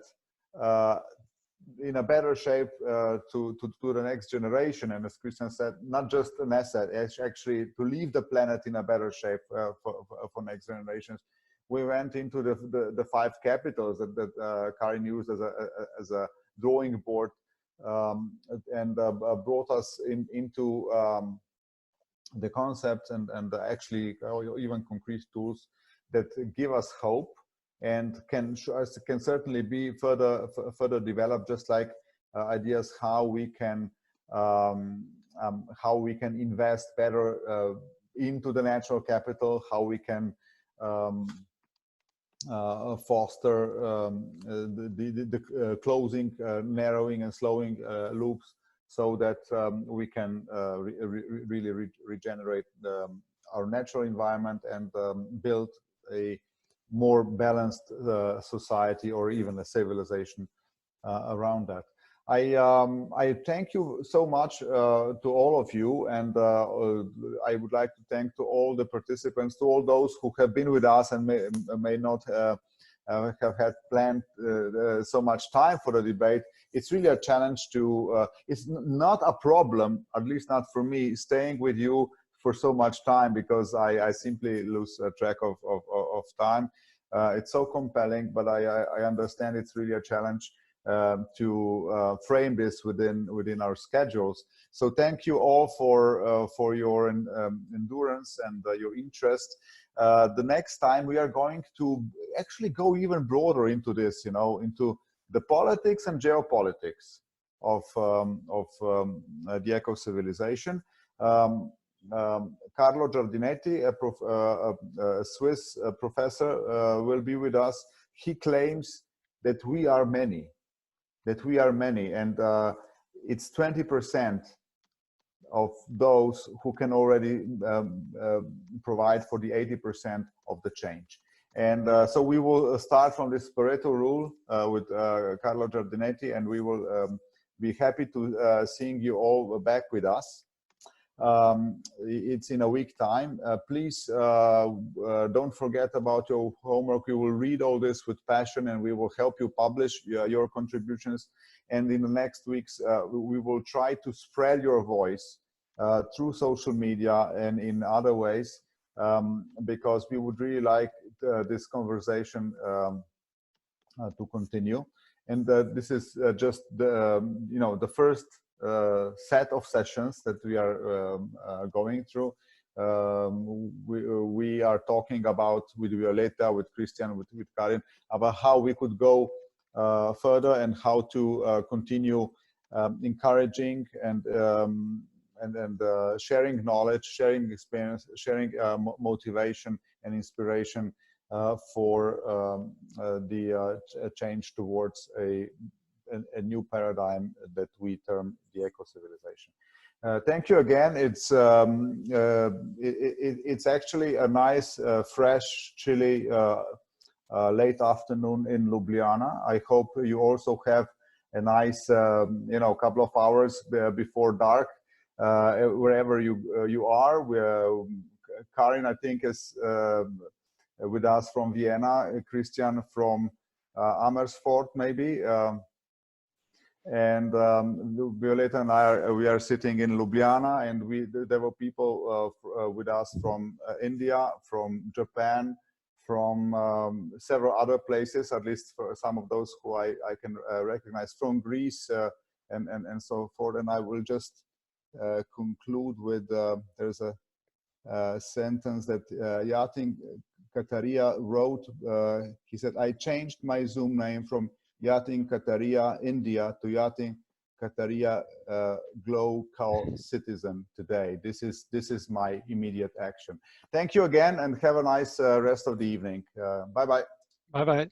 in a better shape to the next generation. And as Christiaan said, not just an asset, actually to leave the planet in a better shape for next generations. We went into the 5 capitals that Karin used as a drawing board, and brought us into the concepts and actually even concrete tools that give us hope and can certainly be further developed, just like ideas how we can invest better into the natural capital, how we can foster the closing, narrowing and slowing loops, so that we can really regenerate our natural environment and build a more balanced society, or even a civilization around that. I thank you so much to all of you, and I would like to thank to all the participants, to all those who have been with us and may not have had planned so much time for the debate. It's really a challenge to, it's not a problem, at least not for me, staying with you for so much time, because I simply lose track of time. It's so compelling, but I understand it's really a challenge to frame this within our schedules. So thank you all for your endurance and your interest. The next time we are going to actually go even broader into this, into the politics and geopolitics of the eco-civilization. Carlo Giardinetti, a Swiss professor, will be with us. He claims that we are many, and it's 20% of those who can already provide for the 80% of the change. And so we will start from this Pareto rule with Carlo Giardinetti, and we will be happy to seeing you all back with us. It's in a week time. Please don't forget about your homework. We will read all this with passion, and we will help you publish your contributions. And in the next weeks, we will try to spread your voice through social media and in other ways, because we would really like this conversation to continue. And this is just the first set of sessions that we are going through. We are talking about, with Violeta, with Christiaan, with Karin, about how we could go further and how to continue encouraging and sharing knowledge, sharing experience, sharing motivation and inspiration for the change towards a new paradigm that we term the eco-civilization. Thank you again. It's actually a nice, fresh, chilly late afternoon in Ljubljana. I hope you also have a nice, couple of hours before dark, wherever you are. Karin, I think, is with us from Vienna. Christiaan from Amersfoort, maybe. And Violeta and we are sitting in Ljubljana, and there were people with us from India, from Japan, from several other places, at least for some of those who I can recognize, from Greece and so forth. And I will just conclude with there's a sentence that Yatin Kataria wrote. He said, "I changed my Zoom name from Yatin Kataria India to Yatin Kataria Global Citizen today. This is my immediate action." Thank you again, and have a nice rest of the evening. Bye bye. Bye bye.